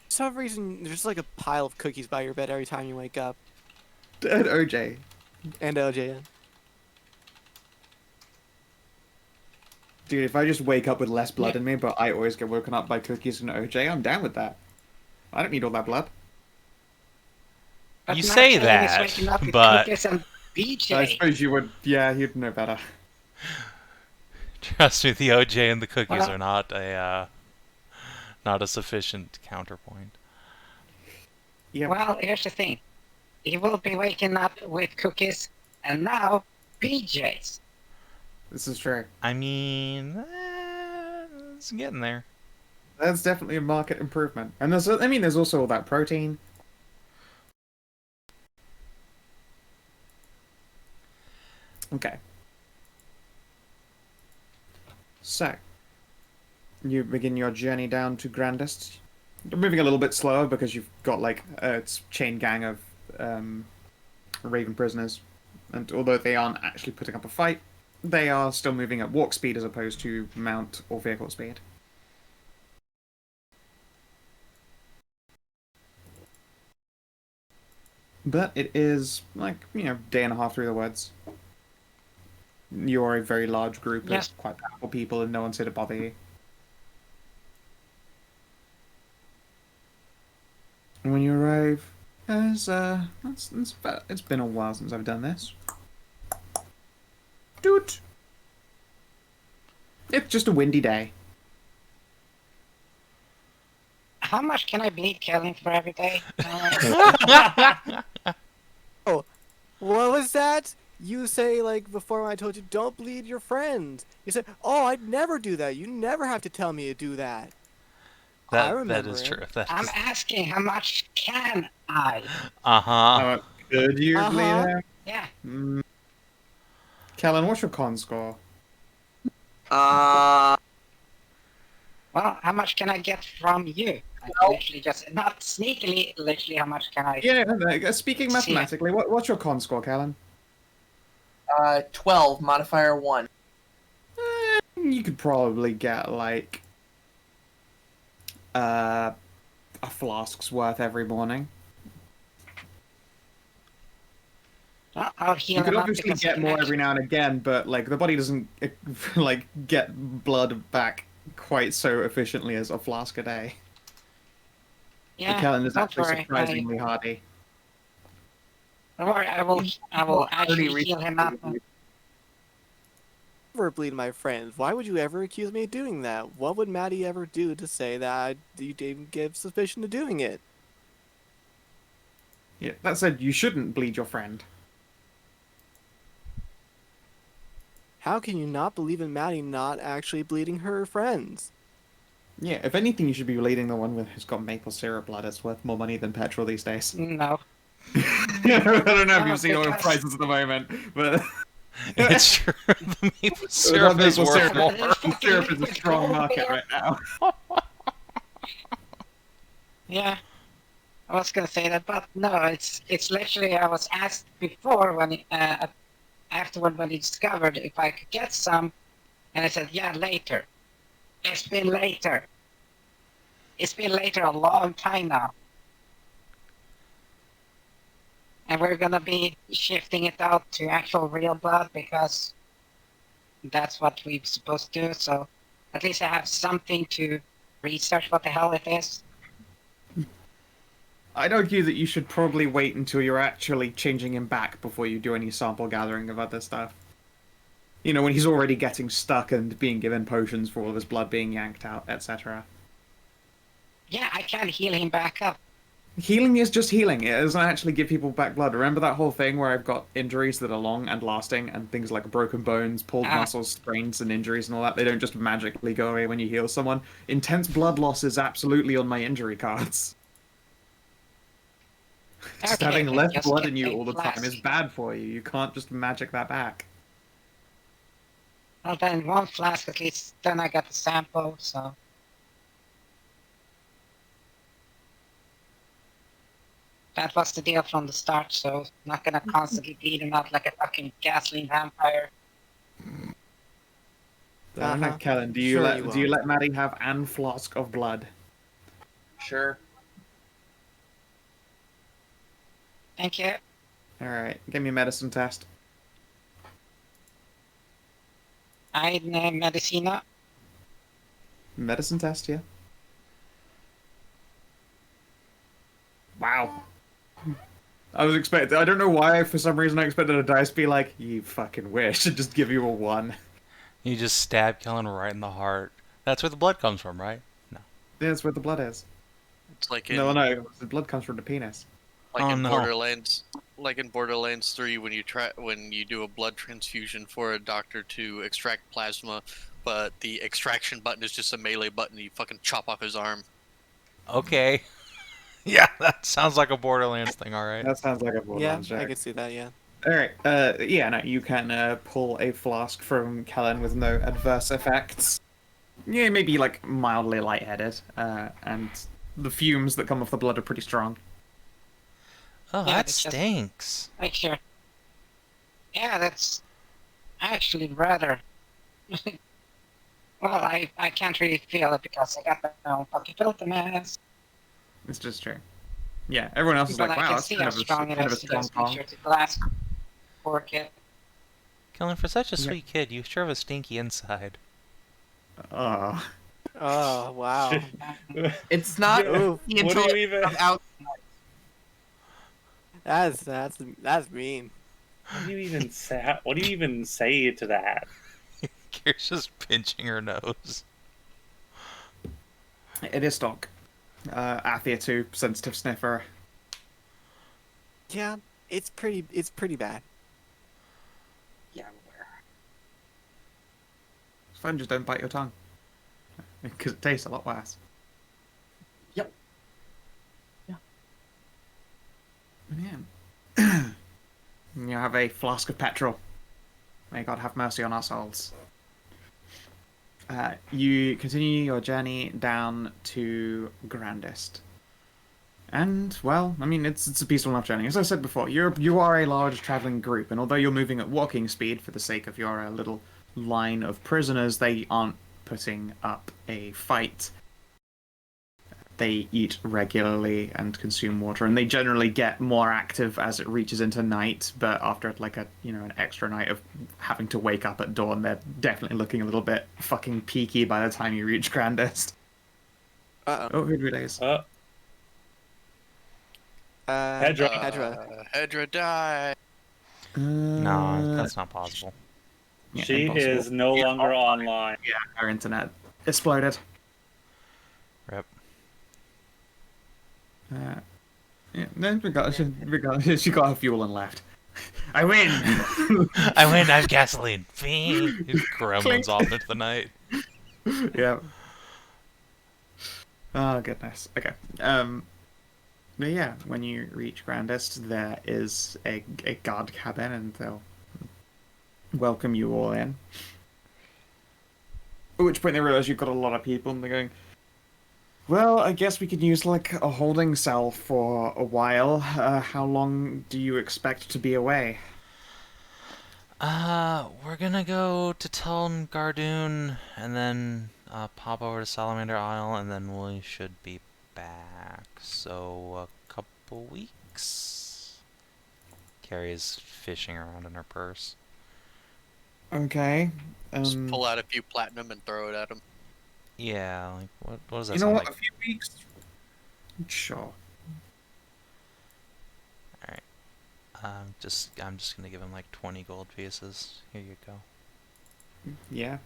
S3: For some reason, there's like a pile of cookies by your bed every time you wake up.
S1: And OJ.
S3: And OJ.
S1: Dude, if I just wake up with less blood in me, but I always get woken up by cookies and OJ, I'm down with that. I don't need all that blood.
S6: But
S5: You
S6: not
S5: say
S6: Kellin is
S5: that,
S6: waking up with
S5: but-
S6: cookies and
S1: I
S6: BJ.
S1: suppose you would, yeah, you'd know better.
S5: Trust me, the OJ and the cookies
S6: Well-
S5: are not a sufficient counterpoint.
S1: Yeah,
S6: Well, here's the thing. He will be waking up with cookies and now BJ's.
S1: this is true.
S5: I mean, it's getting there.
S1: That's definitely a market improvement. And there's also all that protein. Okay. So, you begin your journey down to Grandest. You're moving a little bit slower because you've got like a chain gang of Raven prisoners, and although they aren't actually putting up a fight, they are still moving at walk speed as opposed to mount or vehicle speed. But it is like, day and a half through the woods. You're a very large group
S6: Yes.
S1: of quite powerful people, and no one's here to bother you. And when you arrive, it's been a while since I've done this. Dude, it's just a windy day.
S6: how much can I bleed Kellin for every day?
S3: What was that? You say, like, before I told you, don't bleed your friends. You said, oh, I'd never do that. You never have to tell me to do that. I remember
S5: that is
S3: it.
S5: true. That
S6: I'm
S5: is...
S6: asking how much can I?
S5: Uh-huh.
S1: Could you
S3: Uh-huh.
S1: bleed him?
S6: Yeah.
S1: Kellin, what's your con score?
S2: Uh,
S6: Well, how much can I get from you? Literally just, not sneakily, literally how much can I...
S1: Yeah, speaking mathematically, what's your con score, Kellin?
S2: 12, modifier 1.
S1: You could probably get, like, a flask's worth every morning.
S6: I'll heal
S1: You could
S6: him up
S1: obviously
S6: because he
S1: get
S6: can
S1: more
S6: actually-
S1: every now and again, but, like, the body doesn't, like, get blood back quite so efficiently as a flask a day.
S6: Yeah,
S1: Kellin is
S6: don't
S1: actually
S6: worry,
S1: surprisingly hardy.
S6: Don't worry, I will actually heal him up.
S3: Never bleed my friends. Why would you ever accuse me of doing that? What would Maddie ever do to say that you didn't give suspicion of doing it?
S1: Yeah, that said, you shouldn't bleed your friend.
S3: How can you not believe in Maddie not actually bleeding her friends?
S1: Yeah, if anything, you should be bleeding the one who's got maple syrup blood. It's worth more money than petrol these days.
S6: No.
S1: I don't know if
S6: No,
S1: you've seen oil
S6: because-
S1: prices at the moment, but
S5: It's true. The maple syrup is
S1: maple
S5: worth
S1: syrup.
S5: more.
S1: Maple syrup is a strong market right now.
S6: Yeah. I was gonna say that, but no, it's literally, I was asked before when afterward when he discovered if I could get some, and I said, yeah, later. It's been later. It's been later a long time now. And we're gonna be shifting it out to actual real blood because that's what we're supposed to do, so at least I have something to research what the hell it is.
S1: I'd argue that you should probably wait until you're actually changing him back before you do any sample gathering of other stuff. You know, when he's already getting stuck and being given potions for all of his blood being yanked out, etc.
S6: Yeah, I can heal him back up.
S1: Healing is just healing. It doesn't actually give people back blood. Remember that whole thing where I've got injuries that are long and lasting, and things like broken bones, pulled muscles, sprains, and injuries and all that? They don't just magically go away when you heal someone. Intense blood loss is absolutely on my injury cards. Just
S6: Okay,
S1: having less
S6: just
S1: blood
S6: get
S1: in you
S6: a
S1: all the time is
S6: flask.
S1: bad for you. You can't just magic that back.
S6: Well, then one flask at least, then I got the sample, so... That was the deal from the start, so not gonna constantly bleed him out like a fucking gasoline vampire.
S1: I don't know, Kellin, do you
S3: Sure
S1: let
S3: you
S1: do you
S3: will.
S1: let Maddie have an flask of blood?
S2: Sure.
S6: Thank you.
S1: Alright, give me a medicine test.
S6: Medicina.
S1: Medicine test, yeah. Wow. I was expecting. I don't know why. For some reason, I expected a dice to be like, "You fucking wish," and just give you a 1.
S5: You just stab Kellin right in the heart. That's where the blood comes from, right? No.
S1: Yeah, that's where the blood is.
S7: It's like in
S1: No, the blood comes from the penis.
S7: like
S5: Oh,
S7: in
S5: no.
S7: Borderlands, like in Borderlands 3 when you do a blood transfusion for a doctor to extract plasma, but the extraction button is just a melee button. You fucking chop off his arm.
S5: Okay. Yeah, that sounds like a Borderlands thing, alright.
S1: That sounds like a
S3: Yeah,
S1: Borderlands
S3: I
S1: joke.
S3: could see that, yeah.
S1: Alright, yeah, no, you can pull a flask from Kellin with no adverse effects. Yeah, maybe like mildly lightheaded, and the fumes that come off the blood are pretty strong.
S5: Oh,
S6: Yeah,
S5: that
S6: it's just-
S5: stinks.
S6: Make sure. Yeah, that's actually rather... well, I can't really feel it because I got my own fucking filter mask.
S1: It's just true. Yeah, everyone else is
S6: But
S1: like,
S6: I
S1: wow,
S6: can
S1: that's
S6: see
S1: kind
S6: how
S1: of
S6: strong it
S1: kind of a
S6: is to
S1: strong
S6: just make
S1: pong.
S6: sure to glass fork it.
S5: Kellin, for such a
S1: Yeah.
S5: sweet kid, you sure have a stinky inside.
S1: Oh.
S3: Oh, wow.
S2: It's not
S3: Oof.
S2: the
S4: What do
S2: until
S4: you even?
S2: out.
S3: That's mean.
S4: What do you even say? What do you even say to that?
S5: Kira's just pinching her nose.
S1: It is stock. Athia too, sensitive sniffer.
S3: Yeah, it's pretty bad.
S2: Yeah, I'm aware.
S1: It's fine, just don't bite your tongue. Because it tastes a lot worse.
S2: Yep. Yeah.
S1: Yeah. You have a flask of petrol. May God have mercy on our souls. You continue your journey down to Grandest. And, well, I mean, it's a peaceful enough journey. As I said before, you are a large traveling group, and although you're moving at walking speed for the sake of your little line of prisoners, they aren't putting up a fight. They eat regularly and consume water, and they generally get more active as it reaches into night. But after like an extra night of having to wake up at dawn, they're definitely looking a little bit fucking peaky by the time you reach Grandest.
S3: Uh-oh.
S1: Oh, who relays?
S4: Hedrah.
S3: Hedrah.
S7: Hedrah die.
S5: No, that's not possible.
S1: Yeah,
S4: She
S1: impossible.
S4: is no
S1: Yeah,
S4: longer online.
S1: Yeah, her internet exploded.
S5: Rip.
S1: Yeah, no, regardless, she got her fuel and left. I win!
S5: I win, I have gasoline. Fiend. Gremlins off into the night.
S1: Yeah. Oh, goodness. Okay. But yeah, when you reach Grandest, there is a guard cabin, and they'll welcome you all in. At which point they realize you've got a lot of people, and they're going, well, I guess we could use, like, a holding cell for a while. How long do you expect to be away?
S5: We're gonna go to Teln Gardoon, and then, pop over to Salamander Isle, and then we should be back. So, a couple weeks? Carrie's fishing around in her purse.
S1: Okay.
S7: Just pull out a few platinum and throw it at him.
S5: Yeah, like, what does that
S1: You know
S5: sound
S1: what?
S5: like?
S1: A few weeks? Sure.
S5: Alright. I'm just gonna give him like 20 gold pieces. Here you go.
S1: Yeah.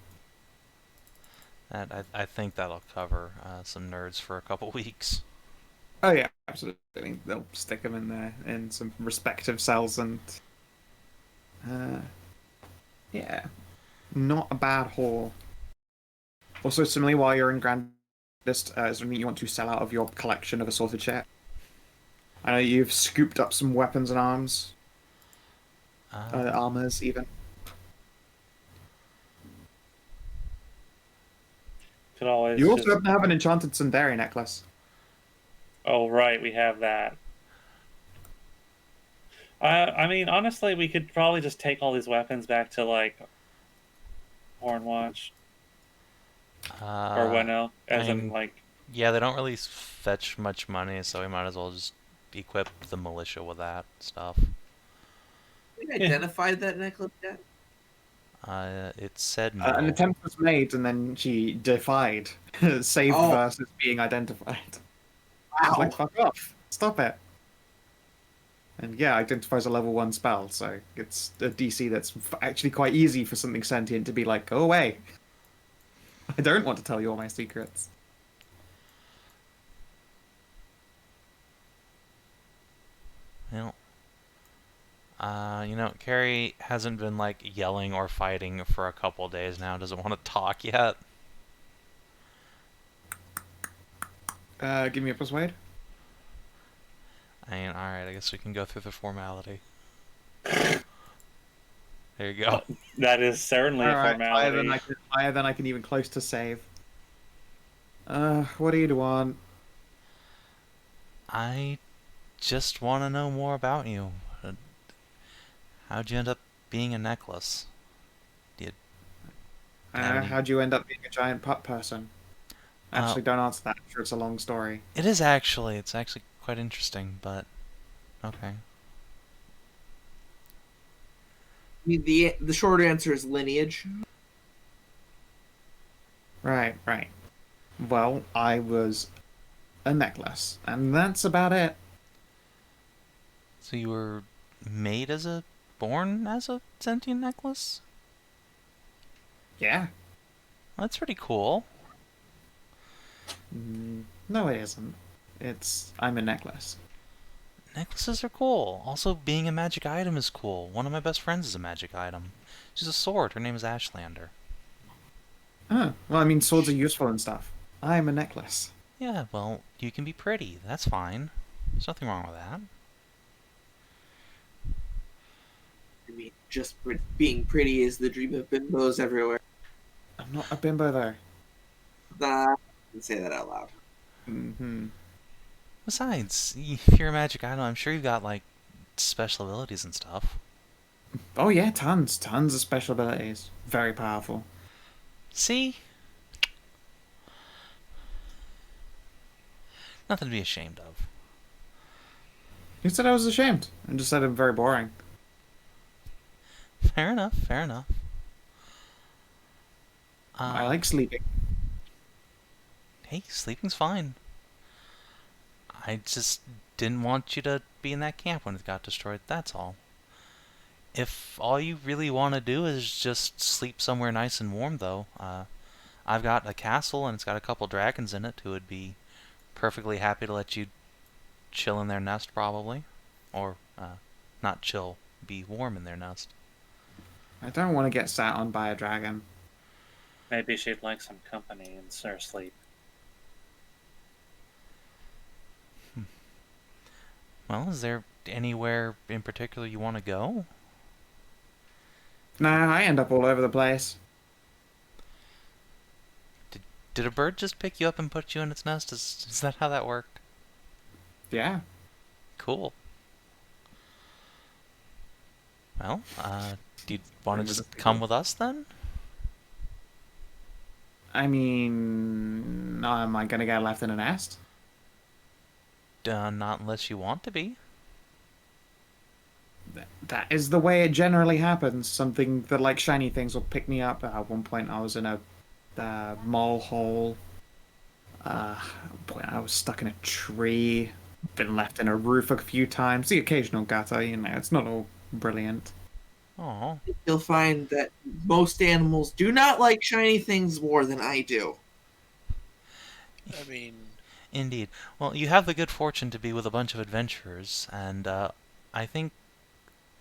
S5: I think that'll cover some nerds for a couple weeks.
S1: Oh yeah, absolutely. They'll stick them in there in some respective cells, and yeah, not a bad haul. Also, similarly, while you're in Grandest, is there anything you want to sell out of your collection of assorted shit? I know you've scooped up some weapons and arms, armors even.
S4: Could always
S1: You also
S4: just...
S1: happen to have an enchanted Sundari necklace.
S4: Oh, right, we have that. I mean, honestly, we could probably just take all these weapons back to, like, Hornwatch. Or Weno, as in, like...
S5: Yeah, they don't really fetch much money, so we might as well just equip the militia with that stuff.
S2: We identified that necklace yet?
S5: It said no.
S1: An attempt was made, and then she defied. Saved versus being identified. I was like, fuck off. Stop it. And yeah, identifies a level 1 spell, so it's a DC that's actually quite easy for something sentient to be like, go away. I don't want to tell you all my secrets.
S5: Well, Carrie hasn't been, like, yelling or fighting for a couple days now. Doesn't want to talk yet.
S1: Give me a persuade.
S5: I mean, alright, I guess we can go through the formality. There you go.
S4: That is certainly a formality.
S1: Higher than I can even close to save. What do you want?
S5: I just want to know more about you. How'd you end up being a necklace?
S1: How'd you end up being a giant pup person? Actually, don't answer that. I'm sure it's a long story.
S5: It is actually. It's actually quite interesting, but okay.
S2: I mean, the short answer is lineage.
S1: Right. Well, I was a necklace, and that's about it.
S5: So you were born as a sentient necklace?
S1: Yeah.
S5: That's pretty cool.
S1: No, it isn't. I'm a necklace.
S5: Necklaces are cool. Also, being a magic item is cool. One of my best friends is a magic item. She's a sword. Her name is Ashlander.
S1: Oh, well, I mean, swords are useful and stuff. I'm a necklace.
S5: Yeah, well, you can be pretty. That's fine. There's nothing wrong with that.
S2: I mean, just being pretty is the dream of bimbos everywhere.
S1: I'm not a bimbo, though.
S2: Nah, I didn't say that out loud.
S1: Mm-hmm.
S5: Besides, if you're a magic item, I'm sure you've got, like, special abilities and stuff.
S1: Oh, yeah, tons of special abilities. Very powerful.
S5: See? Nothing to be ashamed of.
S1: You said I was ashamed. I just said I'm very boring.
S5: Fair enough, fair enough.
S1: I like sleeping.
S5: Hey, sleeping's fine. I just didn't want you to be in that camp when it got destroyed, that's all. If all you really want to do is just sleep somewhere nice and warm, though, I've got a castle and it's got a couple dragons in it who would be perfectly happy to let you chill in their nest, probably. Or, not chill, be warm in their nest.
S1: I don't want to get sat on by a dragon.
S4: Maybe she'd like some company in her sleep.
S5: Well, is there anywhere in particular you want to go?
S1: Nah, I end up all over the place.
S5: Did a bird just pick you up and put you in its nest? Is that how that worked?
S1: Yeah.
S5: Cool. Well, do you want to just come with us then?
S1: I mean, am I gonna get left in a nest?
S5: Not unless you want to be.
S1: That is the way it generally happens. Something that, like, shiny things will pick me up. At one point, I was in a mole hole. At one point, I was stuck in a tree. Been left in a roof a few times. The occasional gutter, you know, it's not all brilliant.
S5: Oh.
S2: You'll find that most animals do not like shiny things more than I do.
S7: I mean,
S5: Indeed. Well, you have the good fortune to be with a bunch of adventurers, and I think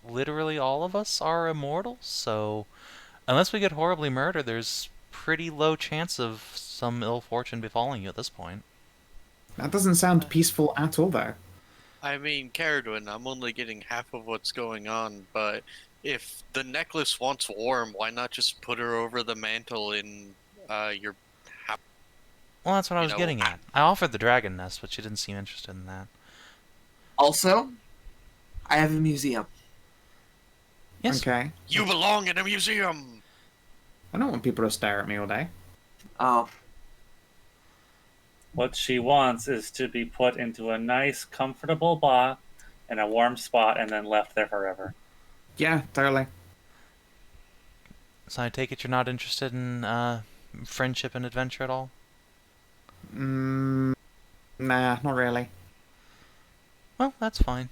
S5: literally all of us are immortal, so unless we get horribly murdered, there's pretty low chance of some ill fortune befalling you at this point.
S1: That doesn't sound peaceful at all, though.
S7: I mean, Ceridwen, I'm only getting half of what's going on, but if the necklace wants warm, why not just put her over the mantle in your house?
S5: Well, that's what I
S7: You
S5: was
S7: know,
S5: getting at. I offered the dragon nest, but she didn't seem interested in that.
S2: Also, I have a museum.
S5: Yes.
S1: Okay.
S7: You belong in a museum!
S1: I don't want people to stare at me all day.
S2: Oh,
S4: What she wants is to be put into a nice, comfortable box in a warm spot and then left there forever.
S1: Yeah, totally.
S5: So I take it you're not interested in friendship and adventure at all?
S1: Nah, not really.
S5: Well, that's fine.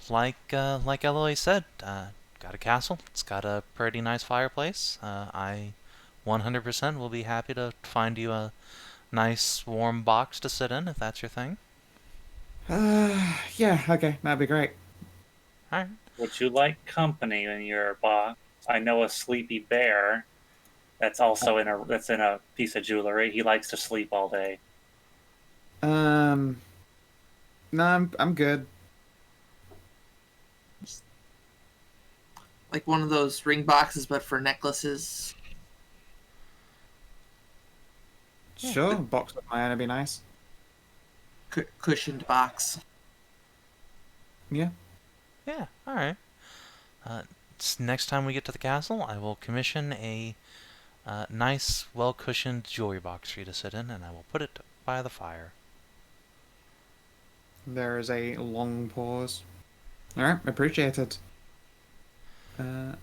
S5: Like Elloe said, got a castle. It's got a pretty nice fireplace. I 100% will be happy to find you a nice warm box to sit in if that's your thing.
S1: Yeah, okay, that'd be great.
S5: Alright.
S4: Would you like company in your box? I know a sleepy bear that's also in a piece of jewelry. He likes to sleep all day.
S1: No, I'm good.
S2: like one of those ring boxes, but for necklaces.
S1: Sure, box of my own would be nice.
S2: Cushioned box.
S1: Yeah.
S5: Yeah, alright. Next time we get to the castle, I will commission a nice, well-cushioned jewelry box for you to sit in, and I will put it by the fire.
S1: There is a long pause. Alright, appreciate it.
S5: No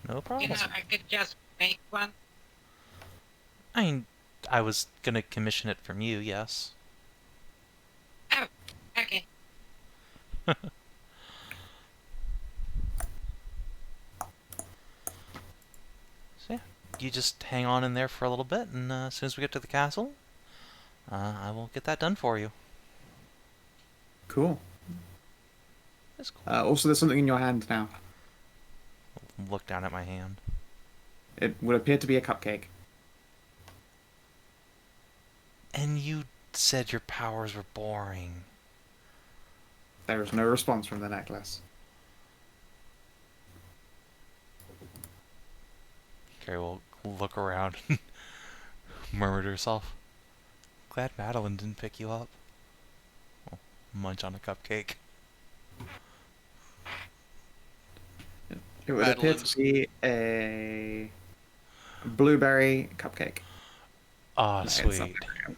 S6: You
S5: problem.
S6: know, I could just make one.
S5: I mean, I was gonna commission it from you, yes.
S6: Oh, okay.
S5: So yeah, you just hang on in there for a little bit, and as soon as we get to the castle, I will get that done for you.
S1: Cool.
S5: That's cool.
S1: Also, there's something in your hand now.
S5: Look down at my hand.
S1: It would appear to be a cupcake.
S5: And you said your powers were boring.
S1: There is no response from the necklace.
S5: Carrie will look around and murmur to herself, "Glad Madilyn didn't pick you up." Well, munch on a cupcake.
S1: It would appear to be a blueberry cupcake.
S5: Ah,
S1: No,
S5: sweet.
S1: it's not blueberry.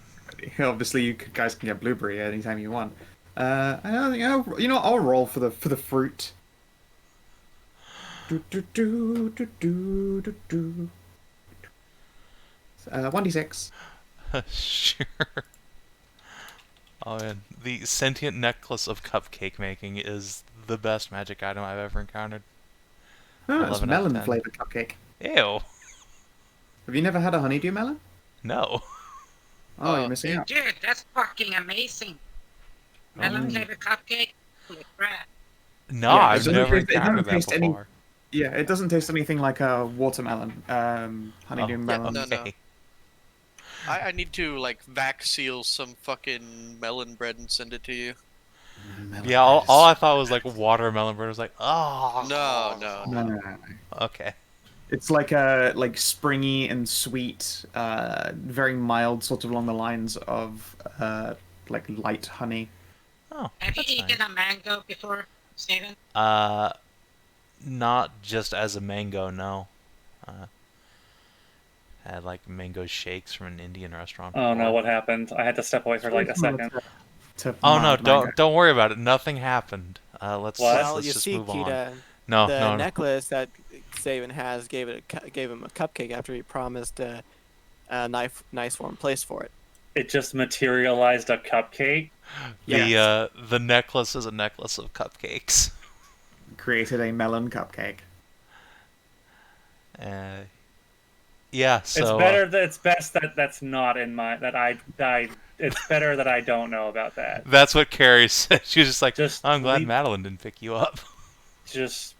S1: Obviously, you guys can get blueberry anytime you want. I don't think I'll roll for the fruit. Do do do do do do do. 1d6.
S5: Sure. Oh man, the sentient necklace of cupcake making is the best magic item I've ever encountered.
S1: Oh, it's
S5: 11 out of
S1: melon
S5: 10.
S1: flavored cupcake.
S5: Ew.
S1: Have you never had a honeydew melon?
S5: No.
S1: Oh, you're missing out.
S6: Dude, that's fucking amazing. Melon flavored cupcake. Holy crap.
S5: No,
S1: Yeah,
S5: I've never
S1: it doesn't
S5: encountered that
S1: taste any-
S5: before.
S1: Yeah, it doesn't taste anything like a watermelon. Honeydew
S5: Oh,
S1: melon.
S7: no, no.
S5: okay.
S7: I need to like vac seal some fucking melon bread and send it to you.
S5: Yeah, all I thought was like watermelon bread. I was like, oh.
S1: No.
S5: Okay.
S1: It's like a springy and sweet, very mild, sort of along the lines of like light honey.
S5: Oh,
S6: Have you
S5: that's
S6: eaten
S5: nice.
S6: a mango before, Savin?
S5: Not just as a mango, no. Had like mango shakes from an Indian restaurant.
S4: Oh no,
S5: before.
S4: what happened? I had to step away for like a second.
S5: Oh no,
S1: Mild mango.
S5: don't worry about it. Nothing happened. Let's
S4: What?
S3: Well,
S5: let's
S3: you
S5: just
S3: see,
S5: move on.
S3: Kita,
S5: No,
S3: the
S5: no.
S3: necklace that Savin has gave him a cupcake after he promised a nice warm place for it.
S4: It just materialized a cupcake.
S5: The necklace is a necklace of cupcakes.
S1: Created a melon cupcake.
S5: Yeah, so
S4: It's better that it's best that that's not in my that I it's better that I don't know about that.
S5: that's what Carrie said. She was just like,
S4: Just
S5: I'm glad
S4: leave-
S5: Madilyn didn't pick you up.
S4: Just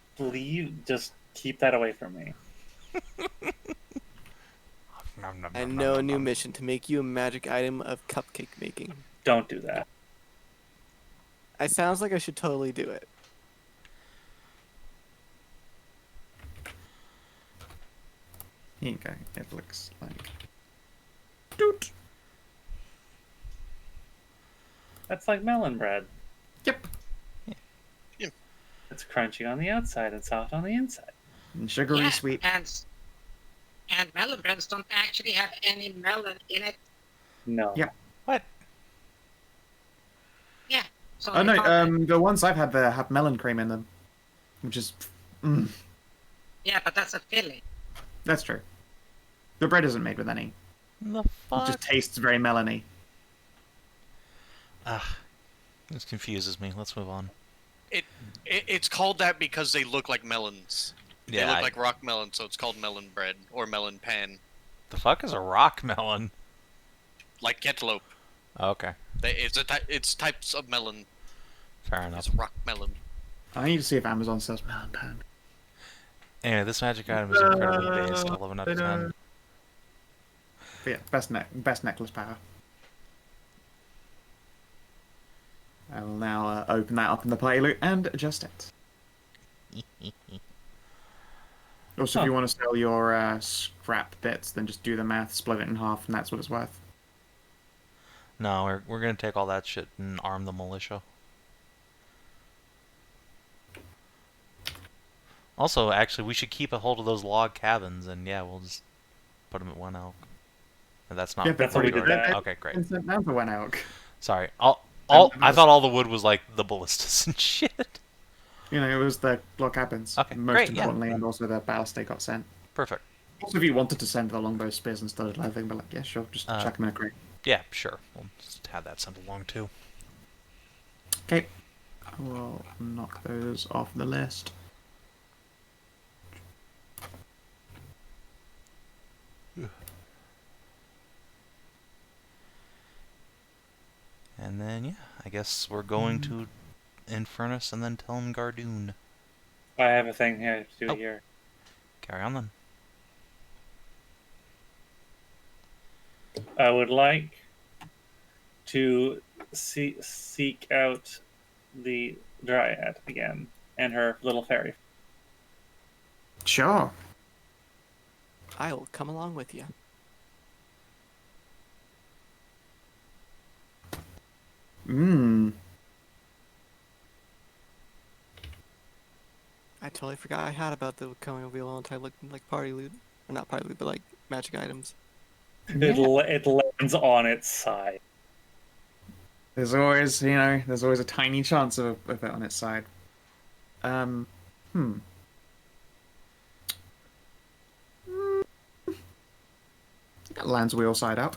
S4: keep that away from me.
S3: I know a new mission to make you a magic item of cupcake making.
S4: Don't do that.
S3: It sounds like I should totally do it.
S1: Here you go. It looks like. Doot.
S4: That's like melon bread.
S1: Yep.
S4: It's crunchy on the outside and soft on the inside.
S1: And sugary
S6: Yeah,
S1: sweet.
S6: and melon breads don't actually have any melon in it.
S4: No.
S1: Yep.
S5: What?
S6: Yeah. So
S1: Oh
S6: they call it-
S1: no, the ones I've had there have melon cream in them, which is.
S6: Yeah, but that's a filling.
S1: That's true. The bread isn't made with any.
S5: The
S1: It
S5: fuck?
S1: just tastes very melony.
S5: This confuses me. Let's move on.
S7: It's called that because they look like melons.
S5: Yeah.
S7: They look like rock melons, so it's called melon bread or melon pan.
S5: The fuck is a rock melon?
S7: Like cantaloupe.
S5: Okay,
S7: It's types of melon.
S5: fair enough.
S7: It's rock melon.
S1: I need to see if Amazon sells melon pan.
S5: Anyway, this magic item is incredibly based. 11 out of 10.
S1: But yeah, best necklace power. I will now open that up in the play loot and adjust it. Also, if you want to sell your scrap bits, then just do the math, split it in half, and that's what it's worth.
S5: No, we're gonna take all that shit and arm the militia. Also, actually, we should keep a hold of those log cabins, and yeah, we'll just put them at one elk. And that's not.
S1: Yeah,
S4: That's what we did that.
S5: Okay, great.
S1: And sent down to one elk.
S5: Sorry. I thought all the wood was like the ballistas and shit.
S1: You know, it was the log cabins.
S5: Okay,
S1: Most
S5: great, yeah.
S1: importantly, and also the ballast they got sent.
S5: Perfect.
S1: Also, if you wanted to send the longbow spears instead of leather, but like, yeah, sure, just chuck them in a crate.
S5: Yeah, sure. We'll just have that sent along too.
S1: Okay. I will knock those off the list.
S5: And then, yeah, I guess we're going to Infernus and then Telm Gardoon.
S4: I have a thing here to do
S5: Oh.
S4: here.
S5: Carry on then.
S4: I would like to seek out the Dryad again and her little fairy.
S1: Sure.
S3: I'll come along with you. I totally forgot I had about the coming of the entire looking like party loot. Or not party loot, but like magic items.
S4: It lands on its side.
S1: There's always, there's always a tiny chance of it on its side. It lands wheel side up.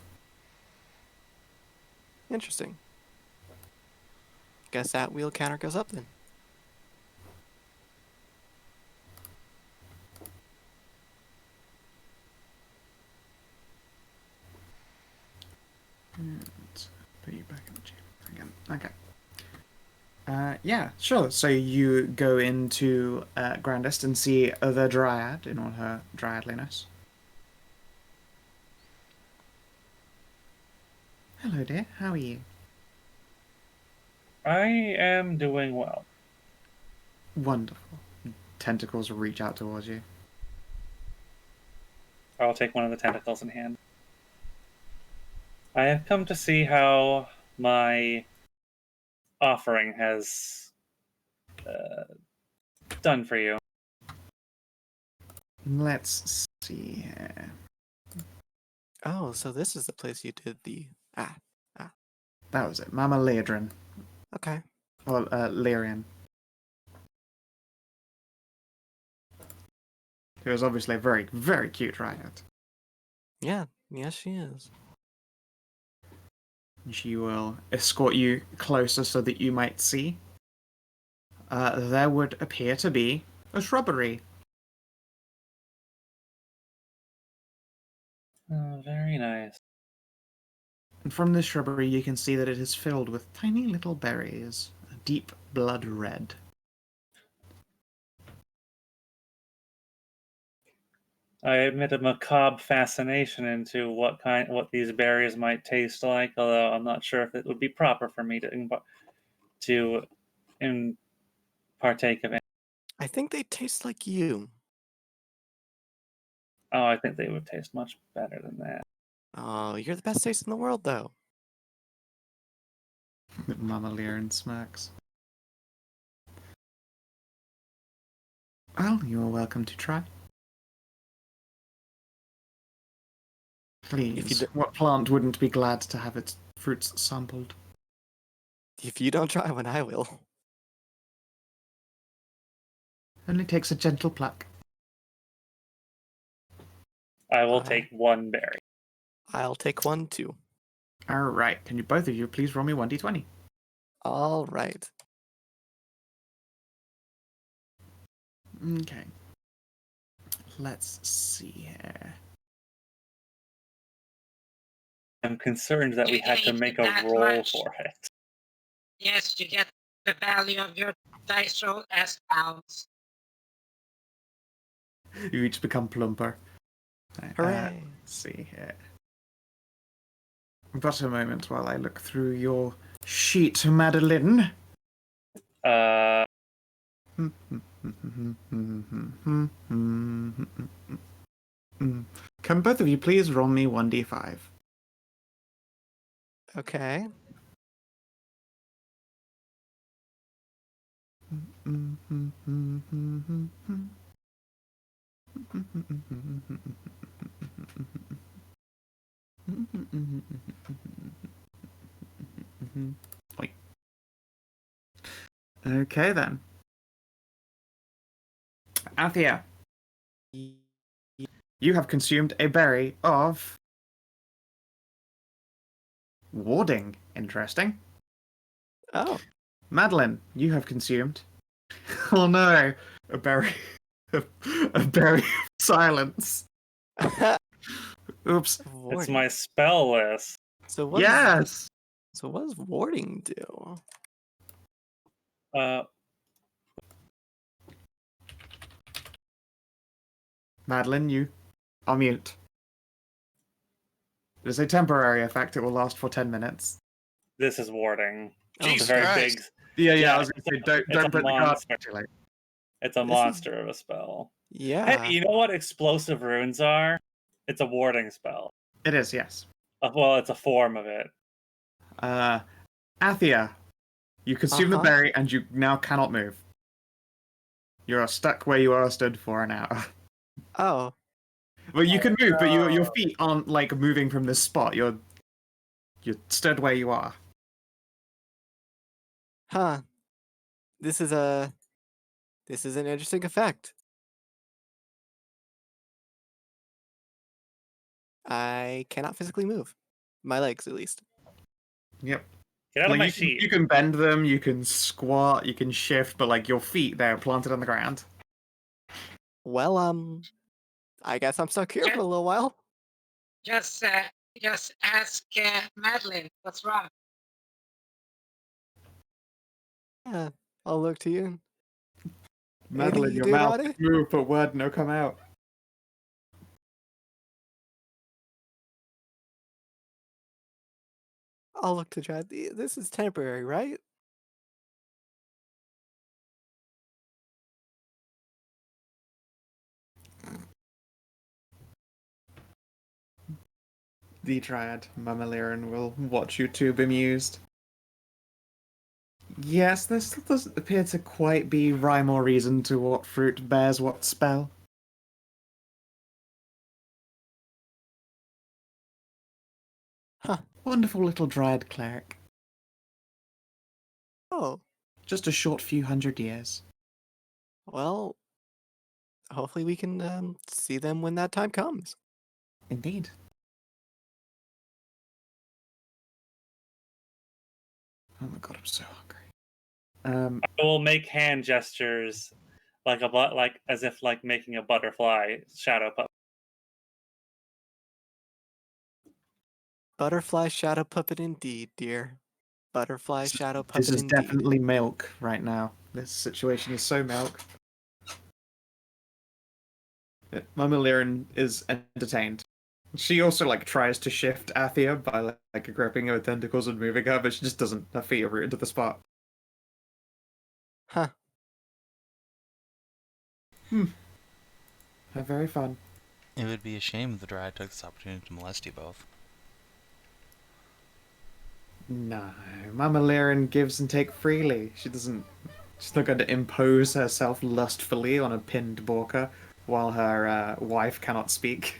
S3: Interesting. Guess that wheel counter goes up then.
S1: And put you back in the gym again. Okay. Yeah, sure. So you go into Grandest and see the Dryad in all her Dryadliness. Hello, dear. How are you?
S4: I am doing well.
S1: Wonderful. Tentacles reach out towards you.
S4: I'll take one of the tentacles in hand. I have come to see how my offering has done for you.
S1: Let's see here.
S3: Oh, so this is the place you did the...
S1: That was it. Mama Leodrin.
S3: Okay.
S1: Or Lyrian. Who is obviously a very, very cute Dryad.
S3: Yeah, yes she is.
S1: She will escort you closer so that you might see. There would appear to be a shrubbery.
S4: Oh, very nice.
S1: And from this shrubbery you can see that it is filled with tiny little berries, a deep blood red.
S4: I admit a macabre fascination into what these berries might taste like, although I'm not sure if it would be proper for me to partake of it.
S3: I think they taste like you.
S4: Oh, I think they would taste much better than that.
S3: Oh, you're the best taste in the world, though.
S1: Mama Lyrian smirks. Well, you are welcome to try. Please, what plant wouldn't be glad to have its fruits sampled?
S3: If you don't try one, I will.
S1: Only takes a gentle pluck.
S4: I will take one berry.
S3: I'll take one, too.
S1: Alright, can you both of you please roll me 1d20?
S3: All right.
S1: Okay. Let's see here.
S4: I'm concerned that we had to make a roll for it.
S6: Yes, you get the value of your dice roll as pounds.
S1: You each become plumper.
S3: Hooray.
S1: Let's see here. But a moment while I look through your sheet, Madilyn. Can both of you please roll me 1d5?
S3: Okay.
S1: Okay then. Athia, you have consumed a berry of warding. Interesting.
S3: Oh.
S1: Madilyn, you have consumed. Oh no, a berry. A berry of silence. Oops.
S4: It's my spell list.
S3: So what?
S1: Yes.
S3: So what does warding do?
S1: Madilyn, you are mute. It is a temporary effect. It will last for 10 minutes.
S4: This is warding.
S7: Jesus
S4: It's a very
S7: Christ.
S4: big.
S1: Yeah, I was going to say,
S4: it's
S1: don't
S4: a
S1: put the card
S4: monster.
S1: too late.
S4: It's a
S3: This
S4: monster of a spell.
S3: Yeah.
S4: Hey, you know what explosive runes are? It's a warding spell.
S1: It is, yes.
S4: Well, it's a form of it.
S1: Athia, you consume the
S3: Uh-huh.
S1: berry and you now cannot move. You are stuck where you are stood for an hour.
S3: Oh.
S1: Well, you can move, but your feet aren't like moving from this spot. You're stood where you are.
S3: Huh. This is an interesting effect. I cannot physically move. My legs, at least.
S1: Yep.
S4: Get out of
S1: Like,
S4: my
S1: you can,
S4: sheet.
S1: you can bend them, you can squat, you can shift, but like your feet, they're planted on the ground.
S3: Well, I guess I'm stuck here for a little while.
S6: Just ask Madilyn what's wrong.
S3: Yeah, I'll look to you.
S1: Madilyn,
S3: you
S1: your
S3: do
S1: mouth
S3: about it?
S1: move, but word no come out.
S3: I'll look to try. This is temporary, right?
S1: The Triad, Mamaliran, will watch you two bemused. Yes, there still doesn't appear to quite be rhyme or reason to what fruit bears what spell.
S3: Huh.
S1: Wonderful little Dryad cleric.
S3: Oh,
S1: Just a short few hundred years.
S3: well, hopefully we can see them when that time comes.
S1: Indeed. Oh my god, I'm so hungry.
S4: I will make hand gestures like as if like making a butterfly shadow puppet.
S3: Butterfly shadow puppet indeed, dear. Butterfly shadow puppet
S1: This is
S3: indeed.
S1: definitely milk right now. This situation is so milk. Mama Liren is entertained. She also like tries to shift Athia by like gripping her tentacles and moving her, but she just doesn't. Her feet are rooted to the spot.
S3: Huh.
S1: They're very fun.
S5: It would be a shame if the Dryad took this opportunity to molest you both.
S1: No, Mama Liren gives and take freely. She's not going to impose herself lustfully on a pinned Borka while her wife cannot speak.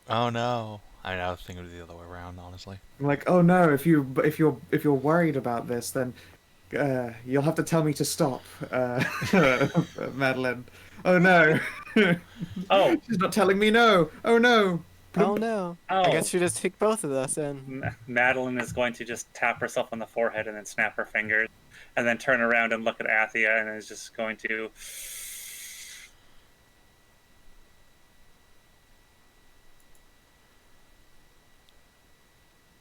S5: Oh no. I know, I think it was the other way around, honestly.
S1: I'm like, oh no, if you're worried about this, then you'll have to tell me to stop, Madilyn. Oh no.
S4: Oh.
S1: She's not telling me no. Oh no.
S3: Oh no.
S4: Oh.
S3: I guess you just take both of us in.
S4: Madilyn is going to just tap herself on the forehead and then snap her fingers, and then turn around and look at Athia and is just going to.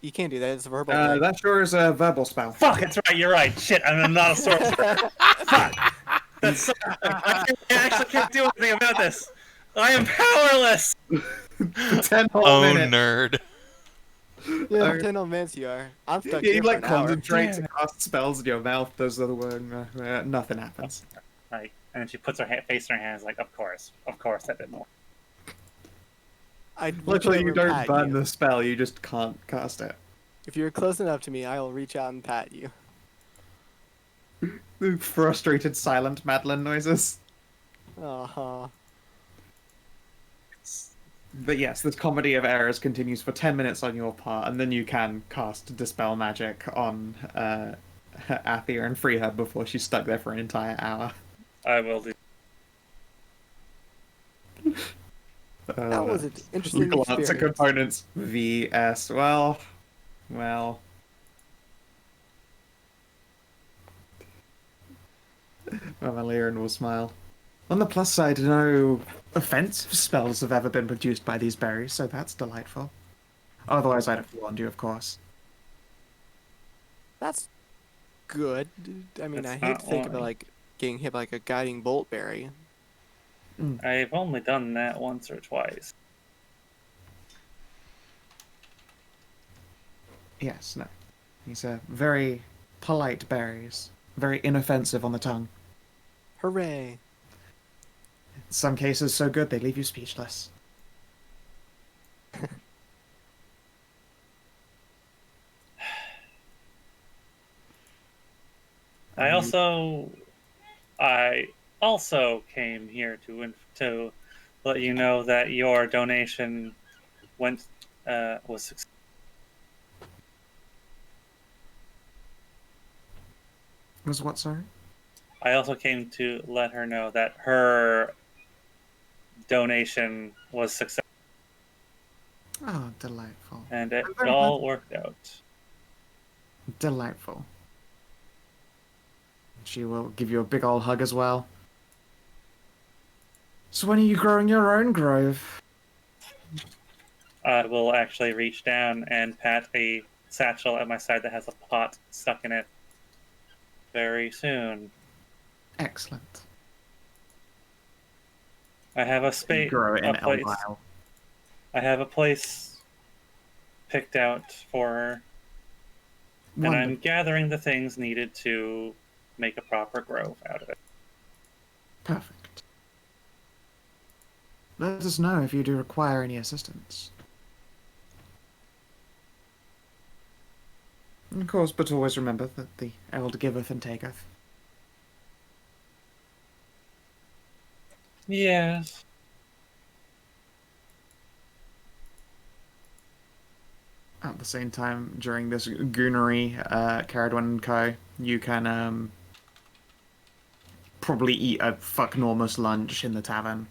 S3: You can't do that. It's a verbal thing.
S1: That sure is a verbal spell.
S4: Fuck, that's right, you're right. Shit, I'm not a sorcerer. Fuck. That's so... I actually can't do anything about this. I am powerless.
S1: 10 whole
S5: Oh,
S1: minutes.
S5: nerd.
S3: Yeah, 10 on minutes you are. I'm stuck
S1: Yeah,
S3: here
S1: you
S3: for
S1: like
S3: an hour.
S1: concentrate to cast spells in your mouth. Those are the words. Nothing happens.
S4: Like, and then she puts her face in her hands, like, of course, that didn't work.
S3: I
S1: Literally, you don't
S3: pat
S1: burn
S3: you.
S1: the spell. You just can't cast it.
S3: If you're close enough to me, I will reach out and pat you.
S1: The frustrated, silent Madilyn noises.
S3: Uh-huh.
S1: But yes, this comedy of errors continues for 10 minutes on your part, and then you can cast Dispel Magic on Athia and free her before she's stuck there for an entire hour.
S4: I will do.
S3: That was an interesting
S1: Glance at
S3: experience.
S1: components. VS. Well. Liren will smile. On the plus side, no offensive spells have ever been produced by these berries, so that's delightful. Otherwise, I'd have warned you, of course.
S3: That's good. I mean,
S4: That's
S3: I hate
S4: not
S3: to think about
S4: why.
S3: like getting hit by like a guiding bolt berry.
S4: I've only done that once or twice.
S1: Yes, no. These are very polite berries. Very inoffensive on the tongue.
S3: Hooray!
S1: In some cases, so good they leave you speechless.
S4: I also came here to let you know that your donation was successful.
S1: Was what, sorry?
S4: I also came to let her know that her donation was successful,
S1: Oh, delightful.
S4: and it
S1: I'm very
S4: all worked out.
S1: Delightful. She will give you a big old hug as well. So when are you growing your own grove?
S4: I will actually reach down and pat a satchel at my side that has a pot stuck in it very soon.
S1: Excellent.
S4: I have a
S1: You grow it in
S4: place.
S1: Elvile.
S4: I have a place picked out for her, and I'm
S1: Wonderful.
S4: gathering the things needed to make a proper grove out of it.
S1: Perfect. Let us know if you do require any assistance. Of course, but always remember that the Eld giveth and taketh.
S4: Yes.
S1: At the same time, during this goonery, Ceridwen and Co., you can probably eat a fucknormous lunch in the tavern.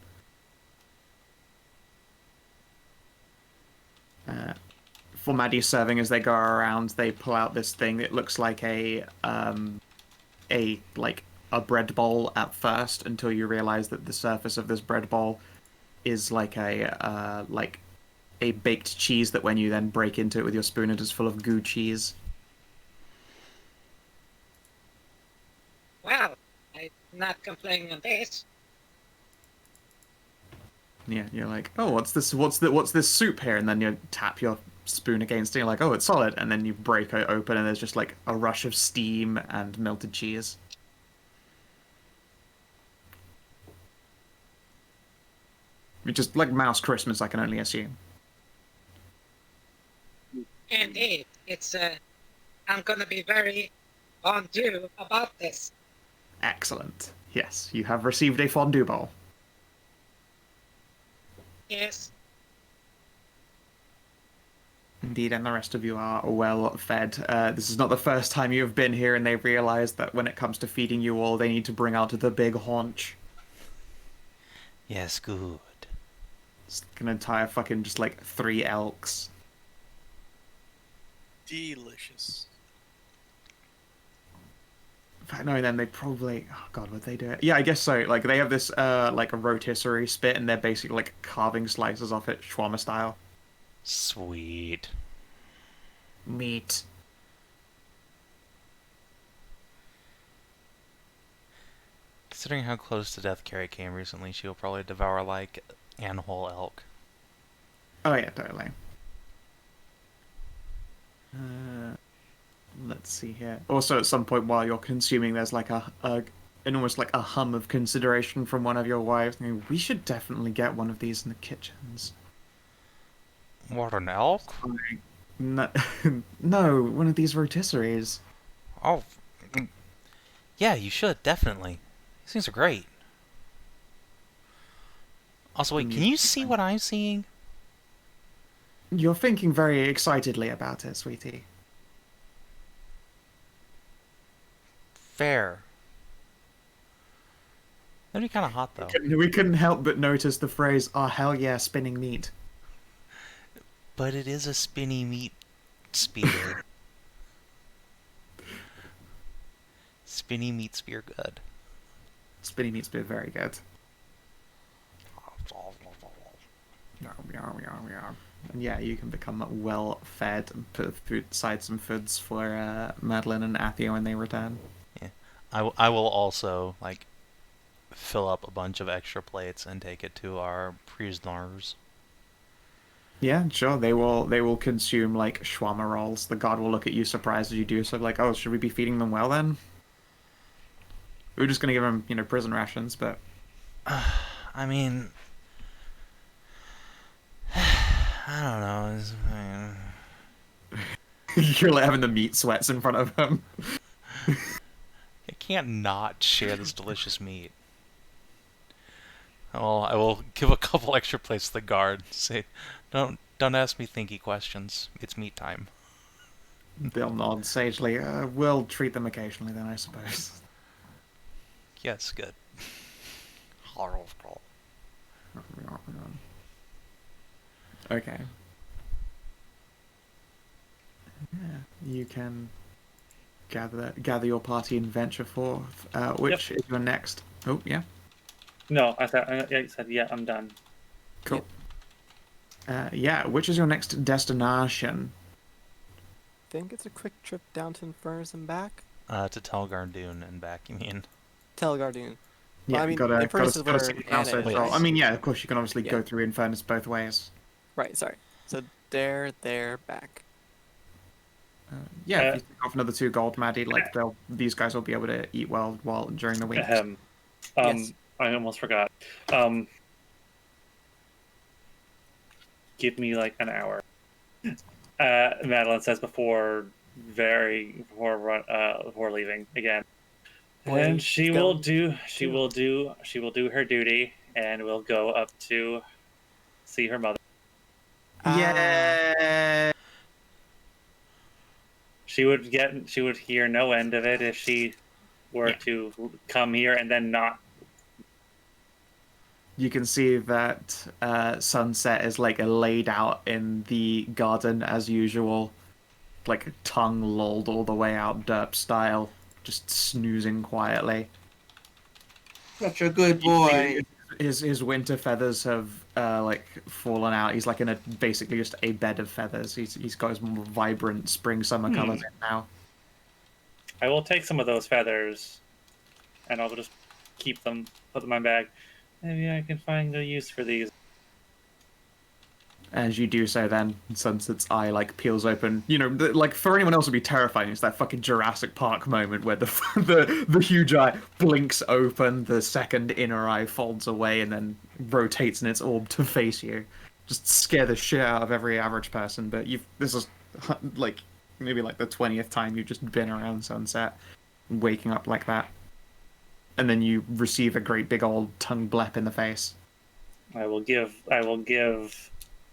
S1: For Maddie's serving, as they go around, they pull out this thing that looks like a bread bowl at first, until you realize that the surface of this bread bowl is like a baked cheese that when you then break into it with your spoon, it is full of goo cheese.
S6: Well, I'm not complaining on this.
S1: Yeah, you're like, oh, what's this? What's this soup here? And then you tap your spoon against it. You're like, oh, it's solid. And then you break it open, and there's just like a rush of steam and melted cheese. Which is like Mouse Christmas, I can only assume.
S6: Indeed, I'm gonna be very fondue about this.
S1: Excellent. Yes, you have received a fondue bowl.
S6: Yes,
S1: Indeed, and the rest of you are well fed. This is not the first time you have been here, and they've realized that when it comes to feeding you all, they need to bring out the big haunch.
S5: Yes, good.
S1: It's like an entire fucking just like 3 elks.
S7: Delicious.
S1: In fact, knowing them, they probably... Oh god, would they do it? Yeah, I guess so. Like, they have this, like, a rotisserie spit, and they're basically, like, carving slices off it, shawarma style.
S5: Sweet.
S1: Meat.
S5: Considering how close to death Carrie came recently, she will probably devour, like, an whole elk.
S1: Oh, yeah, totally. Let's see here. Also, at some point while you're consuming, there's, like, an almost, like, a hum of consideration from one of your wives. We should definitely get one of these in the kitchens.
S5: What, an elk?
S1: No, no, one of these rotisseries.
S5: Oh, yeah, you should, definitely. These things are great. Also, wait, can you see what I'm seeing?
S1: You're thinking very excitedly about it, sweetie.
S5: Fair. That'd be kind of hot, though.
S1: We couldn't help but notice the phrase, "Oh, hell yeah, spinning meat."
S5: But it is a spinny meat spear. Spinny meat spear good.
S1: Spinning meat's been very good. And yeah, you can become well fed and put aside some foods for Madilyn and Athia when they return.
S5: Yeah, I will also like fill up a bunch of extra plates and take it to our prisoners.
S1: Yeah, sure. They will consume like shawarma rolls. The guard will look at you surprised as you do so, like, oh, should we be feeding them well then? We were just gonna give them, prison rations, but
S5: I mean, I don't know.
S1: you're like having the meat sweats in front of them.
S5: I can't not share this delicious meat. I will give a couple extra plates to the guard. Say, don't ask me thinky questions. It's meat time.
S1: They'll nod sagely. We'll treat them occasionally then, I suppose.
S5: Yes, good. Horrible.
S1: Okay. Yeah, you can gather your party and venture forth. Which is your next? Oh, yeah.
S4: No, I said yeah, I'm done.
S1: Cool. Yeah, which is your next destination?
S3: I think it's a quick trip down to Infernus and back.
S5: To Telgardoon and back, you mean?
S3: Telgardoon.
S1: Yeah,
S3: Well, I mean,
S1: gotta
S3: Infernus is where
S1: see
S3: Anna
S1: also.
S3: is,
S1: So,
S3: right?
S1: I mean, yeah, of course you can obviously
S3: Yeah.
S1: go through Infernus both ways.
S3: Right, sorry. So there, back.
S1: Yeah, if you take off another 2 gold, Maddie, like these guys will be able to eat well while during the week.
S3: Yes.
S4: I almost forgot. Give me like an hour. Madilyn says before leaving again. And she will do her duty, and we'll go up to see her mother.
S1: Yeah.
S4: She would hear no end of it if she were to come here and then not.
S1: You can see that Sunset is like laid out in the garden as usual, like tongue lolled all the way out, derp style, just snoozing quietly.
S2: Such a good boy.
S1: His winter feathers have like fallen out. He's like in basically just a bed of feathers. He's got his more vibrant spring summer colors in now.
S4: I will take some of those feathers, and I'll just keep them, put them in my bag. Maybe I can find a use for these.
S1: As you do so, then Sunset's eye like peels open. Like for anyone else, it'd be terrifying. It's that fucking Jurassic Park moment where the huge eye blinks open, the second inner eye folds away, and then rotates in its orb to face you. Just scare the shit out of every average person. But this is like maybe like the 20th time you've just been around Sunset, waking up like that, and then you receive a great big old tongue blep in the face.
S4: I will give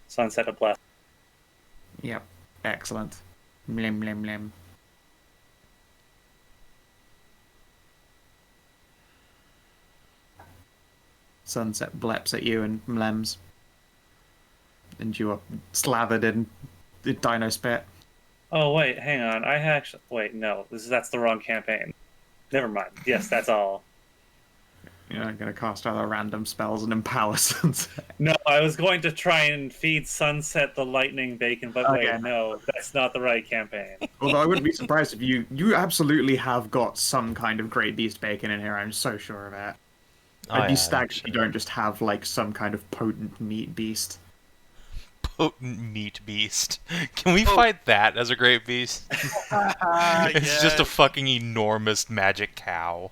S4: Sunset a bless.
S1: Yep, excellent. Mlim mlim mlim. Sunset bleps at you and mlems. And you are slathered in dino spit.
S4: Oh wait, hang on. No. That's the wrong campaign. Never mind. Yes, that's all.
S1: You're not going to cast other random spells and empower Sunset.
S4: No, I was going to try and feed Sunset the lightning bacon, but wait, no, that's not the right campaign.
S1: Although I wouldn't be surprised if you absolutely have got some kind of great beast bacon in here. I'm so sure of it. I'd be staggered if you don't just have like some kind of potent meat beast.
S5: Potent meat beast. Can we fight that as a great beast? It's just a fucking enormous magic cow.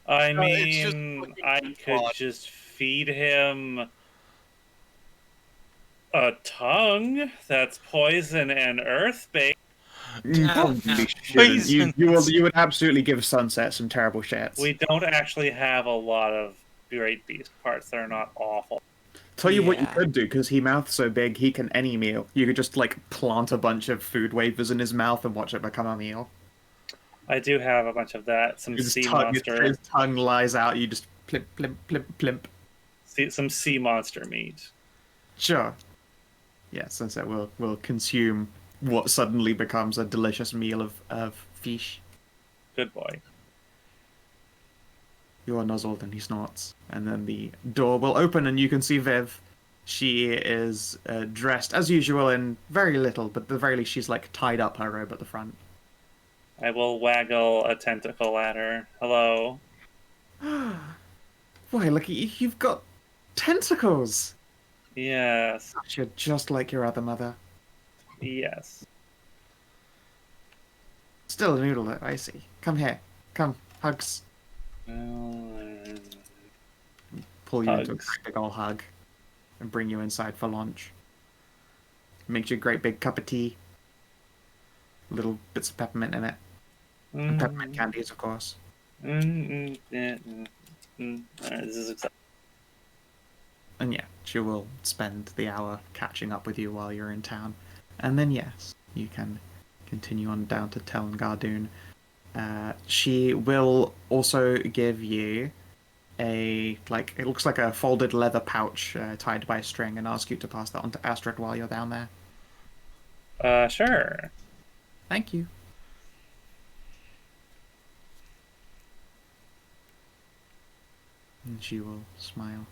S4: I
S7: No, it's just
S4: mean,
S7: fucking
S4: I could
S7: blood.
S4: just feed him a tongue that's poison and earth bait.
S1: You probably shouldn't. You would absolutely give Sunset some terrible shits.
S4: We don't actually have a lot of great beast parts that are not awful.
S1: Tell you what you
S3: Yeah.
S1: could do, because he mouth's so big, he can any meal. You could just like plant a bunch of food wafers in his mouth and watch it become a meal.
S4: I do have a bunch of that. Some
S1: His
S4: sea
S1: tongue lies out. You just plimp plimp plimp plimp.
S4: some sea monster meat.
S1: Sure. Yeah, Sunset will consume what suddenly becomes a delicious meal of fish.
S4: Good boy.
S1: You are nuzzled and he snorts. And then the door will open and you can see Viv She is dressed as usual in very little, but at the very least she's like tied up her robe at the front.
S4: I will waggle a tentacle at her. Hello.
S1: Boy, look at you. You've got tentacles.
S4: Yes.
S1: Gosh, you're just like your other mother.
S4: Yes.
S1: Still a noodle, though, I see. Come here. Come. Hugs. Pull you into a
S4: Hugs.
S1: great big old hug. And bring you inside for lunch. Makes you a great big cup of tea. Little bits of peppermint in it. And peppermint candies, of course.
S4: This is exciting.
S1: And yeah, she will spend the hour catching up with you while you're in town. And then yes, you can continue on down to Telngardoon. She will also give you a, like, it looks like a folded leather pouch tied by a string, and ask you to pass that on to Astrid while you're down there.
S4: Sure.
S1: Thank you. And she will smile.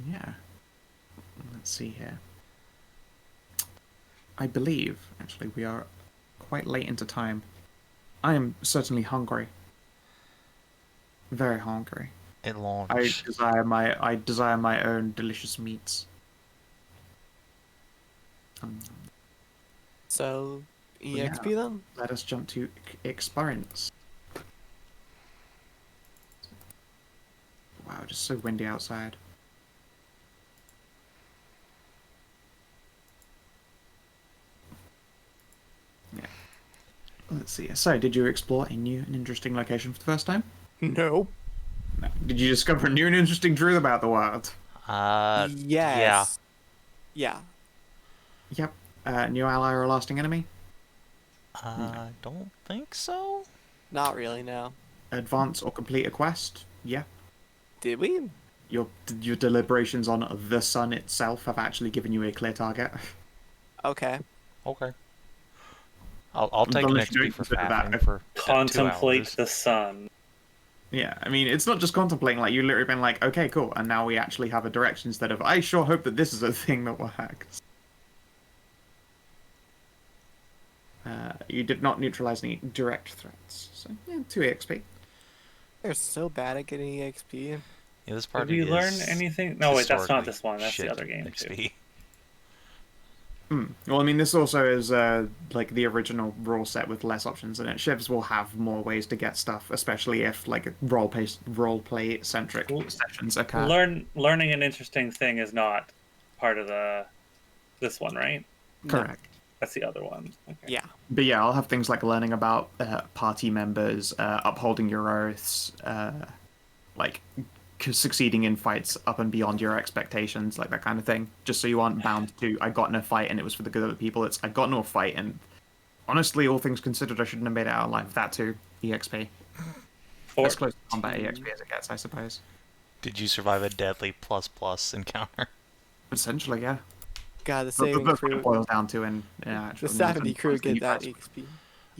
S1: Yeah. Let's see here. I believe, actually, we are quite late into time. I am certainly hungry. Very hungry.
S5: At launch.
S1: I desire my own delicious meats.
S3: So,
S1: Yeah.
S3: EXP then?
S1: Let us jump to experience. Wow, just so windy outside. Yeah. Let's see. So, did you explore a new and interesting location for the first time?
S3: No.
S1: No. Did you discover a new and interesting truth about the world?
S3: Yes. Yeah.
S1: Yep. New ally or a lasting enemy?
S5: I don't think so.
S3: Not really, no.
S1: Advance or complete a quest? Yeah.
S3: Did we?
S1: Your deliberations on the sun itself have actually given you a clear target.
S3: Okay.
S5: Okay. I'll take an
S1: Unless you
S5: XP
S1: don't
S5: for
S1: consider that
S5: fapping for 2
S4: Contemplate
S5: hours.
S4: the sun.
S1: Yeah, I mean, it's not just contemplating, like, you literally been like, okay, cool, and now we actually have a direction instead of, I sure hope that this is a thing that works. You did not neutralize any direct threats, so, yeah, 2 EXP.
S3: They're so bad at getting EXP.
S5: Yeah, this
S4: Did
S5: party
S4: we learn
S5: is
S4: anything? No, wait, that's not
S5: historically
S4: this one. That's the
S5: shit
S4: other game, too.
S5: XP.
S1: Well, I mean, this also is, like, the original rule set with less options in it. Shivs will have more ways to get stuff, especially if, like, role-play-centric
S4: Cool.
S1: sessions occur.
S4: Learning an interesting thing is not part of this one, right?
S1: Correct.
S4: That's the other one. Okay.
S3: Yeah.
S1: But yeah, I'll have things like learning about party members, upholding your oaths, like succeeding in fights up and beyond your expectations, like that kind of thing. Just so you aren't bound to, I got in a fight and it was for the good of the people. It's, I got into a fight and honestly, all things considered, I shouldn't have made it out alive. That too, EXP. As close to combat EXP as it gets, I suppose.
S5: Did you survive a deadly ++ encounter?
S1: Essentially, yeah.
S3: God, the
S1: That's
S3: saving
S1: what
S3: crew.
S1: it boils down to in
S3: The 70 crew get that
S1: EXP.
S3: EXP.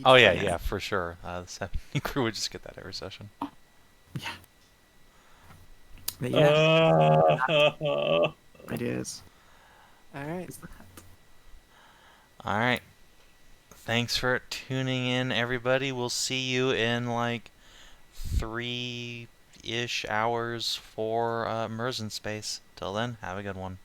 S5: Oh yeah, yeah, for sure. The 70 crew would just get that every session.
S1: Yeah. But yeah, ideas.
S3: Alright.
S5: Alright. Thanks for tuning in, everybody. We'll see you in like 3-ish hours for Immersion Space. Till then, have a good one.